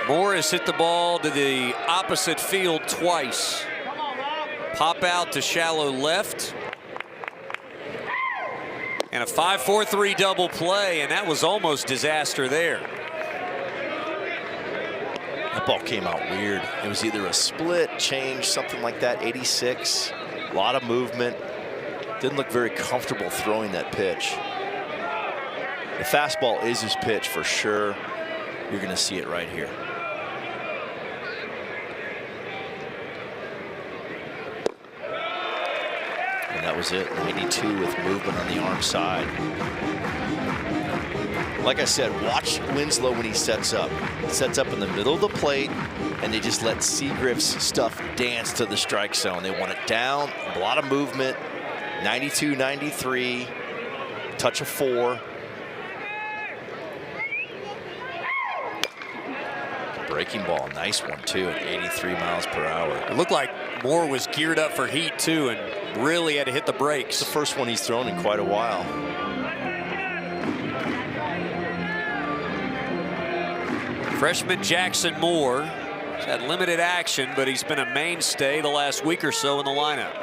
Moore has hit the ball to the opposite field twice. Pop out to shallow left. And a 5-4-3 double play, and that was almost disaster there. That ball came out weird. It was either a split, change, something like that, 86. A lot of movement. Didn't look very comfortable throwing that pitch. The fastball is his pitch for sure. You're going to see it right here. And that was it, 92 with movement on the arm side. Like I said, watch Winslow when he sets up. He sets up in the middle of the plate, and they just let Seagraves' stuff dance to the strike zone. They want it down, a lot of movement, 92, 93, touch of 4. breaking ball, nice one too, at 83 miles per hour. It looked like Moore was geared up for heat too and really had to hit the brakes. It's the first one he's thrown in quite a while. Freshman Jackson Moore has had limited action, but he's been a mainstay the last week or so in the lineup.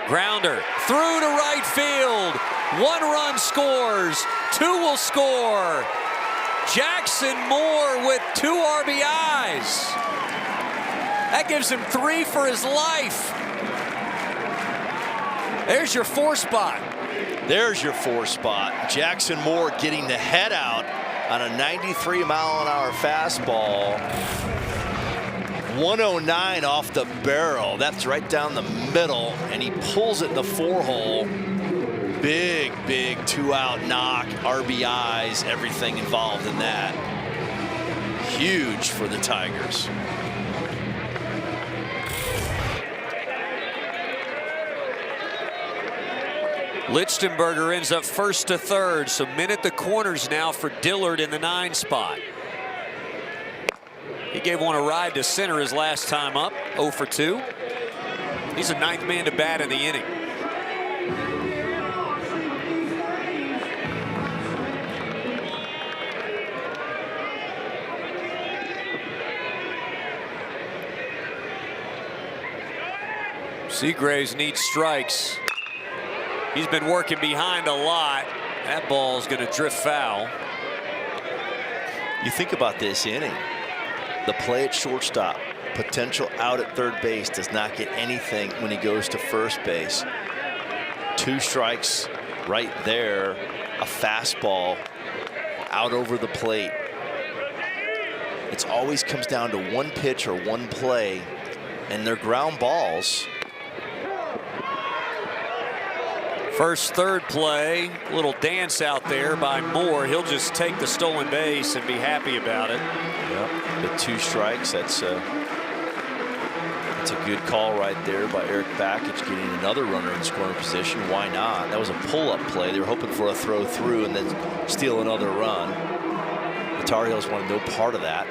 Grounder through to right field. 1 run scores. 2 will score. Jackson Moore with 2 RBIs. That gives him 3 for his life. There's your 4 spot. There's your 4 spot. Jackson Moore getting the head out on a 93-mile-an-hour fastball. 109 off the barrel. That's right down the middle, and he pulls it in the 4-hole. Big, big 2-out knock, RBIs, everything involved in that. Huge for the Tigers. Lichtenberger ends up first to third, so men at the corners now for Dillard in the 9 spot. He gave one a ride to center his last time up, 0 for 2. He's the 9th man to bat in the inning. Seagraves needs strikes. He's been working behind a lot. That ball's going to drift foul. You think about this inning. The play at shortstop, potential out at third base, does not get anything when he goes to first base. 2 strikes right there, a fastball out over the plate. It always comes down to 1 pitch or 1 play, and they're ground balls. First, third play, a little dance out there by Moore. He'll just take the stolen base and be happy about it. Yep, the 2 strikes. That's a good call right there by Eric Bakich, getting another runner in scoring position. Why not? That was a pull-up play. They were hoping for a throw through and then steal another run. The Tar Heels wanted no part of that.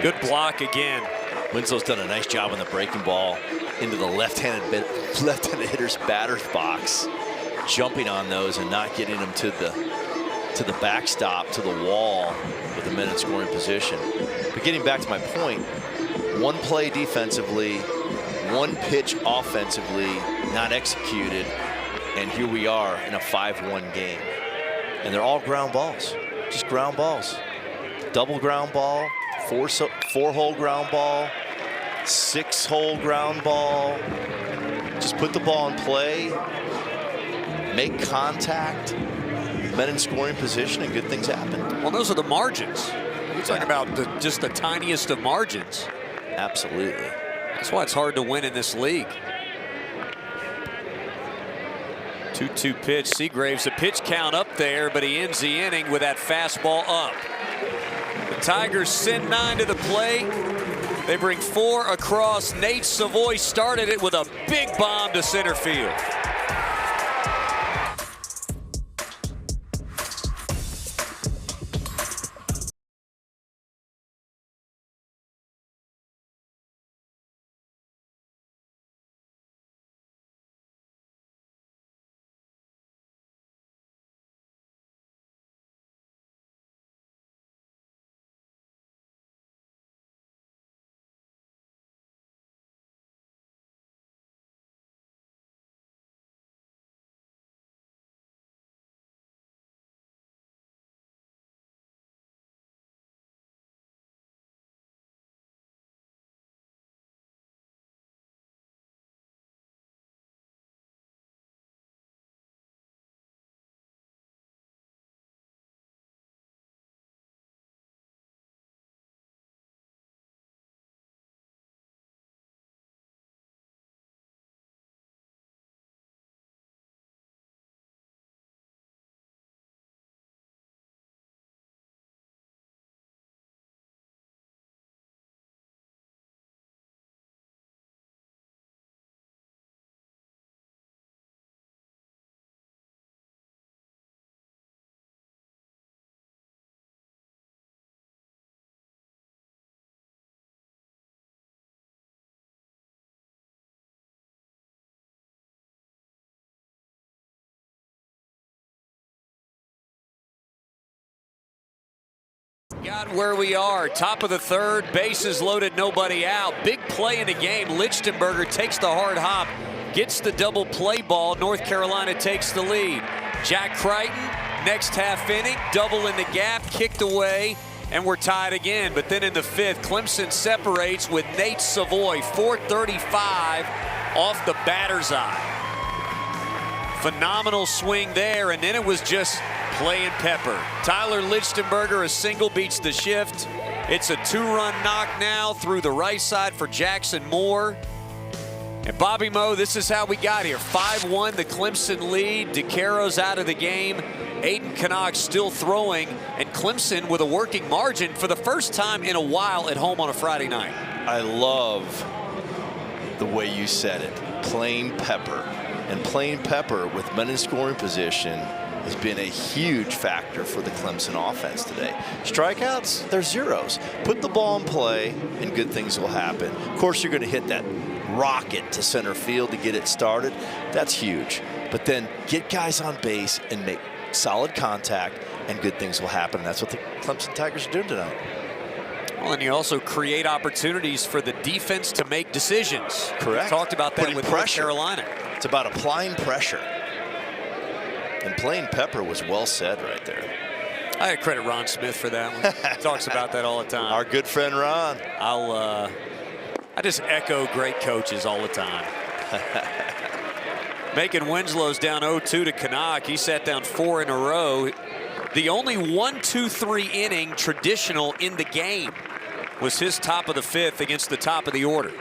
Good block again. Winslow's done a nice job on the breaking ball into the left-handed hitter's batter's box, jumping on those and not getting them to the backstop, to the wall with the men in scoring position. But getting back to my point, 1 play defensively, 1 pitch offensively, not executed, and here we are in a 5-1 game. And they're all ground balls, just ground balls. Double ground ball, 4-hole ground ball, 6-hole ground ball. Just put the ball in play, make contact, men in scoring position, and good things happen. Well, those are the margins. You're talking about just the tiniest of margins. Absolutely. That's why it's hard to win in this league. 2-2 pitch. Seagraves, a pitch count up there, but he ends the inning with that fastball up. The Tigers send 9 to the plate. They bring 4 across. Nate Savoy started it with a big bomb to center field. Got where we are, top of the third, bases loaded, nobody out. Big play in the game. Lichtenberger takes the hard hop, gets the double play ball. North Carolina takes the lead. Jack Crichton, next half inning, double in the gap, kicked away, and we're tied again. But then in the fifth, Clemson separates with Nate Savoy, 435 off the batter's eye. Phenomenal swing there, and then it was just playing pepper. Tyler Lichtenberger, a single, beats the shift. It's a 2-run knock now through the right side for Jackson Moore. And Bobby Moe, this is how we got here. 5-1, the Clemson lead. DeCaro's out of the game. Aiden Canuck still throwing, and Clemson with a working margin for the first time in a while at home on a Friday night. I love the way you said it, plain pepper. And plain pepper with men in scoring position has been a huge factor for the Clemson offense today. Strikeouts, they're zeros. Put the ball in play and good things will happen. Of course, you're going to hit that rocket to center field to get it started. That's huge. But then get guys on base and make solid contact and good things will happen. And that's what the Clemson Tigers are doing tonight. Well, and you also create opportunities for the defense to make decisions. Correct. We talked about that with North Carolina. It's about applying pressure. And plain pepper was well said right there. I had credit Ron Smith for that one. He talks about that all the time. Our good friend Ron. I just echo great coaches all the time. Making Winslow's down 0-2 to Canuck. He sat down 4 in a row. The only 1-2-3 inning traditional in the game was his top of the fifth against the top of the order.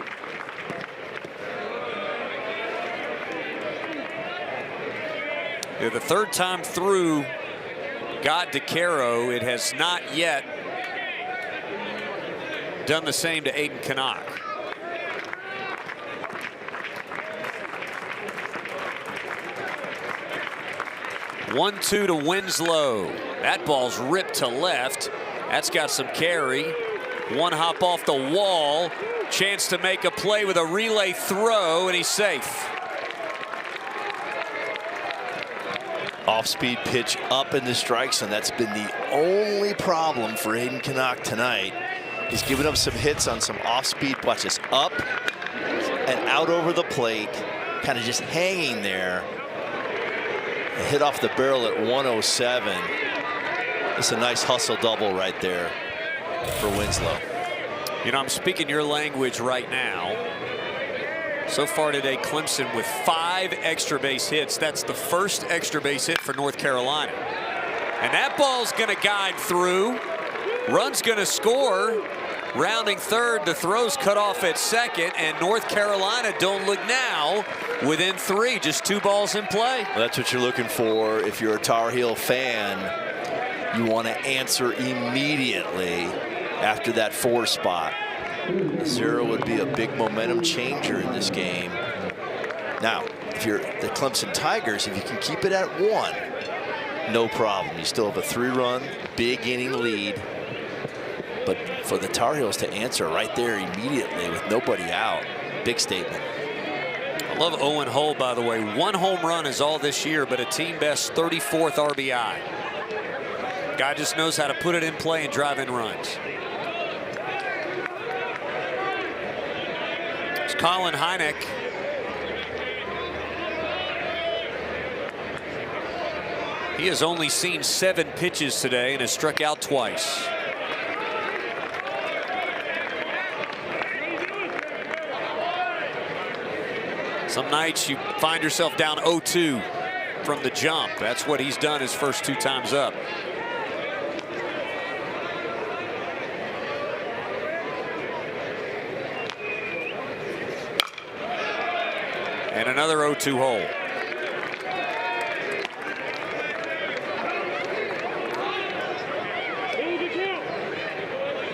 Yeah, the third time through got DeCaro. It has not yet done the same to Aiden Canuck. One-two to Winslow. That ball's ripped to left. That's got some carry. One hop off the wall. Chance to make a play with a relay throw, and he's safe. Off-speed pitch up in the strike zone. That's been the only problem for Aiden Canuck tonight. He's given up some hits on some off-speed. Watch this, up and out over the plate, kind of just hanging there. A hit off the barrel at 107. It's a nice hustle double right there for Winslow. You know, I'm speaking your language right now. So far today, Clemson with 5 extra base hits. That's the first extra base hit for North Carolina. And that ball's going to guide through. Run's going to score. Rounding third, the throw's cut off at second, and North Carolina don't look now within 3, just 2 balls in play. Well, that's what you're looking for if you're a Tar Heel fan. You want to answer immediately after that 4 spot. 0 would be a big momentum changer in this game. Now, if you're the Clemson Tigers, if you can keep it at 1, no problem. You still have a 3-run, big inning lead. But for the Tar Heels to answer right there immediately with nobody out, big statement. I love Owen Hull, by the way. 1 home run is all this year, but a team best 34th RBI. Guy just knows how to put it in play and drive in runs. It's Colin Hynek. He has only seen 7 pitches today and has struck out twice. Some nights you find yourself down 0-2 from the jump. That's what he's done his first 2 times up. And another 0-2 hole.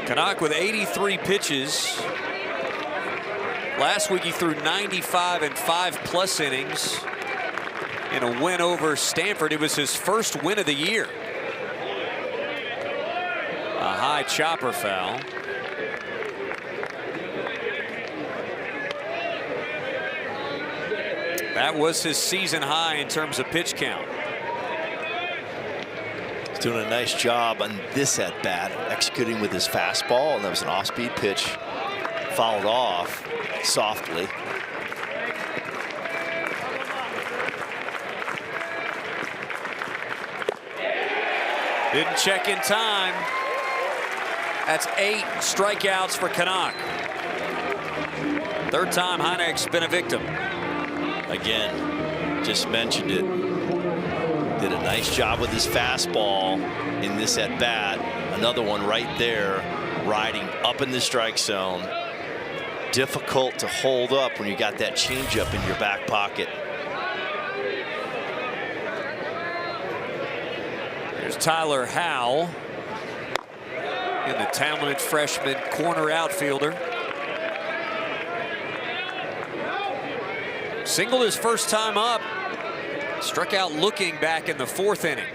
Canuck with 83 pitches. Last week he threw 95 and 5+ innings in a win over Stanford. It was his first win of the year. A high chopper foul. That was his season high in terms of pitch count. Doing a nice job on this at bat, executing with his fastball, and that was an off-speed pitch, fouled off softly. Didn't check in time. That's 8 strikeouts for Canuck. Third time Hynek's been a victim. Again, just mentioned it. Did a nice job with his fastball in this at bat. Another one right there, riding up in the strike zone. Difficult to hold up when you got that changeup in your back pocket. There's Tyler Howell, in the talented freshman corner outfielder. Singled his first time up. Struck out looking back in the 4th inning.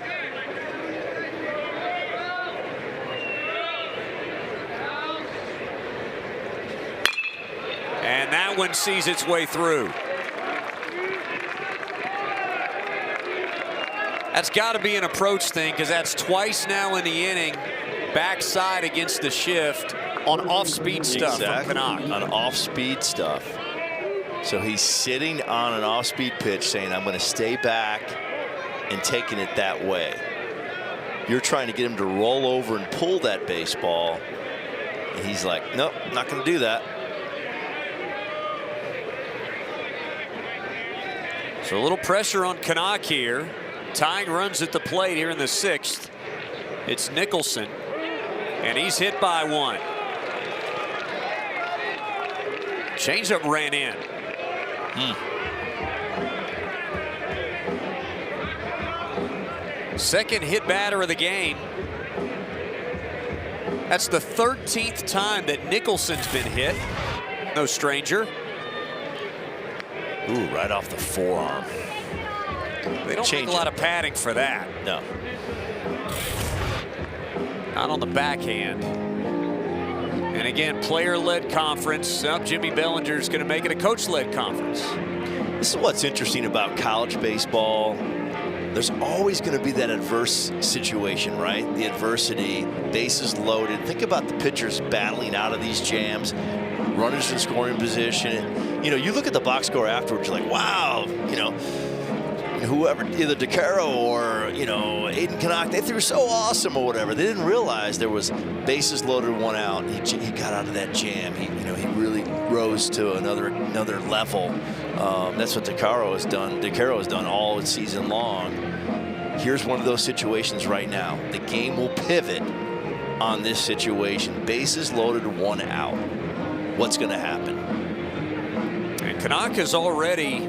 And that one sees its way through. That's got to be an approach thing, because that's twice now in the inning. Backside against the shift on off-speed stuff from Canuck. On off-speed stuff. So he's sitting on an off-speed pitch saying, I'm going to stay back, and taking it that way. You're trying to get him to roll over and pull that baseball, and he's like, nope, not going to do that. So a little pressure on Canuck here. Tying runs at the plate here in the 6th. It's Nicholson, and he's hit by one. Changeup ran in. Second hit batter of the game. That's the 13th time that Nicholson's been hit. No stranger. Ooh, right off the forearm. They don't make a lot of padding for that. No. Not on the backhand. And again, player-led conference. Jimmy Bellinger's going to make it a coach-led conference. This is what's interesting about college baseball. There's always going to be that adverse situation, right? The adversity, bases loaded. Think about the pitchers battling out of these jams, runners in scoring position. You know, you look at the box score afterwards, you're like, wow, you know, whoever, either DeCaro or, you know, Aiden Canuck, they threw so awesome or whatever. They didn't realize there was bases loaded, one out. He got out of that jam. He really rose to another level. That's what DeCaro has done all season long. Here's one of those situations right now. The game will pivot on this situation. Bases loaded, one out. What's going to happen? And Canuck has already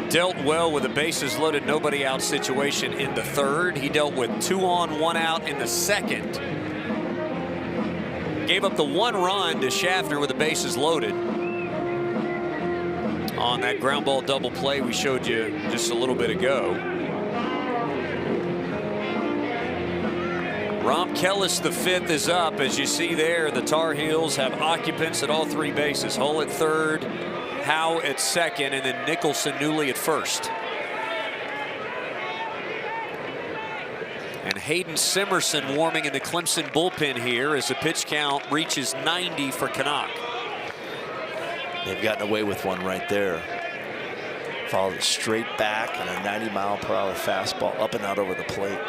dealt well with a bases loaded, nobody out situation in the 3rd. He dealt with 2 on, 1 out in the 2nd. Gave up the 1 run to Schaffner with the bases loaded on that ground ball double play we showed you just a little bit ago. Rom Kellis, the 5th, is up. As you see there, the Tar Heels have occupants at all 3 bases. Hull at 3rd, Howe at 2nd, and then Nicholson newly at 1st. And Hayden Simerson warming in the Clemson bullpen here as the pitch count reaches 90 for Canuck. They've gotten away with one right there. Followed it straight back on a 90-mile-per-hour fastball up and out over the plate.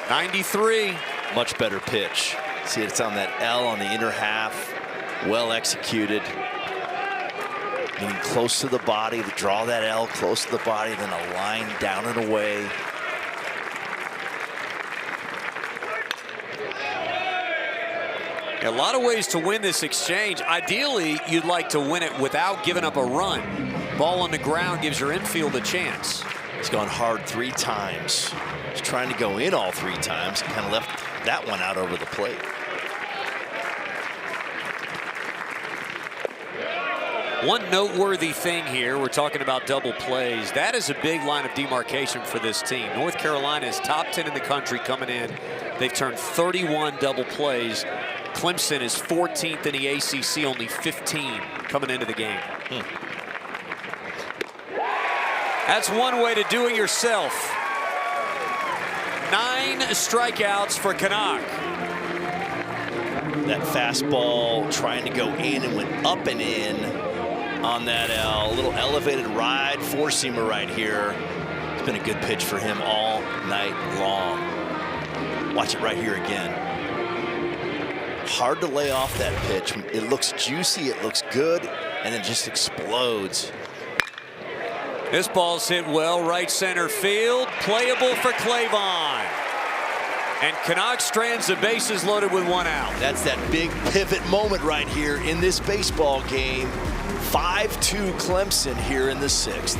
'93. Much better pitch. See, it's on that L on the inner half. Well executed. Getting close to the body, to draw that L close to the body, then a line down and away. A lot of ways to win this exchange. Ideally, you'd like to win it without giving up a run. Ball on the ground gives your infield a chance. He's gone hard 3 times. He's trying to go in all 3 times. Kind of left that one out over the plate. One noteworthy thing here, we're talking about double plays. That is a big line of demarcation for this team. North Carolina is top 10 in the country coming in. They've turned 31 double plays. Clemson is 14th in the ACC, only 15 coming into the game. That's one way to do it yourself. 9 strikeouts for Canuck. That fastball trying to go in and went up and in on that little elevated ride four-seamer right here. It's been a good pitch for him all night long. Watch it right here again. Hard to lay off that pitch. It looks juicy, it looks good, and it just explodes. This ball's hit well, right center field, playable for Clavon. And Canuck strands the bases loaded with 1 out. That's that big pivot moment right here in this baseball game. 5-2 Clemson here in the 6th.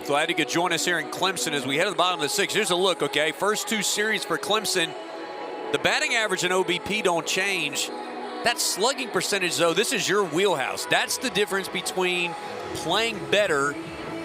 Glad you could join us here in Clemson as we head to the bottom of the 6th. Here's a look, okay? First 2 series for Clemson. The batting average and OBP don't change. That slugging percentage, though, this is your wheelhouse. That's the difference between playing better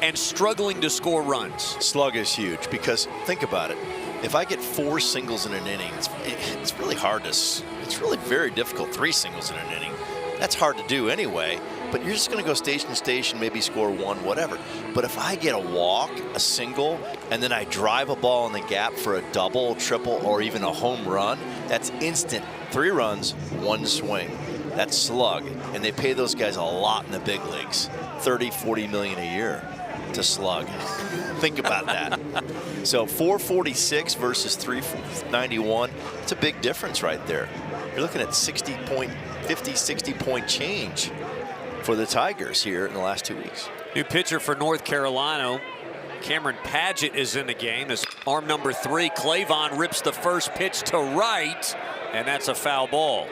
and struggling to score runs. Slug is huge because think about it. If I get 4 singles in an inning, it's really hard to, it's really very difficult. 3 singles in an inning. That's hard to do anyway, but you're just going to go station to station, maybe score 1, whatever. But if I get a walk, a single, and then I drive a ball in the gap for a double, triple, or even a home run, that's instant. 3 runs, 1 swing. That's slug, and they pay those guys a lot in the big leagues, 30, 40 million a year to slug. Think about that. So 446 versus 391, it's a big difference right there. You're looking at 60 point change for the Tigers here in the last 2 weeks. New pitcher for North Carolina. Cameron Padgett is in the game. This arm number 3, Clavon rips the first pitch to right, and that's a foul ball.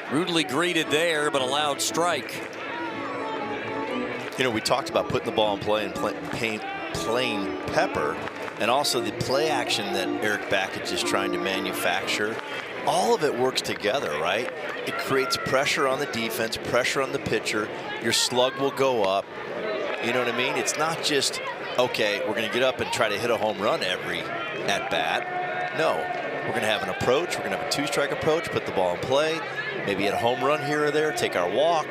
Rudely greeted there, but allowed strike. You know, we talked about putting the ball in play and playing pepper, and also the play action that Eric Backett is trying to manufacture. All of it works together, right? It creates pressure on the defense, pressure on the pitcher. Your slug will go up. You know what I mean? It's not just, okay, we're going to get up and try to hit a home run every at-bat. No, we're going to have an approach. We're going to have a 2-strike approach, put the ball in play, maybe hit a home run here or there, take our walk.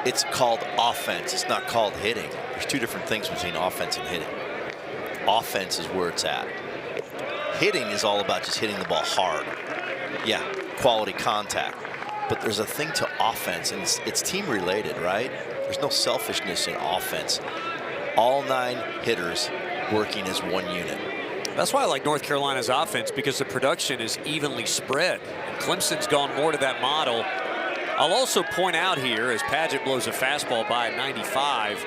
It's called offense. It's not called hitting. There's 2 different things between offense and hitting. Offense is where it's at. Hitting is all about just hitting the ball hard. Yeah, quality contact. But there's a thing to offense, and it's team related, right? There's no selfishness in offense. All 9 hitters working as 1 unit. That's why I like North Carolina's offense, because the production is evenly spread. Clemson's gone more to that model. I'll also point out here, as Padgett blows a fastball by at 95,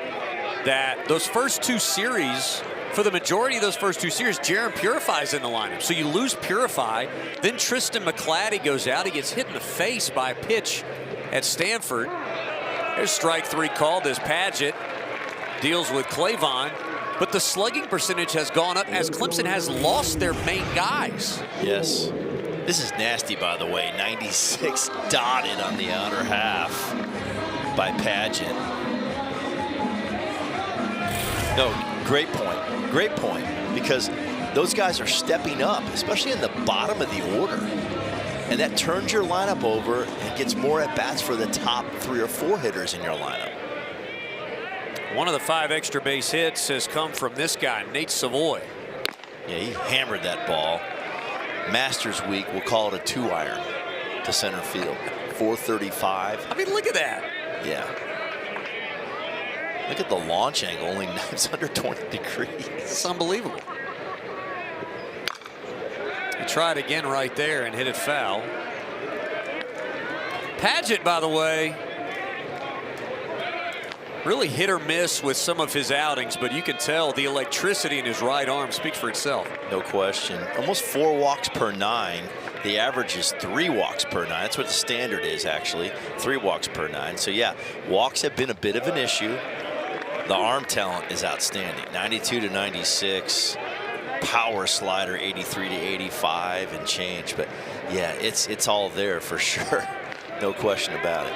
that those first 2 series, for the majority of those first 2 series, Jaron Purify's in the lineup. So you lose Purify, then Tristan McClatty goes out. He gets hit in the face by a pitch at Stanford. There's strike 3 called as Padgett deals with Clavon. But the slugging percentage has gone up as Clemson has lost their main guys. Yes. This is nasty, by the way. 96 dotted on the outer half. by Paget. No, great point. Great point. Because those guys are stepping up, especially in the bottom of the order. And that turns your lineup over and gets more at-bats for the top 3 or 4 hitters in your lineup. One of the 5 extra base hits has come from this guy, Nate Savoy. Yeah, he hammered that ball. Masters week, we'll call it a 2-iron to center field. 435. I mean, look at that. Yeah. Look at the launch angle, only it's under 20 degrees. It's unbelievable. He tried again right there and hit it foul. Paget, by the way, really hit or miss with some of his outings, but you can tell the electricity in his right arm speaks for itself. No question. Almost 4 walks per 9. The average is 3 walks per 9. That's what the standard is, actually. 3 walks per 9. So, yeah, walks have been a bit of an issue. The arm talent is outstanding. 92 to 96. Power slider 83 to 85 and change. But, yeah, it's all there for sure. No question about it.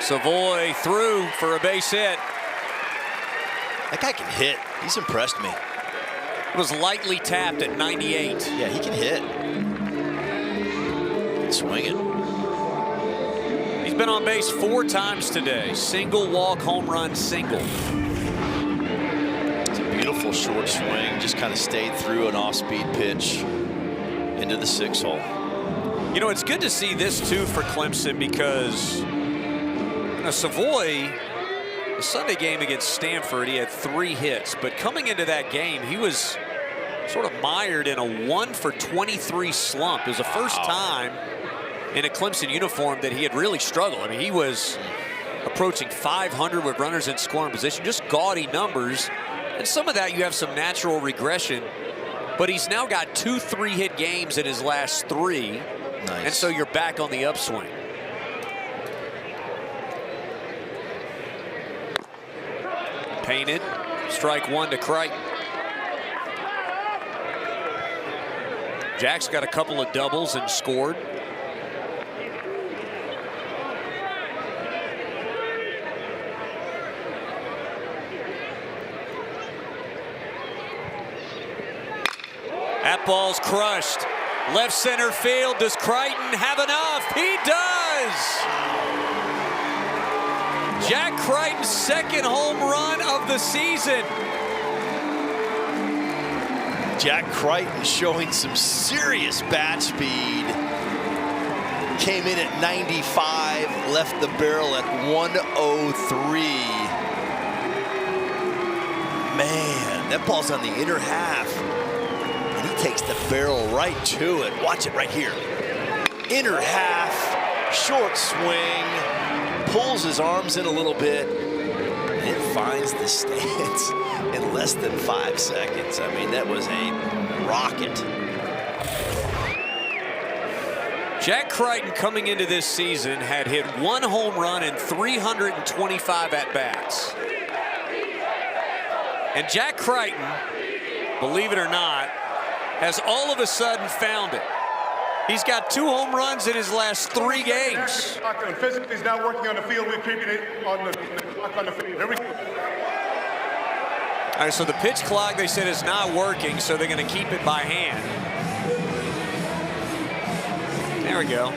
Savoy through for a base hit. That guy can hit. He's impressed me. It was lightly tapped at 98. Yeah, he can hit. Swing it. He's been on base 4 times today. Single, walk, home run, single. It's a beautiful short swing. Just kind of stayed through an off-speed pitch into the 6 hole. You know, it's good to see this too for Clemson because Savoy, the Sunday game against Stanford, he had 3 hits, but coming into that game, he was sort of mired in a 1-for-23 slump. It was the first time in a Clemson uniform that he had really struggled. I mean, he was approaching 500 with runners in scoring position, just gaudy numbers. And some of that you have some natural regression, but he's now got 2 3-hit games in his last 3. Nice. And so you're back on the upswing. Painted, strike 1 to Crichton. Jack's got a couple of doubles and scored. That ball's crushed. Left center field. Does Crichton have enough? He does! Jack Crichton's 2nd home run of the season. Jack Crichton showing some serious bat speed. Came in at 95, left the barrel at 103. Man, that ball's on the inner half. And he takes the barrel right to it. Watch it right here. Inner half, short swing, pulls his arms in a little bit. And it finds the stands in less than 5 seconds. I mean, that was a rocket. Jack Crichton coming into this season had hit 1 home run in 325 at-bats. And Jack Crichton, believe it or not, has all of a sudden found it. He's got 2 home runs in his last 3 games. Physically, he's not working on the field. We're keeping it on the field. Here we go. All right, so the pitch clock, they said, is not working, so they're going to keep it by hand. There we go.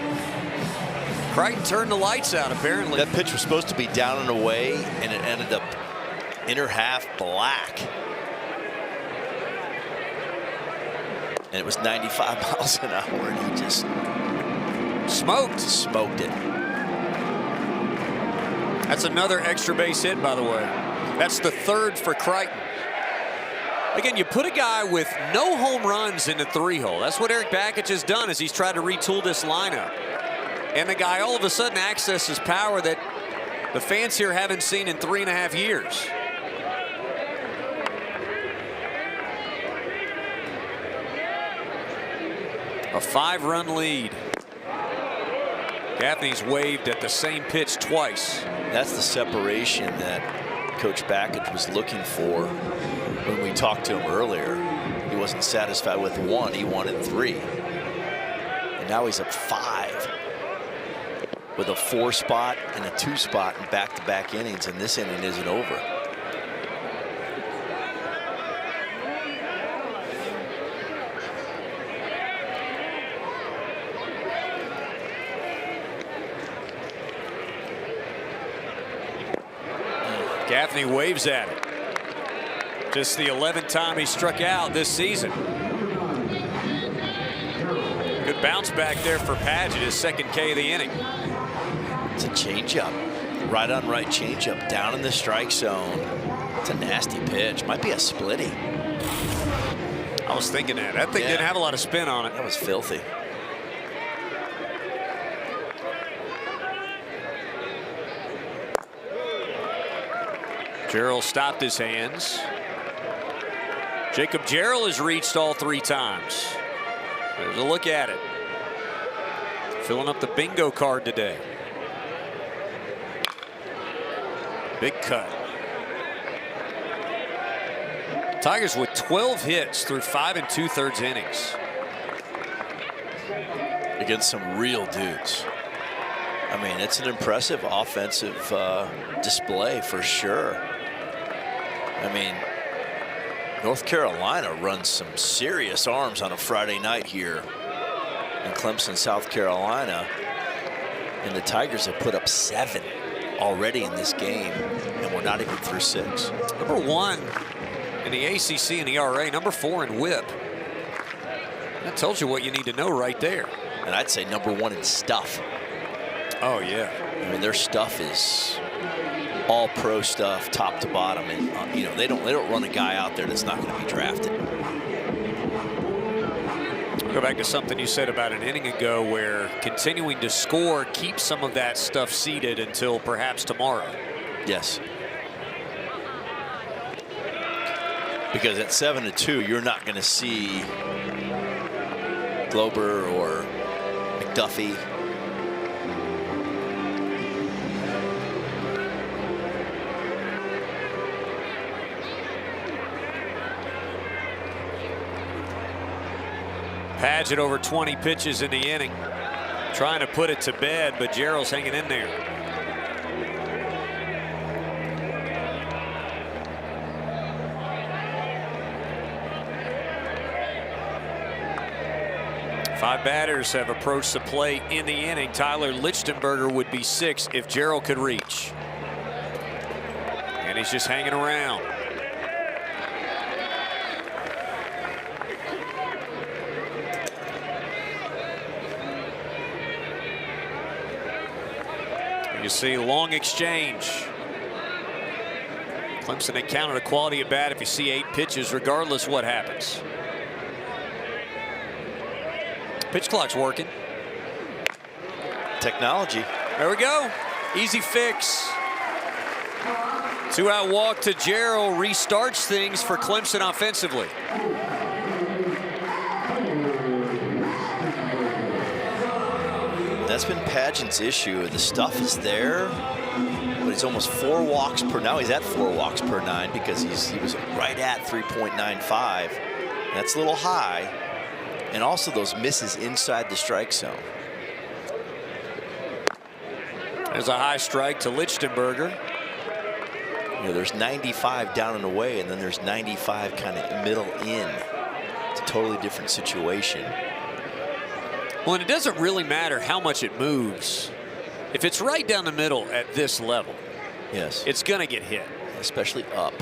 Crichton turned the lights out, apparently. That pitch was supposed to be down and away, and it ended up inner half black. And it was 95 miles an hour, and he just smoked it. That's another extra base hit, by the way. That's the 3rd for Crichton. Again, you put a guy with no home runs in the 3-hole. That's what Eric Bakich has done as he's tried to retool this lineup. And the guy all of a sudden accesses power that the fans here haven't seen in 3.5 years. A 5-run lead. Gaffney's waved at the same pitch twice. That's the separation that Coach Bakich was looking for when we talked to him earlier. He wasn't satisfied with 1, he wanted 3. And Now he's up 5 with a 4 spot and a 2 spot in back-to-back innings, and this inning isn't over. Gaffney waves at it. Just the 11th time he struck out this season. Good bounce back there for Padgett, his second K of the inning. It's a changeup. Right on right changeup down in the strike zone. It's a nasty pitch. Might be a splitty. I was thinking that. That thing didn't have a lot of spin on it. That was filthy. Jarrell stopped his hands. Jacob Jarrell has reached all 3 times. There's a look at it. Filling up the bingo card today. Big cut. Tigers with 12 hits through 5 2/3 innings. Against some real dudes. I mean, it's an impressive offensive display for sure. I mean, North Carolina runs some serious arms on a Friday night here in Clemson, South Carolina. And the Tigers have put up 7 already in this game, and we're not even through 6. Number 1 in the ACC and ERA, number 4 in WHIP. That tells you what you need to know right there. And I'd say number 1 in stuff. Oh, yeah. I mean, their stuff is all pro stuff, top to bottom, and you know they don't run a guy out there that's not going to be drafted. Go back to something you said about an inning ago, where continuing to score keeps some of that stuff seated until perhaps tomorrow. Yes. Because at 7-2, you're not going to see Glober or McDuffie. Padgett over 20 pitches in the inning. Trying to put it to bed, but Jarrell's hanging in there. Five batters have approached the plate in the inning. Tyler Lichtenberger would be 6 if Jarrell could reach. And he's just hanging around. You see long exchange. Clemson, they counted a quality at bat if you see 8 pitches, regardless what happens. Pitch clock's working. Technology. There we go. Easy fix. 2-out walk to Jarrell restarts things for Clemson offensively. That's been Padgett's issue. The stuff is there, but he's almost 4 walks per. Now he's at 4 walks per 9 because he was right at 3.95. That's a little high, and also those misses inside the strike zone. There's a high strike to Lichtenberger. You know, there's 95 down and away, and then there's 95 kind of middle in. It's a totally different situation. Well, and it doesn't really matter how much it moves. If it's right down the middle at this level, yes, it's going to get hit. Especially up.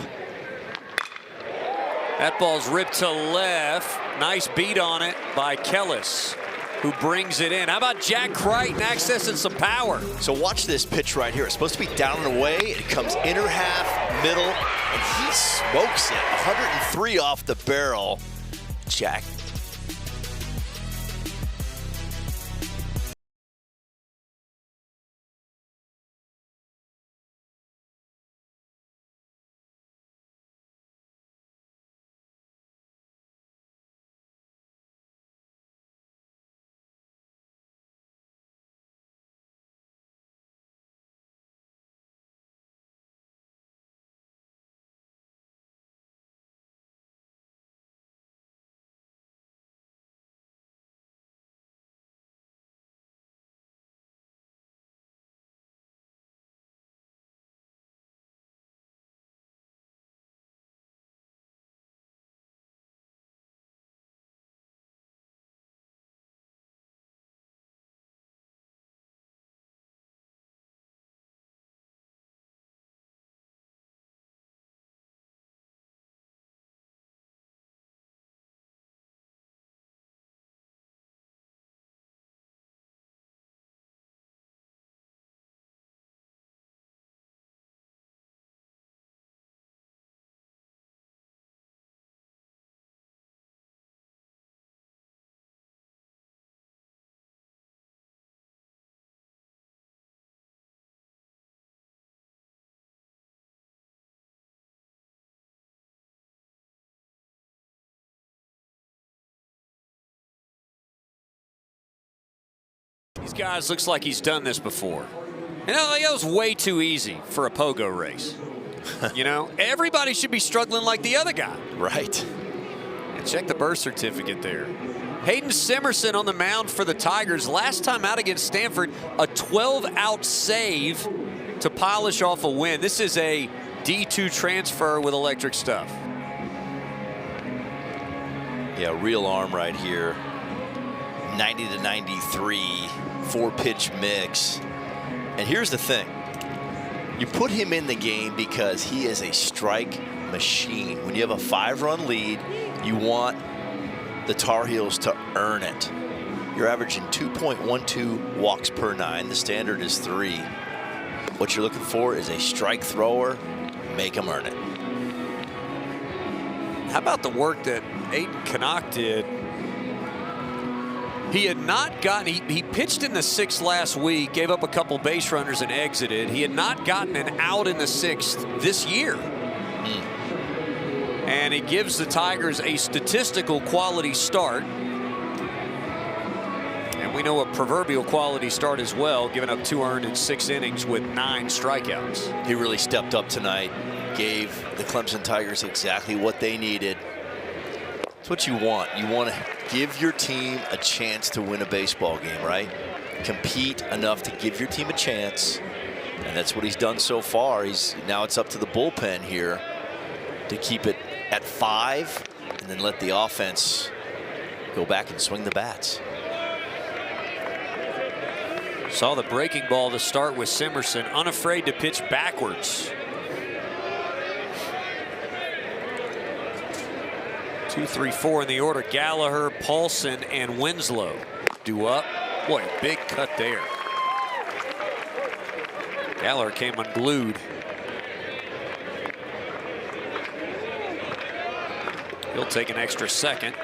That ball's ripped to left. Nice beat on it by Kellis, who brings it in. How about Jack Crichton accessing some power? So watch this pitch right here. It's supposed to be down and away. It comes inner half, middle, and he smokes it. 103 off the barrel. Jack These guys looks like he's done this before. You know, like that was way too easy for a pogo race. You know, everybody should be struggling like the other guy. Right. And check the birth certificate there. Hayden Simerson on the mound for the Tigers. Last time out against Stanford, a 12-out save to polish off a win. This is a D2 transfer with electric stuff. Yeah, real arm right here. 90 to 93, 4-pitch mix. And here's the thing. You put him in the game because he is a strike machine. When you have a 5-run lead, you want the Tar Heels to earn it. You're averaging 2.12 walks per 9. The standard is 3. What you're looking for is a strike thrower. Make him earn it. How about the work that Aiden Canuck did? He had not gotten, he pitched in the 6th last week, gave up a couple base runners and exited. He had not gotten an out in the 6th this year. And he gives the Tigers a statistical quality start. And we know a proverbial quality start as well, giving up 2 earned in 6 innings with 9 strikeouts. He really stepped up tonight, gave the Clemson Tigers exactly what they needed. It's what you want. You want to give your team a chance to win a baseball game, right? Compete enough to give your team a chance. And that's what he's done so far. Now it's up to the bullpen here to keep it at 5 and then let the offense go back and swing the bats. Saw the breaking ball to start with Simerson, unafraid to pitch backwards. 2, 3, 4 in the order. Gallagher, Paulson, and Winslow due up. Boy, a big cut there. Gallagher came unglued. He'll take an extra second.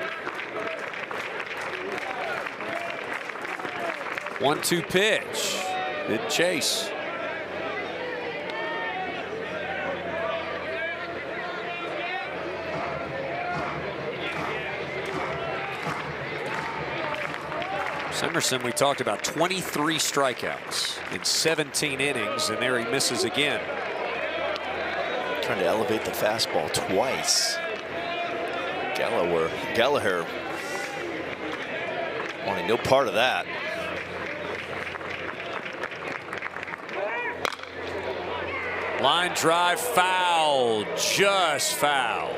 1-2 pitch. Good chase. Simerson, we talked about 23 strikeouts in 17 innings, and there he misses again. Trying to elevate the fastball twice. Gallagher wanting no part of that. Line drive foul, just foul.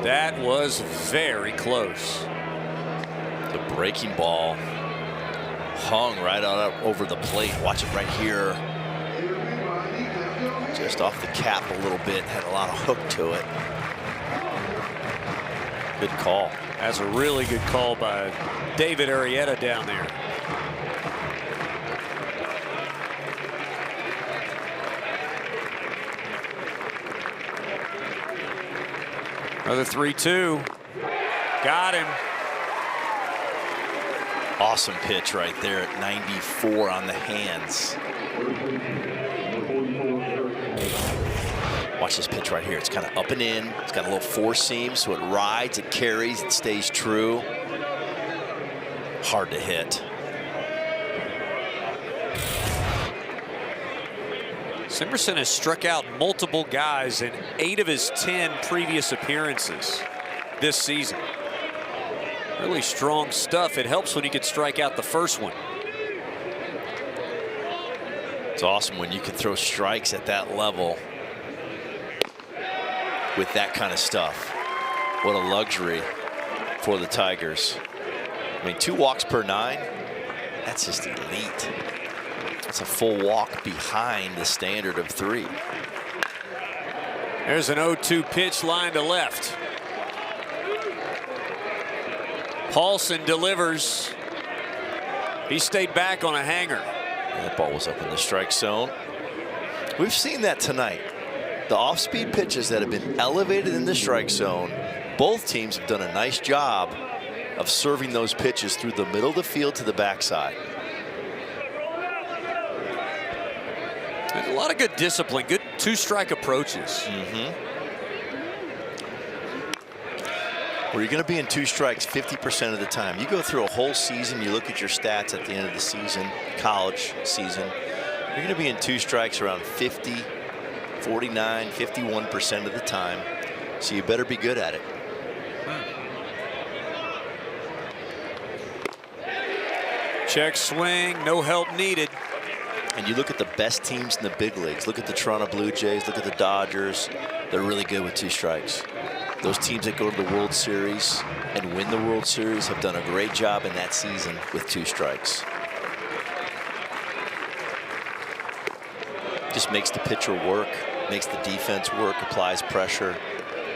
That was very close. The breaking ball hung right out over the plate. Watch it right here. Just off the cap a little bit, had a lot of hook to it. Good call. That's a really good call by David Arrieta down there. Another 3-2. Got him. Awesome pitch right there at 94 on the hands. Watch this pitch right here. It's kind of up and in. It's got a little 4 seam, so it rides, it carries, it stays true. Hard to hit. Simerson has struck out multiple guys in 8 of his 10 previous appearances this season. Really strong stuff. It helps when you can strike out the first one. It's awesome when you can throw strikes at that level with that kind of stuff. What a luxury for the Tigers. I mean, 2 walks per 9, that's just elite. It's a full walk behind the standard of 3. There's an 0-2 pitch, line to left. Paulson delivers. He stayed back on a hanger. And that ball was up in the strike zone. We've seen that tonight. The off-speed pitches that have been elevated in the strike zone, both teams have done a nice job of serving those pitches through the middle of the field to the backside. A lot of good discipline, good 2-strike approaches. Where you're going to be in 2 strikes 50% of the time. You go through a whole season, you look at your stats at the end of the season, college season, you're going to be in 2 strikes around 50, 49, 51% of the time. So you better be good at it. Check swing, no help needed. And you look at the best teams in the big leagues. Look at the Toronto Blue Jays, look at the Dodgers. They're really good with 2 strikes. Those teams that go to the World Series and win the World Series have done a great job in that season with 2 strikes. Just makes the pitcher work, makes the defense work, applies pressure,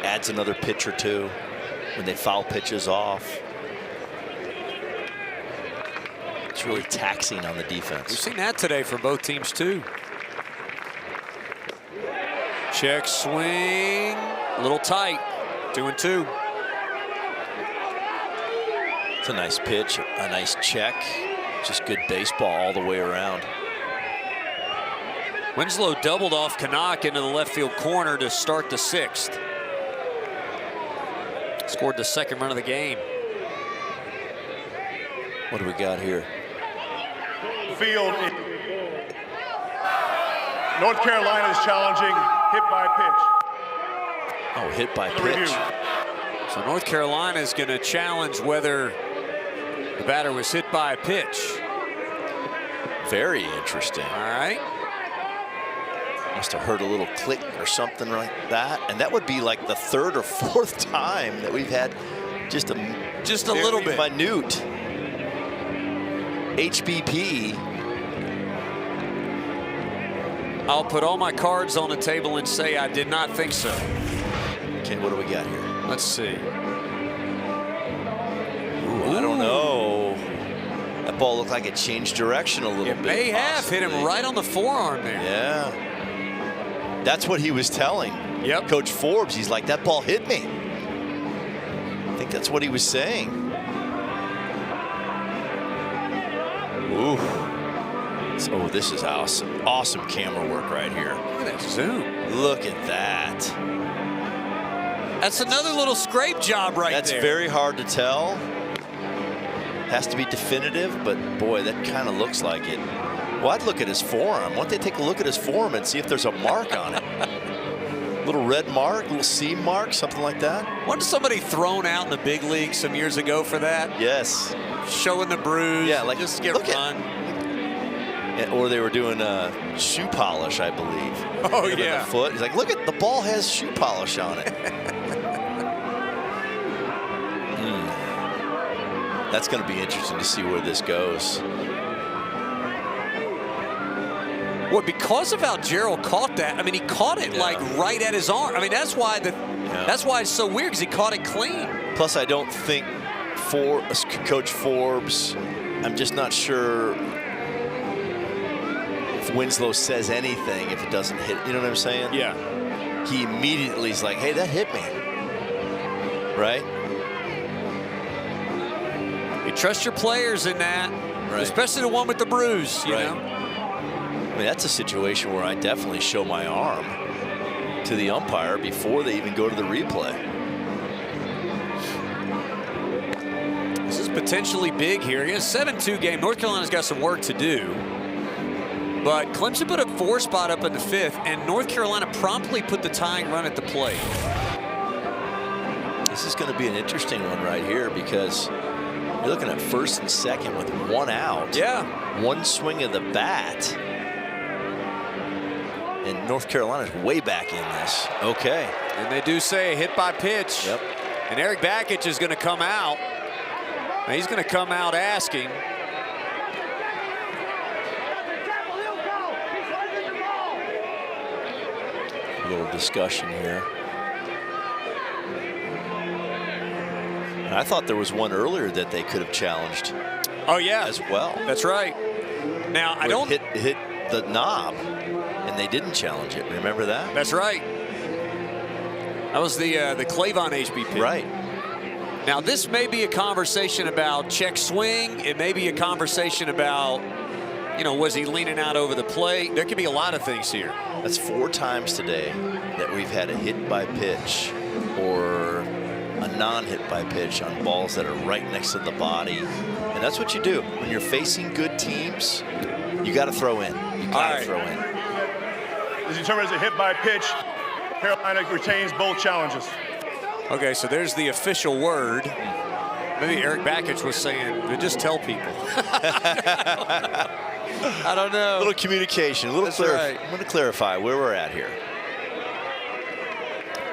adds another pitch or 2 when they foul pitches off. It's really taxing on the defense. We've seen that today for both teams too. Check swing, a little tight. 2-2. It's a nice pitch, a nice check. Just good baseball all the way around. Winslow doubled off Canuck into the left field corner to start the 6th. Scored the 2nd run of the game. What do we got here? Field. North Carolina is challenging hit by pitch. Oh, hit by pitch. So North Carolina is going to challenge whether the batter was hit by a pitch. Very interesting. All right. Must have heard a little click or something like that. And that would be like the 3rd or 4th time that we've had just a little bit minute HBP. I'll put all my cards on the table and say I did not think so. Okay, what do we got here? Let's see. Ooh, I don't know. That ball looked like it changed direction a little bit. It may have hit him right on the forearm there. Yeah. That's what he was telling Coach Forbes. He's like, that ball hit me. I think that's what he was saying. Ooh. Oh, this is awesome. Awesome camera work right here. Look at that zoom. Look at that. That's another little scrape job right there. That's very hard to tell. Has to be definitive, but boy, that kind of looks like it. Well, I'd look at his forearm. Why don't they take a look at his forearm and see if there's a mark on it? Little red mark, little seam mark, something like that. Wasn't somebody thrown out in the big league some years ago for that? Yes. Showing the bruise. Yeah, like just get run. Or they were doing shoe polish, I believe. Oh, yeah. The foot. He's like, look at the ball has shoe polish on it. That's going to be interesting to see where this goes. Well, because of how Gerald caught that, I mean, he caught it like right at his arm. I mean, that's why that's why it's so weird, because he caught it clean. Plus, I don't think Coach Forbes, I'm just not sure if Winslow says anything if it doesn't hit. You know what I'm saying? Yeah. He immediately is like, hey, that hit me. Right? You trust your players in that, especially the one with the bruise, you know? I mean, that's a situation where I definitely show my arm to the umpire before they even go to the replay. This is potentially big here. It's a 7-2 game. North Carolina's got some work to do. But Clemson put a 4 spot up in the 5th, and North Carolina promptly put the tying run at the plate. This is going to be an interesting one right here, because you're looking at 1st and 2nd with 1 out. Yeah. 1 swing of the bat. And North Carolina's way back in this. Okay. And they do say a hit by pitch. Yep. And Eric Bakich is going to come out. Now he's going to come out asking. A little discussion here. And I thought there was one earlier that they could have challenged. Oh yeah, as well. That's right. Now I don't hit the knob, and they didn't challenge it. Remember that? That's right. That was the Clavon HBP. Right. Now this may be a conversation about check swing. It may be a conversation about, you know, was he leaning out over the plate? There could be a lot of things here. That's 4 times today that we've had a hit by pitch or a non-hit by pitch on balls that are right next to the body. And that's what you do. When you're facing good teams, you got to throw in. You got to throw in. Is determined as a hit by pitch. Carolina retains both challenges. Okay, so there's the official word. Maybe Eric Bakich was saying, just tell people. I don't know. A little communication, a little right. I'm going to clarify where we're at here.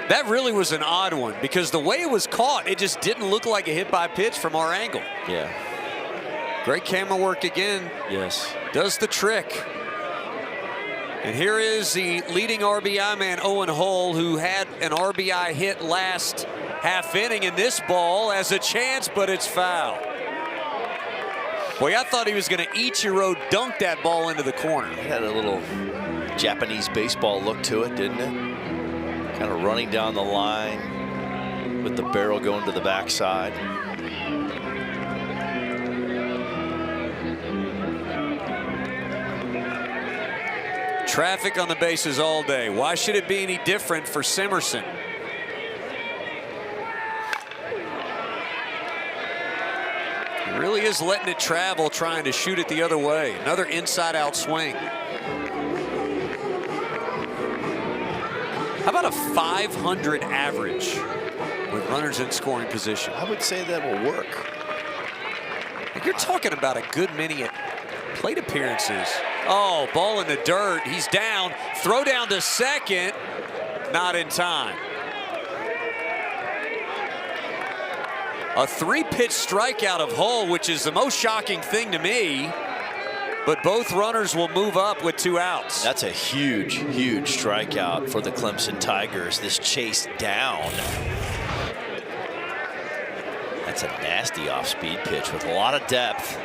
That really was an odd one because the way it was caught, it just didn't look like a hit by pitch from our angle. Yeah. Great camera work again. Yes. Does the trick. And here is the leading RBI man, Owen Hull, who had an RBI hit last half inning, and this ball has a chance, but it's foul. Boy, I thought he was going to Ichiro dunk that ball into the corner. It had a little Japanese baseball look to it, didn't it? Kind of running down the line with the barrel going to the backside. Traffic on the bases all day. Why should it be any different for Simerson? He really is letting it travel, trying to shoot it the other way. Another inside-out swing. How about a 500 average with runners in scoring position? I would say that will work. You're talking about a good many plate appearances. Oh, ball in the dirt. He's down. Throw down to second. Not in time. A 3-pitch strikeout of Hull, which is the most shocking thing to me. But both runners will move up with 2 outs. That's a huge, huge strikeout for the Clemson Tigers. This chase down. That's a nasty off-speed pitch with a lot of depth.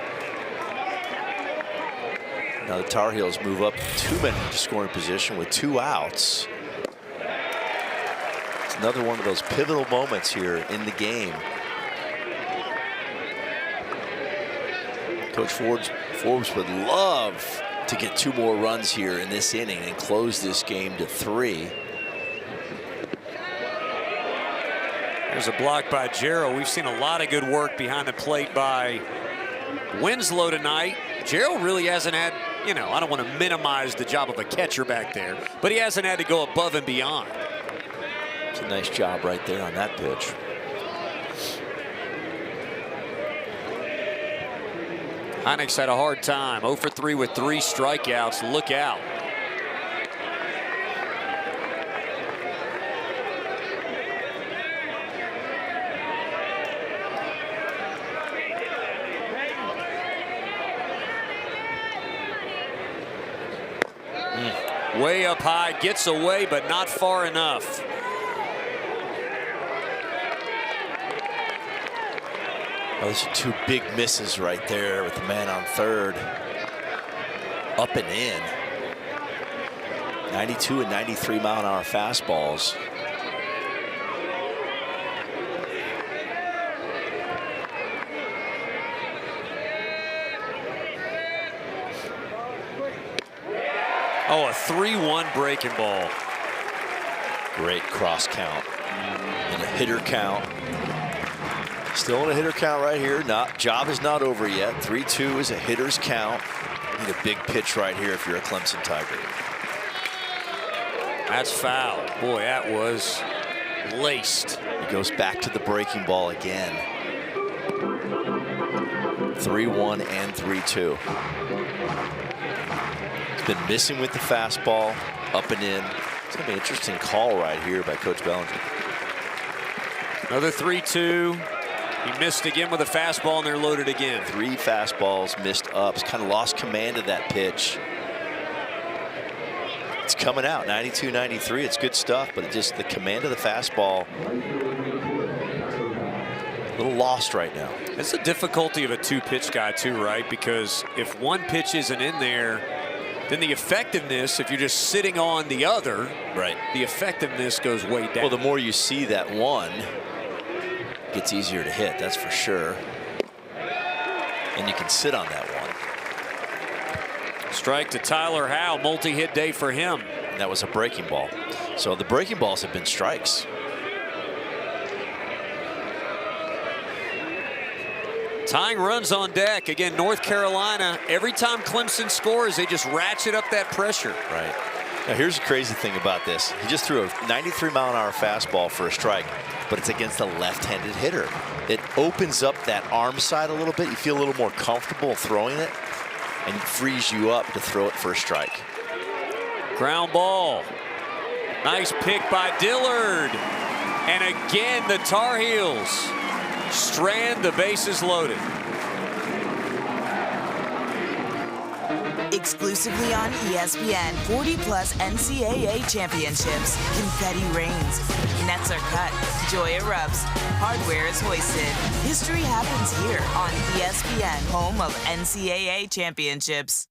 Now the Tar Heels move up 2 men into scoring position with 2 outs. It's another one of those pivotal moments here in the game. Coach Forbes would love to get 2 more runs here in this inning and close this game to 3. There's a block by Jarrell. We've seen a lot of good work behind the plate by Winslow tonight. Jarrell really hasn't had, you know, I don't want to minimize the job of a catcher back there, but he hasn't had to go above and beyond. It's a nice job right there on that pitch. Heinrichs had a hard time. 0 for 3 with 3 strikeouts. Look out. Way up high, gets away, but not far enough. Oh, those are 2 big misses right there with the man on third. Up and in. 92 and 93 mile-an-hour fastballs. Oh, a 3-1 breaking ball. Great cross count. And a hitter count. Still in a hitter count right here. Job is not over yet. 3-2 is a hitter's count. Need a big pitch right here if you're a Clemson Tiger. That's foul. Boy, that was laced. He goes back to the breaking ball again. 3-1 and 3-2. He's been missing with the fastball, up and in. It's going to be an interesting call right here by Coach Bellinger. Another 3-2. He missed again with a fastball, and they're loaded again. 3 fastballs, missed ups, kind of lost command of that pitch. It's coming out, 92, 93. It's good stuff, but just the command of the fastball, a little lost right now. It's the difficulty of a 2-pitch guy, too, right? Because if one pitch isn't in there, then the effectiveness, if you're just sitting on the other, right, the effectiveness goes way down. Well, the more you see that one, gets easier to hit, that's for sure. And you can sit on that one. Strike to Tyler Howe, multi-hit day for him. And that was a breaking ball. So the breaking balls have been strikes. Tying runs on deck. Again, North Carolina, every time Clemson scores, they just ratchet up that pressure. Right. Now, here's the crazy thing about this. He just threw a 93-mile-an-hour fastball for a strike, but it's against a left-handed hitter. It opens up that arm side a little bit. You feel a little more comfortable throwing it, and it frees you up to throw it for a strike. Ground ball. Nice pick by Dillard. And again, the Tar Heels strand the bases loaded. Exclusively on ESPN, 40-plus NCAA championships. Confetti rains. Nets are cut. Joy erupts. Hardware is hoisted. History happens here on ESPN, home of NCAA championships.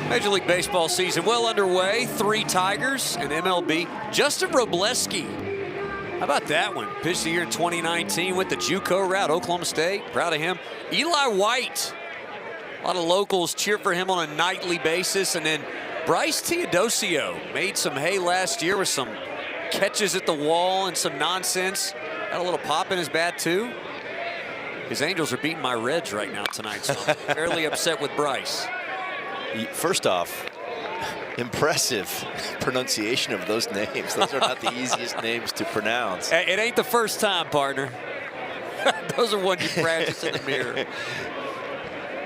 Major League Baseball season well underway. 3 Tigers and MLB. Justin Robleski. How about that one? Pitched the year in 2019, went the JUCO route, Oklahoma State. Proud of him. Eli White. A lot of locals cheer for him on a nightly basis. And then Bryce Teodosio made some hay last year with some catches at the wall and some nonsense. Got a little pop in his bat, too. His Angels are beating my Reds right now tonight, so I'm fairly upset with Bryce. First off, impressive pronunciation of those names. Those are not the easiest names to pronounce. It ain't the first time, partner. Those are ones you practice in the mirror.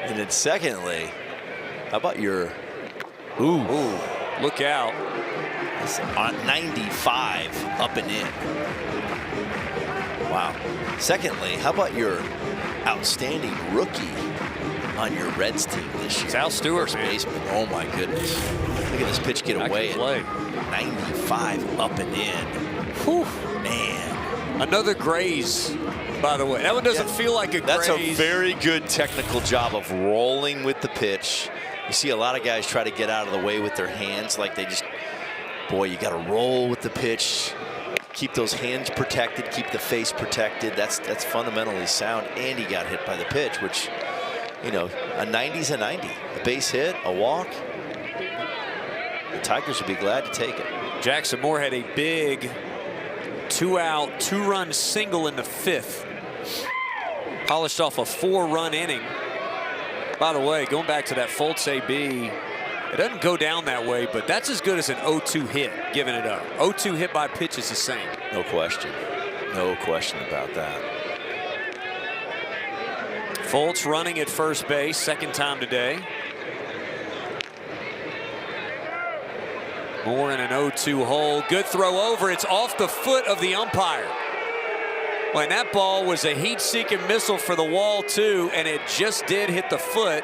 And then secondly, how about your... Ooh, look out. It's on 95 up and in. Wow. Secondly, how about your outstanding rookie on your Reds team this year? Al Stewart, baseman. Oh my goodness. Look at this pitch get away. 95 up and in. Whew. Man. Another graze, by the way. That one doesn't feel like a graze. That's a very good technical job of rolling with the pitch. You see a lot of guys try to get out of the way with their hands, like they just, boy, you got to roll with the pitch. Keep those hands protected, keep the face protected. That's fundamentally sound. And he got hit by the pitch, which, you know, a 90's a 90. A base hit, a walk. The Tigers would be glad to take it. Jackson Moore had a big 2-out, 2-run single in the 5th. Polished off a 4-run inning. By the way, going back to that Fultz AB, it doesn't go down that way, but that's as good as an 0-2 hit, giving it up. 0-2 hit by pitch is the same. No question. No question about that. Fultz running at first base, second time today. Moore in an 0-2 hole. Good throw over. It's off the foot of the umpire. Well, and that ball was a heat-seeking missile for the wall, too, and it just did hit the foot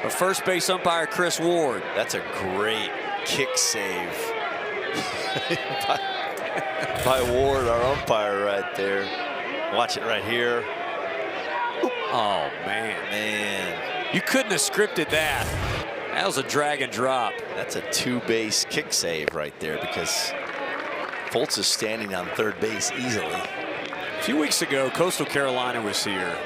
of first base umpire Chris Ward. That's a great kick save by Ward, our umpire right there. Watch it right here. Oh, man. You couldn't have scripted that. That was a drag and drop. That's a 2-base kick save right there because Fultz is standing on third base easily. A few weeks ago, Coastal Carolina was here.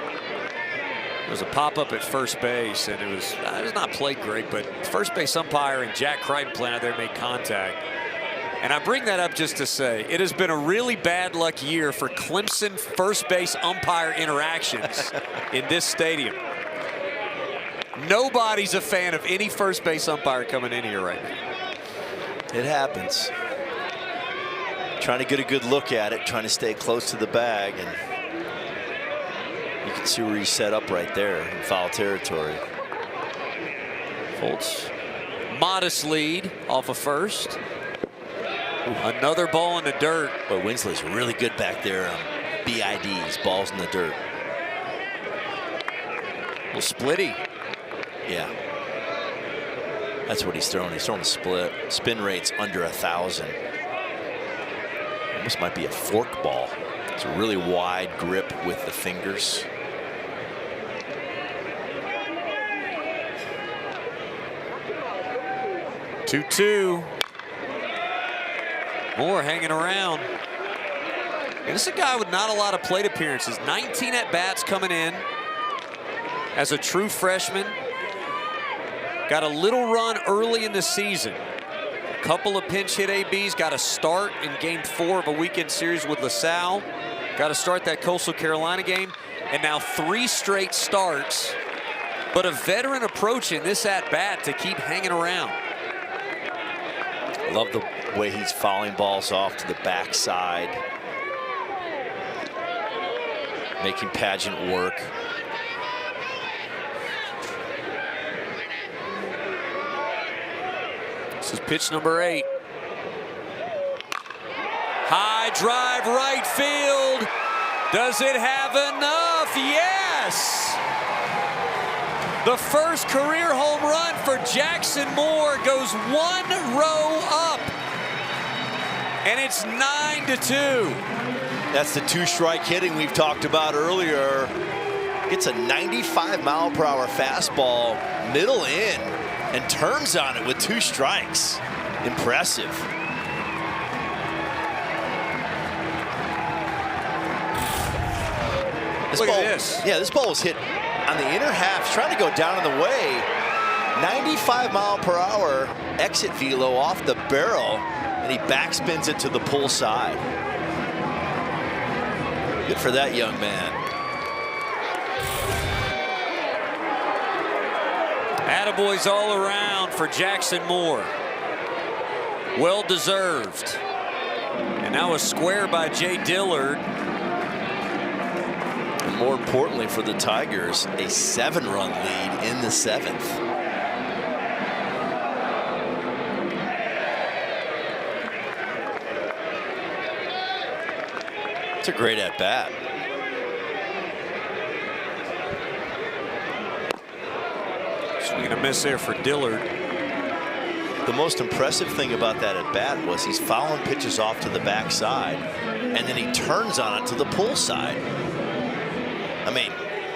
There was a pop-up at first base, and it was not played great, but first base umpire and Jack Crichton playing out there made contact. And I bring that up just to say it has been a really bad luck year for Clemson first base umpire interactions in this stadium. Nobody's a fan of any first base umpire coming in here right now. It happens. Trying to get a good look at it, trying to stay close to the bag, and you can see where he's set up right there in foul territory. Fultz, modest lead off of first. Another ball in the dirt. But Winslow's really good back there on BIDs, balls in the dirt. Well, splitty. Yeah. That's what he's throwing. He's throwing a split. Spin rate's under 1,000. This might be a fork ball. It's a really wide grip with the fingers. Two. Moore hanging around. And this is a guy with not a lot of plate appearances. 19 at-bats coming in as a true freshman. Got a little run early in the season. A couple of pinch hit ABs. Got a start in game 4 of a weekend series with LaSalle. Got to start that Coastal Carolina game. And now 3 straight starts. But a veteran approach in this at-bat to keep hanging around. Love the way he's fouling balls off to the backside. Making Pageant work. This is pitch number 8. High drive right field. Does it have enough? Yes! The first career home run for Jackson Moore goes 1 row up. And it's 9-2. That's the 2-strike hitting we've talked about earlier. Gets a 95-mile-per-hour fastball middle in and turns on it with 2 strikes. Impressive. Look at this. Yeah, this ball was hit on the inner half, trying to go down in the way. 95-mile-per-hour exit velo off the barrel, and he backspins it to the pull side. Good for that young man. Attaboys all around for Jackson Moore. Well deserved. And now a square by Jay Dillard. And more importantly for the Tigers, a 7-run lead in the 7th. It's a great at-bat. Swing and a miss there for Dillard. The most impressive thing about that at-bat was he's fouling pitches off to the backside, and then he turns on it to the pull side. I mean,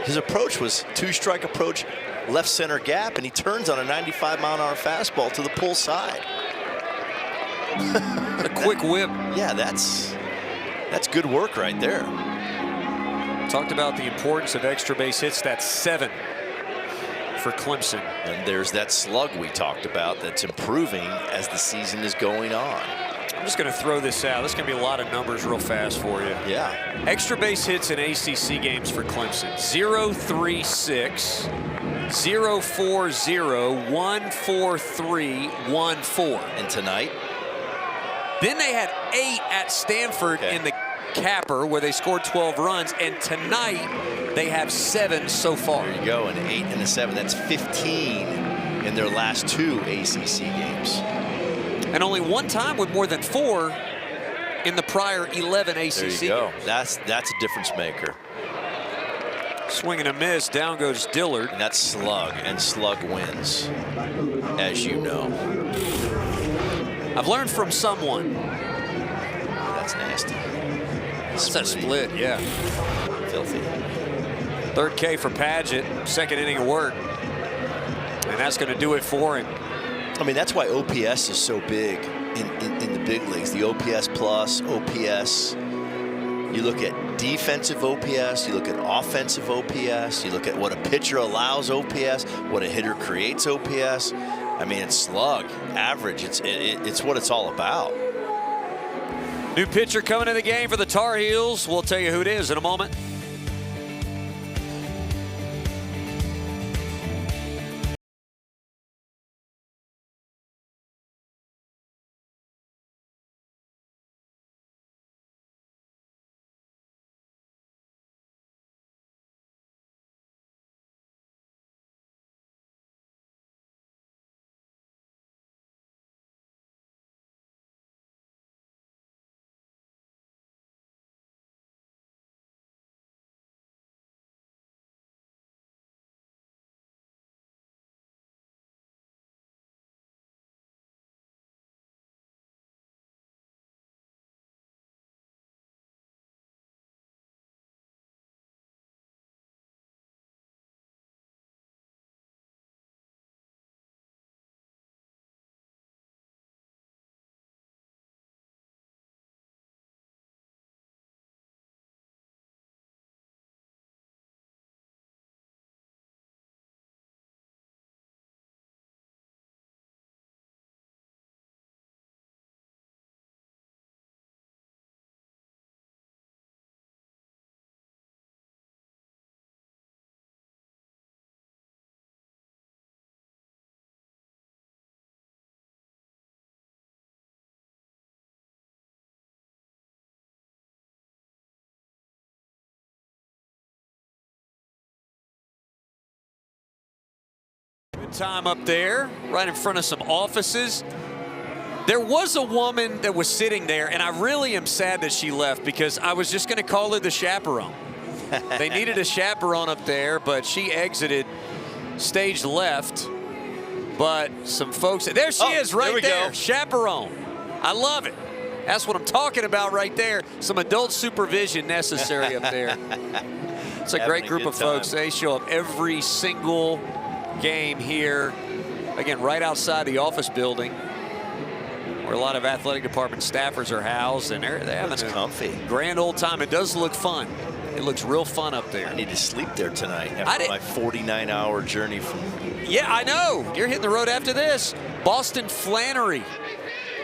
his approach was 2-strike approach, left center gap, and he turns on a 95-mile-an-hour fastball to the pull side. A quick whip. Yeah, that's good work right there. Talked about the importance of extra base hits. That's 7 for Clemson. And there's that slug we talked about that's improving as the season is going on. I'm just going to throw this out. This is going to be a lot of numbers real fast for you. Yeah. Extra base hits in ACC games for Clemson. 0-3-6, 0-4-0, 1-4-3, 1-4. And tonight? Then they had 8 at Stanford in the capper where they scored 12 runs. And tonight they have 7 so far. There you go, an 8 and a 7. That's 15 in their last 2 ACC games. And only 1 time with more than 4 in the prior 11 ACC There you go. games. That's a difference maker. Swing and a miss. Down goes Dillard. And that's slug, and slug wins, as you know. I've learned from someone. That's nasty. That's a split, yeah. Filthy. 3rd K for Pageant. 2nd inning of work. And that's going to do it for him. I mean, that's why OPS is so big in the big leagues. The OPS plus, OPS You look at defensive OPS, you look at offensive OPS, you look at what a pitcher allows OPS, what a hitter creates OPS. I mean, it's slug, average, it's what it's all about. New pitcher coming in the game for the Tar Heels. We'll tell you who it is in a moment. Good time up there, right in front of some offices. There was a woman that was sitting there, and I really am sad that she left because I was just going to call her the chaperone. They needed a chaperone up there, but she exited stage left. But some folks, there she is right there, chaperone. I love it. That's what I'm talking about right there. Some adult supervision necessary up there. It's a great group of folks. They show up every single game here. Again, right outside the office building where a lot of athletic department staffers are housed, and they're having a grand old time. It does look fun. It looks real fun up there. I need to sleep there tonight after my 49-hour journey from... Yeah, I know. You're hitting the road after this. Boston Flannery.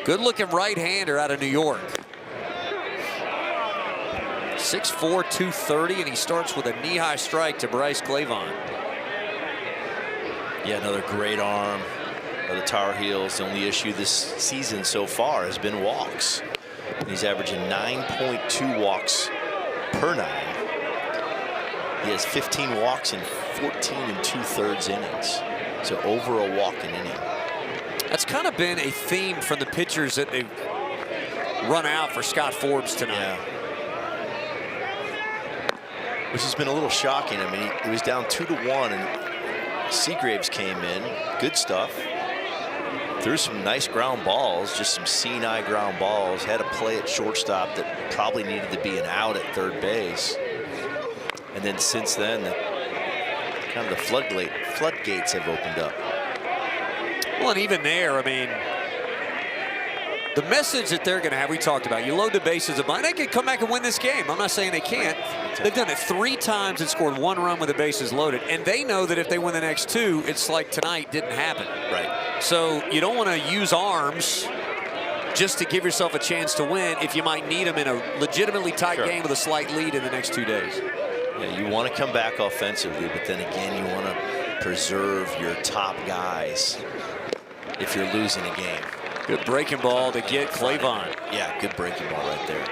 Good-looking right-hander out of New York. 6'4", 230, and he starts with a knee-high strike to Bryce Clavon. Yeah, another great arm of the Tar Heels. The only issue this season so far has been walks. And he's averaging 9.2 walks per nine. He has 15 walks in 14 2/3 innings. So over a walk an inning. That's kind of been a theme from the pitchers that they've run out for Scott Forbes tonight. Yeah. Which has been a little shocking. I mean, he was down 2-1, and Seagraves came in. Good stuff. Threw some nice ground balls, just some seeing-eye ground balls. Had a play at shortstop that probably needed to be an out at third base. And then since then, kind of the floodgates have opened up. Well, and even there, I mean, the message that they're going to have, we talked about, you load the bases of mine. They could come back and win this game. I'm not saying they can't. They've done it 3 times and scored 1 run with the bases loaded. And they know that if they win the next 2, it's like tonight didn't happen. Right. So you don't want to use arms just to give yourself a chance to win if you might need them in a legitimately tight game with a slight lead in the next 2 days. Yeah, you want to come back offensively, but then again, you want to preserve your top guys if you're losing a game. Good breaking ball to get Clavon. Yeah, good breaking ball right there.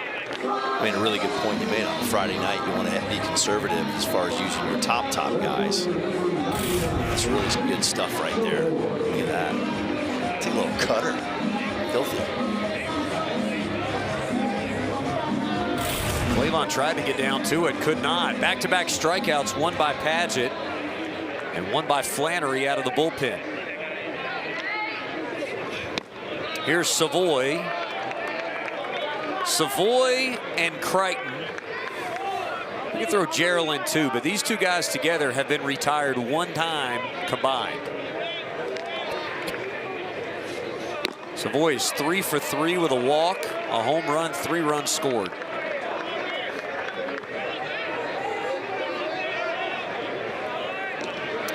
I mean, a really good point you made on Friday night. You want to be conservative as far as using your top guys. That's really some good stuff right there. Look at that. Take a little cutter. Filthy. Clavon tried to get down to it, could not. Back-to-back strikeouts, one by Padgett and one by Flannery out of the bullpen. Here's Savoy. Savoy and Crichton. You can throw Gerald in too, but these 2 guys together have been retired 1 time combined. Savoy is 3 for 3 with a walk, a home run, 3 runs scored.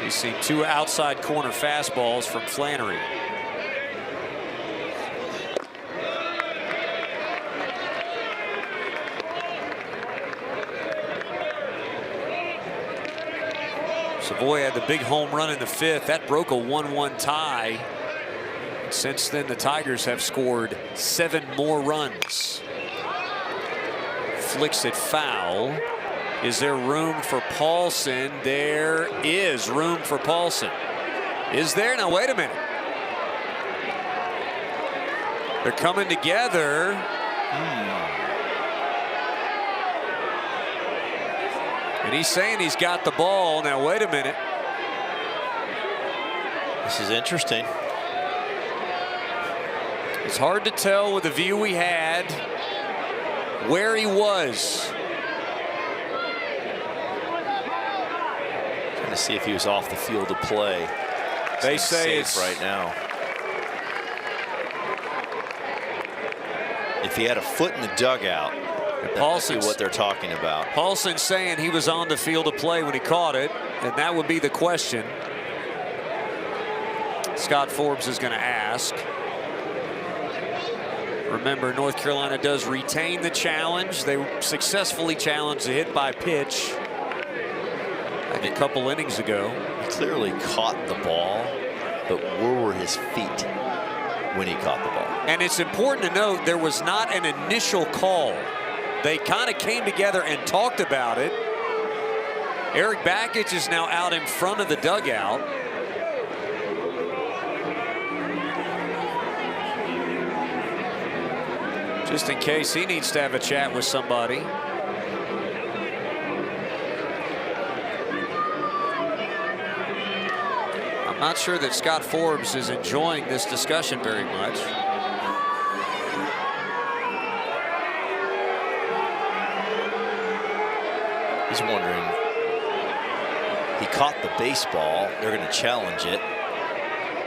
You see 2 outside corner fastballs from Flannery. Savoy had the big home run in the 5th. That broke a 1-1 tie. Since then, the Tigers have scored 7 more runs. Flicks it foul. Is there room for Paulson? There is room for Paulson. Is there? Now, wait a minute. They're coming together. And he's saying he's got the ball. Now, wait a minute. This is interesting. It's hard to tell with the view we had where he was. Trying to see if he was off the field of play. They say it's right now. If he had a foot in the dugout, that's what they're talking about. Paulson's saying he was on the field of play when he caught it, and that would be the question Scott Forbes is going to ask. Remember, North Carolina does retain the challenge. They successfully challenged the hit by pitch a couple innings ago. He clearly caught the ball, but where were his feet when he caught the ball? And it's important to note there was not an initial call. They kind of came together and talked about it. Eric Bakich is now out in front of the dugout. Just in case he needs to have a chat with somebody. I'm not sure that Scott Forbes is enjoying this discussion very much. He's wondering. He caught the baseball. They're going to challenge it.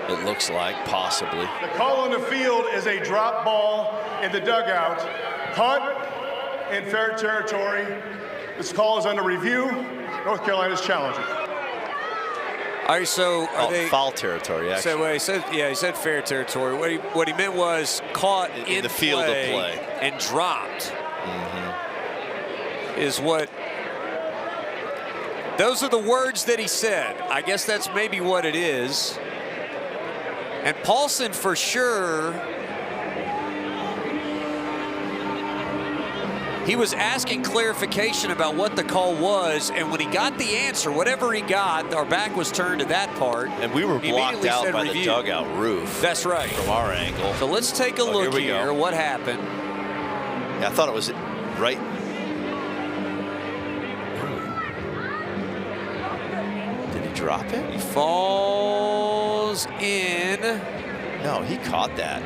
It looks like, possibly. The call on the field is a drop ball in the dugout. Punt in fair territory. This call is under review. North Carolina's challenging. All right, so are they foul territory? Actually, so what he said, yeah, he said fair territory. What he meant was caught in the field of play and dropped. Is what. Those are the words that he said. I guess that's maybe what it is. And Paulson, for sure, he was asking clarification about what the call was, and when he got the answer, whatever he got, our back was turned to that part. And we were blocked out by the dugout roof. That's right. From our angle. So let's take a look here. What happened? Yeah, I thought it was right. Did he drop it? He falls in. No, he caught that.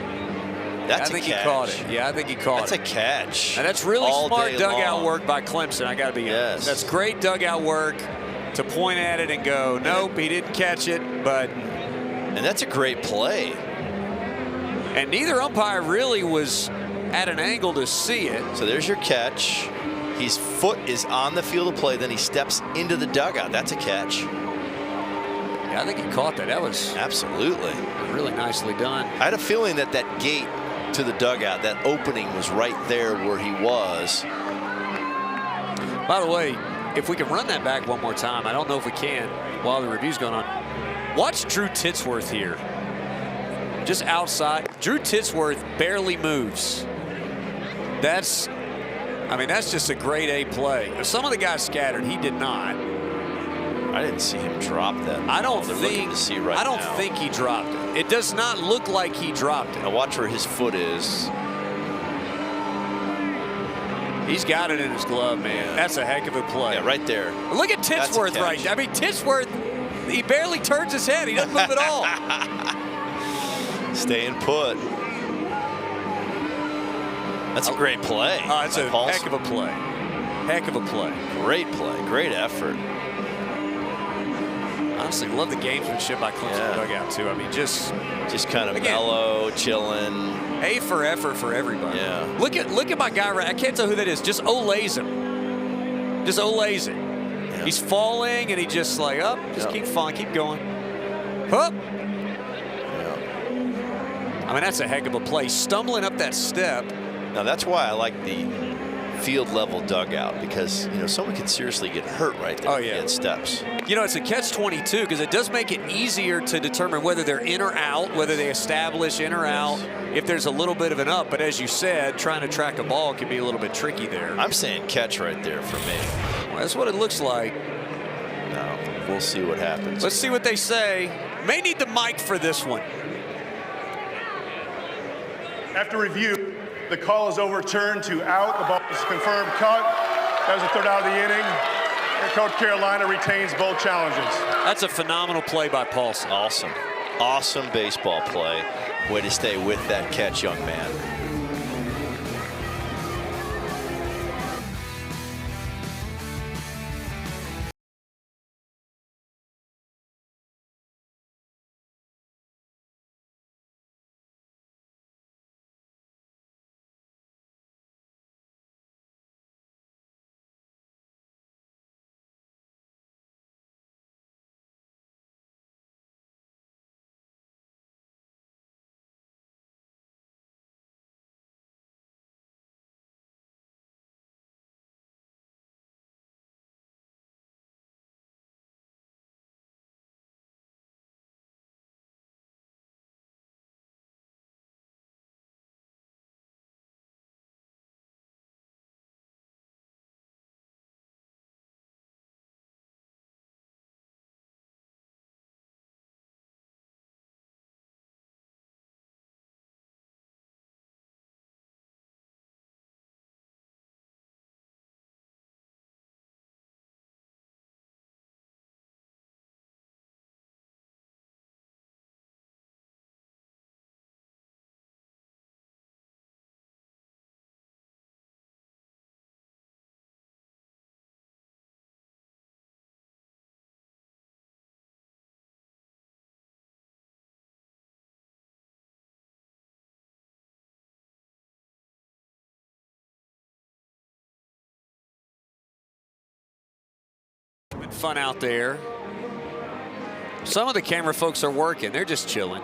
That's I think a catch. he caught it. Yeah, I think he caught That's it. a catch. And that's really all smart day dugout long. work by Clemson. I got to be honest. Yes. That's great dugout work to point at it and go, nope, he didn't catch it, but. And that's a great play. And neither umpire really was at an angle to see it. So there's your catch. His foot is on the field of play, then he steps into the dugout. That's a catch. Yeah, I think he caught that. That was absolutely really nicely done. I had a feeling that that gate to the dugout, that opening was right there where he was. By the way, if we can run that back one more time, I don't know if we can while the review's going on. Watch Drew Titsworth here. Just outside. Drew Titsworth barely moves. That's, I mean, that's just a grade A play. If some of the guys scattered, he did not. I didn't see him drop that. I don't They're think. looking to see right I don't now. think he dropped it. It does not look like he dropped it. Now watch where his foot is. He's got it in his glove, man. That's a heck of a play. Yeah, right there. Look at Titsworth right there. I mean, Titsworth, he barely turns his head. He doesn't move at all. Staying put. That's a great play. Oh, it's a heck of a play. Heck of a play. Great play. Great effort. Honestly, love the gamesmanship by Clemson dugout too. I mean, just kind of mellow, chilling. A for effort for everybody. Yeah. Look at my guy right. I can't tell who that is. Just olays him. Just olays it. Yeah, He's falling, and he just like, just keep falling, keep going. Up. I mean, that's a heck of a play. Stumbling up that step. Now, that's why I like the field level dugout, because, someone can seriously get hurt right there. Oh, yeah. At steps. It's a catch-22 because it does make it easier to determine whether they're in or out, whether they establish in or out, if there's a little bit of an up. But as you said, trying to track a ball can be a little bit tricky there. I'm saying catch right there for me. Well, that's what it looks like. No, we'll see what happens. Let's see what they say. May need the mic for this one. After review, the call is overturned to out. The ball is confirmed cut. That was the third out of the inning. And Coach Carolina retains both challenges. That's a phenomenal play by Paulson. Awesome. Awesome baseball play. Way to stay with that catch, young man. Fun out there. Some of the camera folks are working. They're just chilling.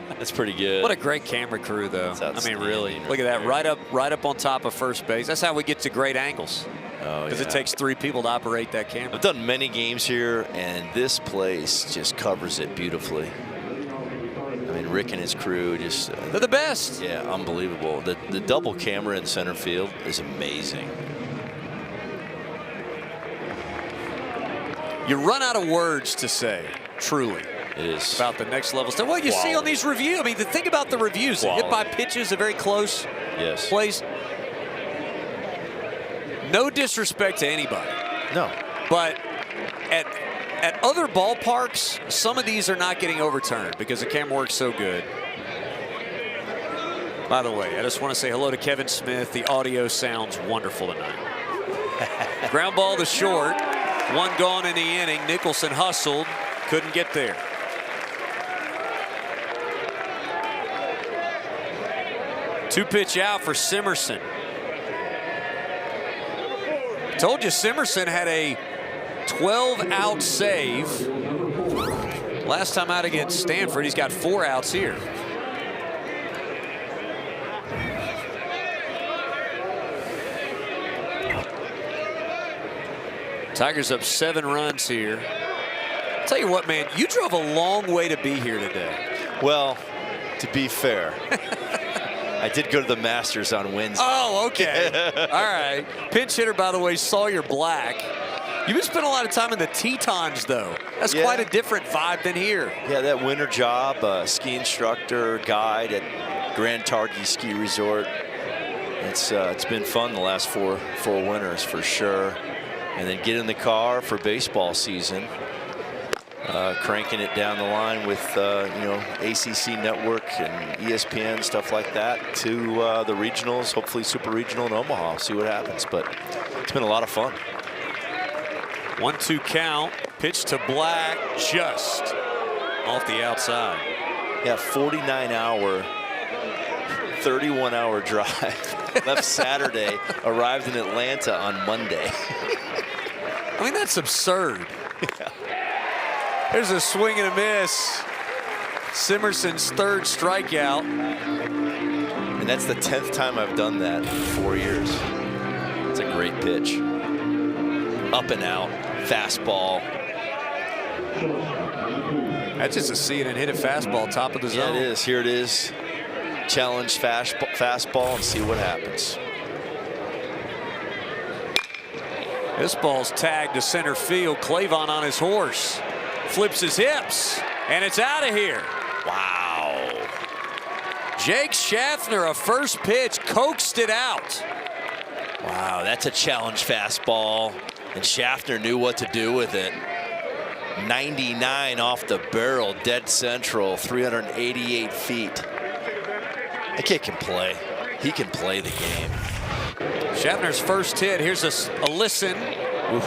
That's pretty good. What a great camera crew, though. I mean, really. Look at that. Right up on top of first base. That's how we get to great angles. Oh, because it takes 3 people to operate that camera. I've done many games here, and this place just covers it beautifully. I mean, Rick and his crew just... they're the best. Yeah, unbelievable. The double camera in center field is amazing. You run out of words to say, truly. It is. About the next level stuff. Well, you see on these reviews, I mean, think about the reviews. Hit by pitches, a very close plays. No disrespect to anybody. No. But at other ballparks, some of these are not getting overturned because the camera works so good. By the way, I just want to say hello to Kevin Smith. The audio sounds wonderful tonight. Ground ball to short. 1 gone in the inning. Nicholson hustled. Couldn't get there. Two pitch out for Simerson. Told you Simerson had a 12-out save. Last time out against Stanford, he's got 4 outs here. Tigers up 7 runs here. I'll tell you what, man, you drove a long way to be here today. Well, to be fair, I did go to the Masters on Wednesday. Oh, okay. All right. Pinch hitter, by the way, Sawyer Black. You've been spending a lot of time in the Tetons, though. That's quite a different vibe than here. Yeah, that winter job, ski instructor, guide at Grand Targhee Ski Resort. It's been fun the last four winters for sure. And then get in the car for baseball season, cranking it down the line with ACC Network and ESPN, stuff like that, to the regionals, hopefully super regional in Omaha. See what happens, but it's been a lot of fun. 1-2 count, pitch to Black, just off the outside. Yeah, 49-hour 31-hour drive. Left Saturday, arrived in Atlanta on Monday. I mean, that's absurd. Yeah. There's a swing and a miss. Simerson's third strikeout. And that's the 10th time I've done that in 4 years. It's a great pitch. Up and out, fastball. That's just a see it and hit it fastball, top of the zone. Yeah, it is. Here it is. Challenge fastball and see what happens. This ball's tagged to center field. Clavon on his horse. Flips his hips, and it's out of here. Wow. Jake Schaffner, a first pitch, coaxed it out. Wow, that's a challenge fastball, and Schaffner knew what to do with it. 99 off the barrel, dead central, 388 feet. That kid can play. He can play the game. Schaffner's first hit. Here's a listen. Oof.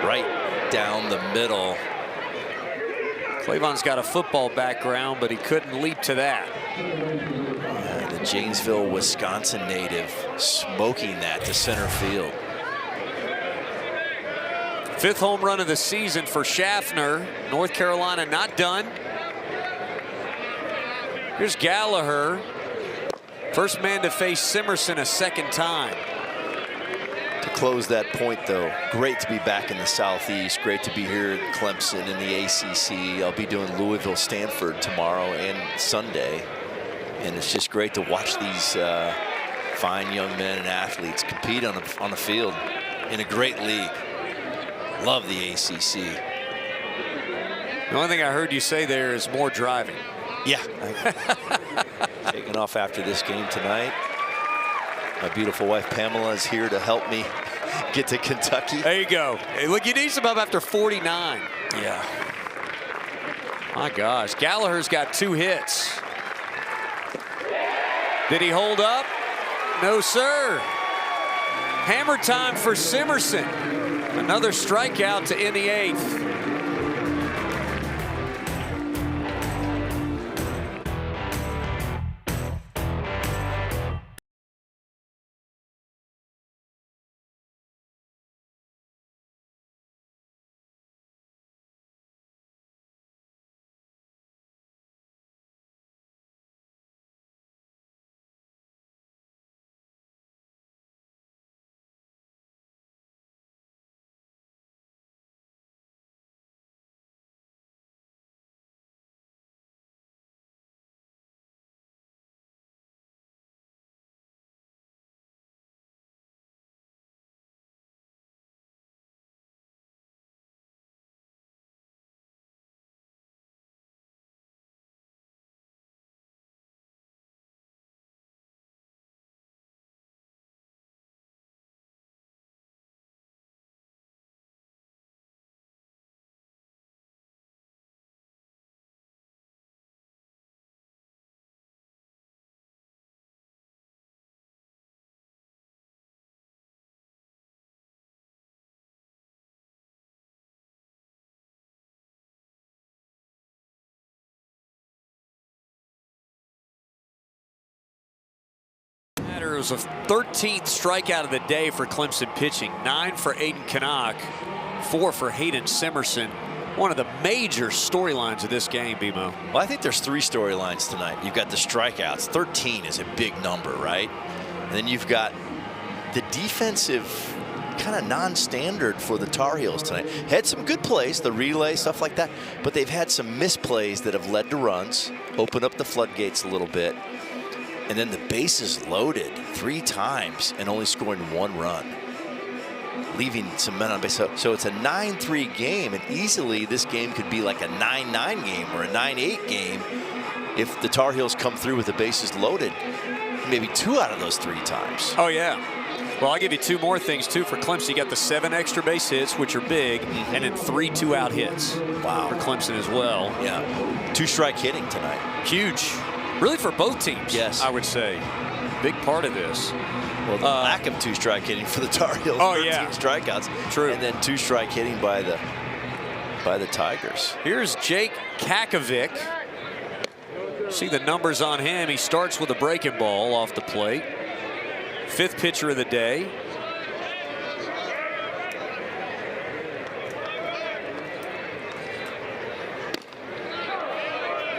Right down the middle. Clavon's got a football background, but he couldn't leap to that. The Janesville, Wisconsin native smoking that to center field. Fifth home run of the season for Schaffner. North Carolina not done. Here's Gallagher. First man to face Simerson a second time. To close that point, though, great to be back in the Southeast. Great to be here at Clemson in the ACC. I'll be doing Louisville, Stanford tomorrow and Sunday. And it's just great to watch these fine young men and athletes compete on the field in a great league. Love the ACC. The only thing I heard you say there is more driving. Yeah. Taking off after this game tonight. My beautiful wife Pamela is here to help me get to Kentucky. There you go. Hey, look, you need some up after 49. Yeah. My gosh, Gallagher's got 2 hits. Did he hold up? No, sir. Hammer time for Simerson. Another strikeout to end the 8th. It was a 13th strikeout of the day for Clemson pitching. 9 for Aiden Canuck, 4 for Hayden Simerson. One of the major storylines of this game, BMO. Well, I think there's 3 storylines tonight. You've got the strikeouts. 13 is a big number, right? And then you've got the defensive kind of non-standard for the Tar Heels tonight. Had some good plays, the relay, stuff like that, but they've had some misplays that have led to runs, opened up the floodgates a little bit. And then the bases loaded 3 times and only scoring 1 run, leaving some men on base. So it's a 9-3 game, and easily this game could be like a 9-9 game or a 9-8 game if the Tar Heels come through with the bases loaded maybe 2 out of those 3 times. Oh, yeah. Well, I'll give you 2 more things, too, for Clemson. You got the 7 extra base hits, which are big, and then 3 2-out hits. Wow. For Clemson as well. Yeah. 2-strike hitting tonight. Huge. Really for both teams, yes, I would say. Big part of this. Well, the lack of 2-strike hitting for the Tar Heels. Oh, yeah. Strikeouts. True. And then 2-strike hitting by the Tigers. Here's Jake Kakovic. See the numbers on him. He starts with a breaking ball off the plate. 5th pitcher of the day.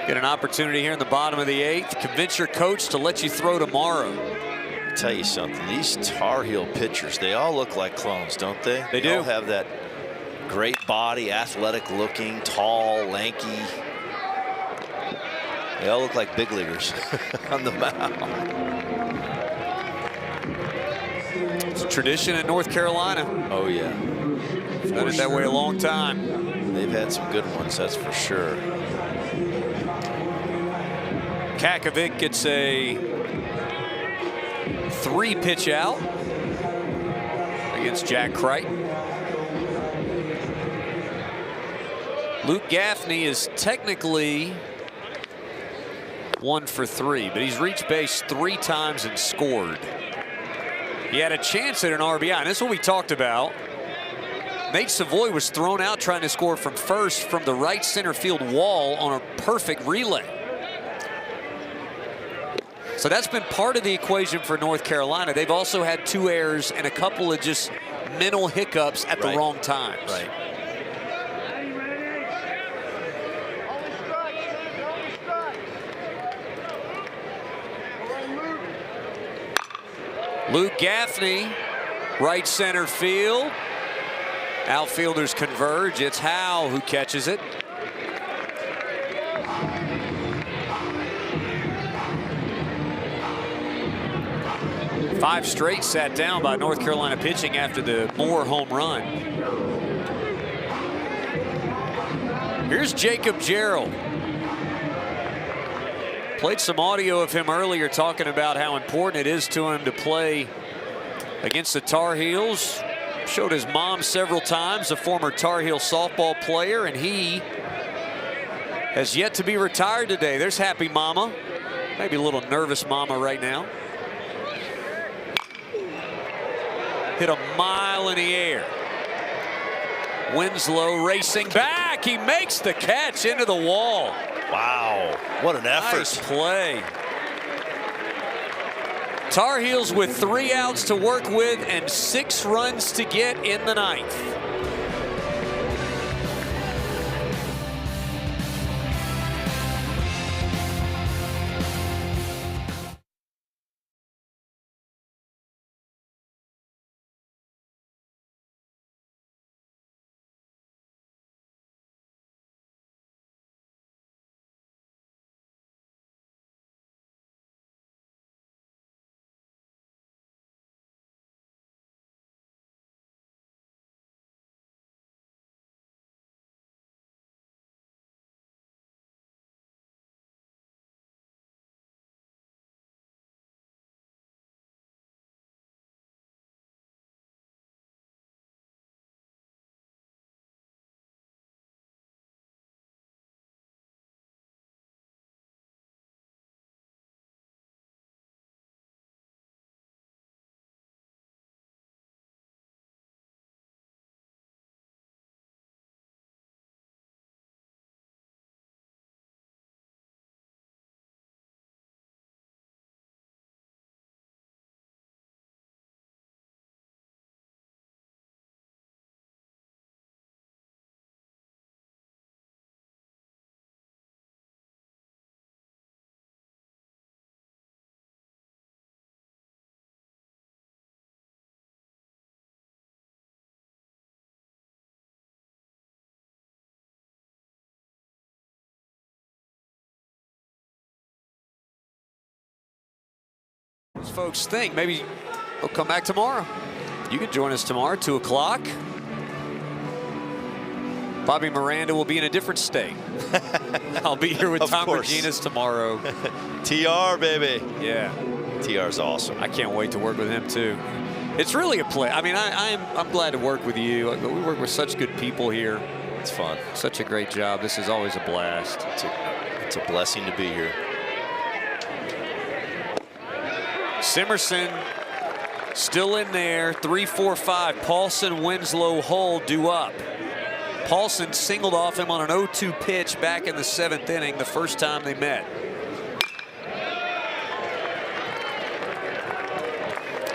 Get an opportunity here in the bottom of the 8th. Convince your coach to let you throw tomorrow. I'll tell you something. These Tar Heel pitchers, they all look like clones, don't they? They do. All have that great body, athletic looking, tall, lanky. They all look like big leaguers on the mound. It's a tradition in North Carolina. Oh, yeah. Done it that way a long time. They've had some good ones, that's for sure. Kakovic gets a 3-pitch out against Jack Crichton. Luke Gaffney is technically 1 for 3, but he's reached base 3 times and scored. He had a chance at an RBI, and this is what we talked about. Nate Savoy was thrown out trying to score from first from the right center field wall on a perfect relay. So that's been part of the equation for North Carolina. They've also had 2 errors and a couple of just mental hiccups at the wrong times. Right. Luke Gaffney, right center field. Outfielders converge. It's Howe who catches it. Five straight sat down by North Carolina pitching after the Moore home run. Here's Jacob Gerald. Played some audio of him earlier talking about how important it is to him to play against the Tar Heels. Showed his mom several times, a former Tar Heel softball player, and he has yet to be retired today. There's happy mama. Maybe a little nervous mama right now. Hit a mile in the air. Winslow racing back. He makes the catch into the wall. Wow, what an effort. Nice play. Tar Heels with 3 outs to work with and 6 runs to get in the 9th. Folks think maybe he'll come back tomorrow. You can join us tomorrow, 2 o'clock. Bobby Miranda will be in a different state. I'll be here with Tom Reginas tomorrow. TR, baby. Yeah. TR's awesome. I can't wait to work with him too. It's really a play. I mean, I'm glad to work with you. We work with such good people here. It's fun. Such a great job. This is always a blast. It's a blessing to be here. Simerson still in there. 3-4-5. Paulson, Winslow, Hull due up. Paulson singled off him on an 0-2 pitch back in the 7th inning the first time they met.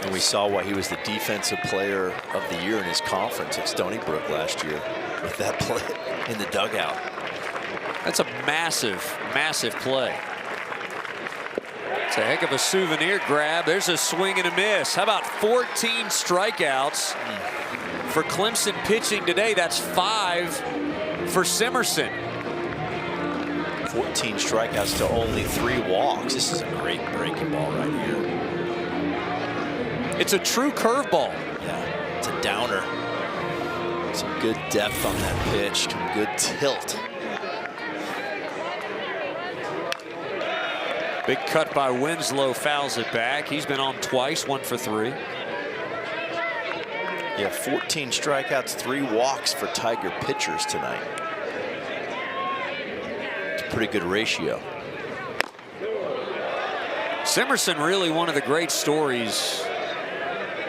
And we saw why he was the defensive player of the year in his conference at Stony Brook last year with that play in the dugout. That's a massive, massive play. It's a heck of a souvenir grab. There's a swing and a miss. How about 14 strikeouts for Clemson pitching today? That's 5 for Simerson. 14 strikeouts to only 3 walks. This is a great breaking ball right here. It's a true curveball. Yeah, it's a downer. Some good depth on that pitch, some good tilt. Big cut by Winslow, fouls it back. He's been on twice, 1 for 3. Yeah, 14 strikeouts, 3 walks for Tiger pitchers tonight. It's a pretty good ratio. Simerson, really one of the great stories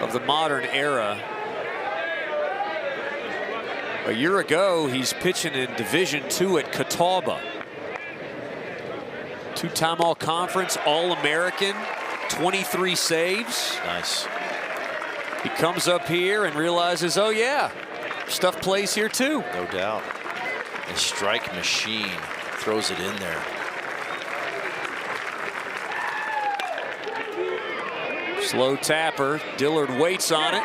of the modern era. A year ago, he's pitching in Division II at Catawba. 2-time All-Conference, All-American, 23 saves. Nice. He comes up here and realizes, oh yeah, stuff plays here too. No doubt. A strike machine throws it in there. Slow tapper. Dillard waits on it.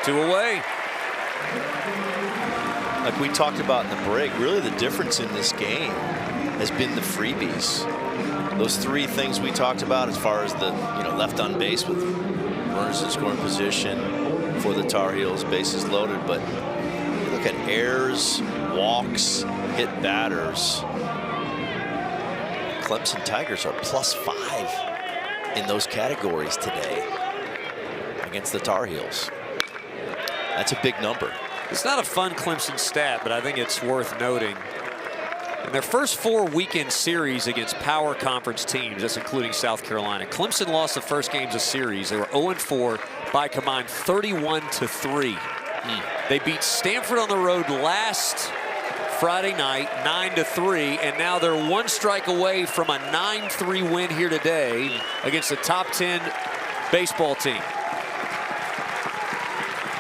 2 away. Like we talked about in the break, really the difference in this game has been the freebies. Those 3 things we talked about as far as the left on base with runners in scoring position for the Tar Heels, bases loaded. But you look at errors, walks, hit batters. Clemson Tigers are +5 in those categories today against the Tar Heels. That's a big number. It's not a fun Clemson stat, but I think it's worth noting. In their first 4 weekend series against power conference teams, that's including South Carolina, Clemson lost the first games of series. They were 0-4 by a combined 31-3. They beat Stanford on the road last Friday night, 9-3, and now they're 1 strike away from a 9-3 win here today against a top 10 baseball team.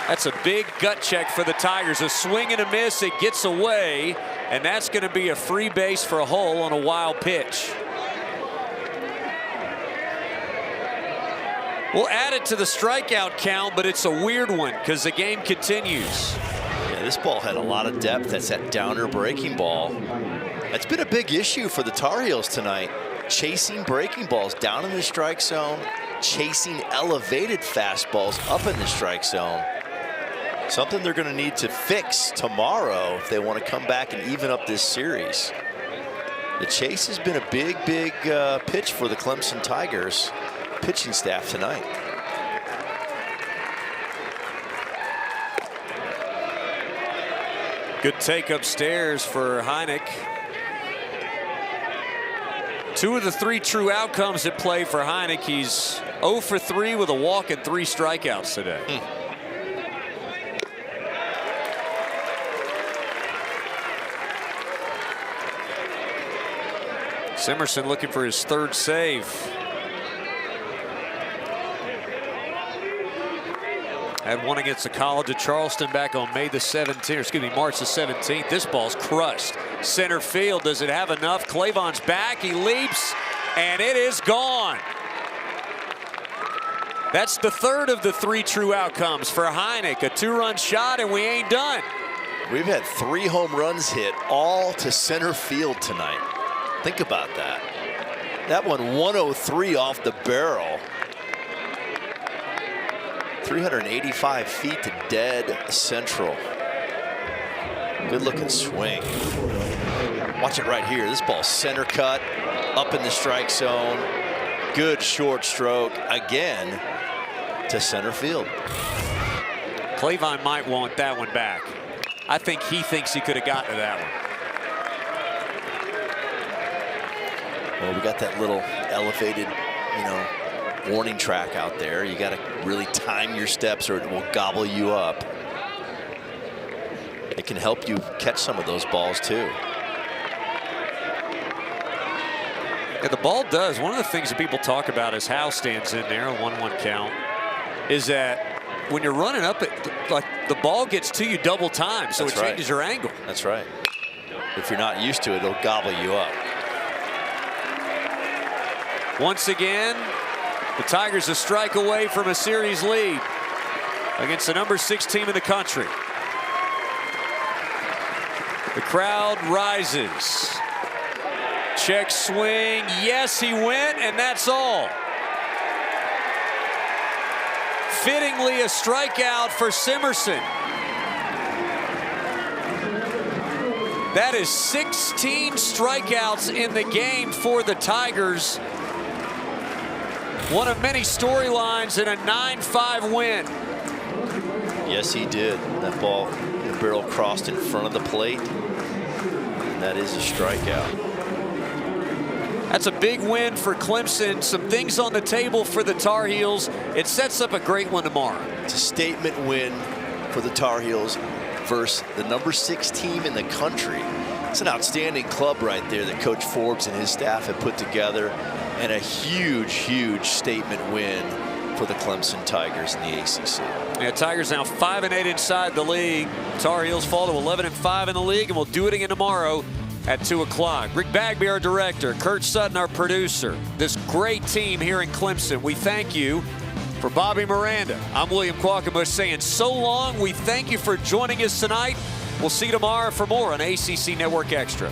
That's a big gut check for the Tigers. A swing and a miss, it gets away, and that's going to be a free base for Hull on a wild pitch. We'll add it to the strikeout count, but it's a weird one because the game continues. Yeah, this ball had a lot of depth. That's that downer breaking ball. That's been a big issue for the Tar Heels tonight. Chasing breaking balls down in the strike zone, chasing elevated fastballs up in the strike zone. Something they're going to need to fix tomorrow if they want to come back and even up this series. The chase has been a big pitch for the Clemson Tigers pitching staff tonight. Good take upstairs for Heineck. 2 of the 3 true outcomes at play for Heineck. He's 0 for 3 with a walk and 3 strikeouts today. Simerson looking for his 3rd save. Had one against the College of Charleston back on March the 17th. This ball's crushed. Center field, does it have enough? Clavon's back, he leaps, and it is gone. That's the 3rd of the 3 true outcomes for Heineck. A 2-run shot, and we ain't done. We've had 3 home runs hit, all to center field tonight. Think about that. That one 103 off the barrel. 385 feet to dead central. Good looking swing. Watch it right here. This ball's center cut, up in the strike zone. Good short stroke again to center field. Clavon might want that one back. I think he thinks he could have gotten to that one. Well, we got that little elevated, warning track out there. You got to really time your steps or it will gobble you up. It can help you catch some of those balls too. Yeah, the ball does. One of the things that people talk about is how stands in there, a 1-1 count. is that when you're running up, like the ball gets to you double time, so it changes your angle. That's right. If you're not used to it, it'll gobble you up. Once again, the Tigers a strike away from a series lead against the number 6 team in the country. The crowd rises. Check swing. Yes, he went, and that's all. Fittingly, a strikeout for Simerson. That is 16 strikeouts in the game for the Tigers. One of many storylines in a 9-5 win. Yes, he did. That ball, the barrel crossed in front of the plate. And that is a strikeout. That's a big win for Clemson. Some things on the table for the Tar Heels. It sets up a great one tomorrow. It's a statement win for the Tar Heels versus the number 6 team in the country. It's an outstanding club right there that Coach Forbes and his staff have put together, and a huge, huge statement win for the Clemson Tigers in the ACC. Yeah, Tigers now 5-8 inside the league. Tar Heels fall to 11-5 in the league, and we'll do it again tomorrow at 2 o'clock. Rick Bagby, our director, Kurt Sutton, our producer. This great team here in Clemson, we thank you. For Bobby Miranda, I'm William Qualkenbush saying so long. We thank you for joining us tonight. We'll see you tomorrow for more on ACC Network Extra.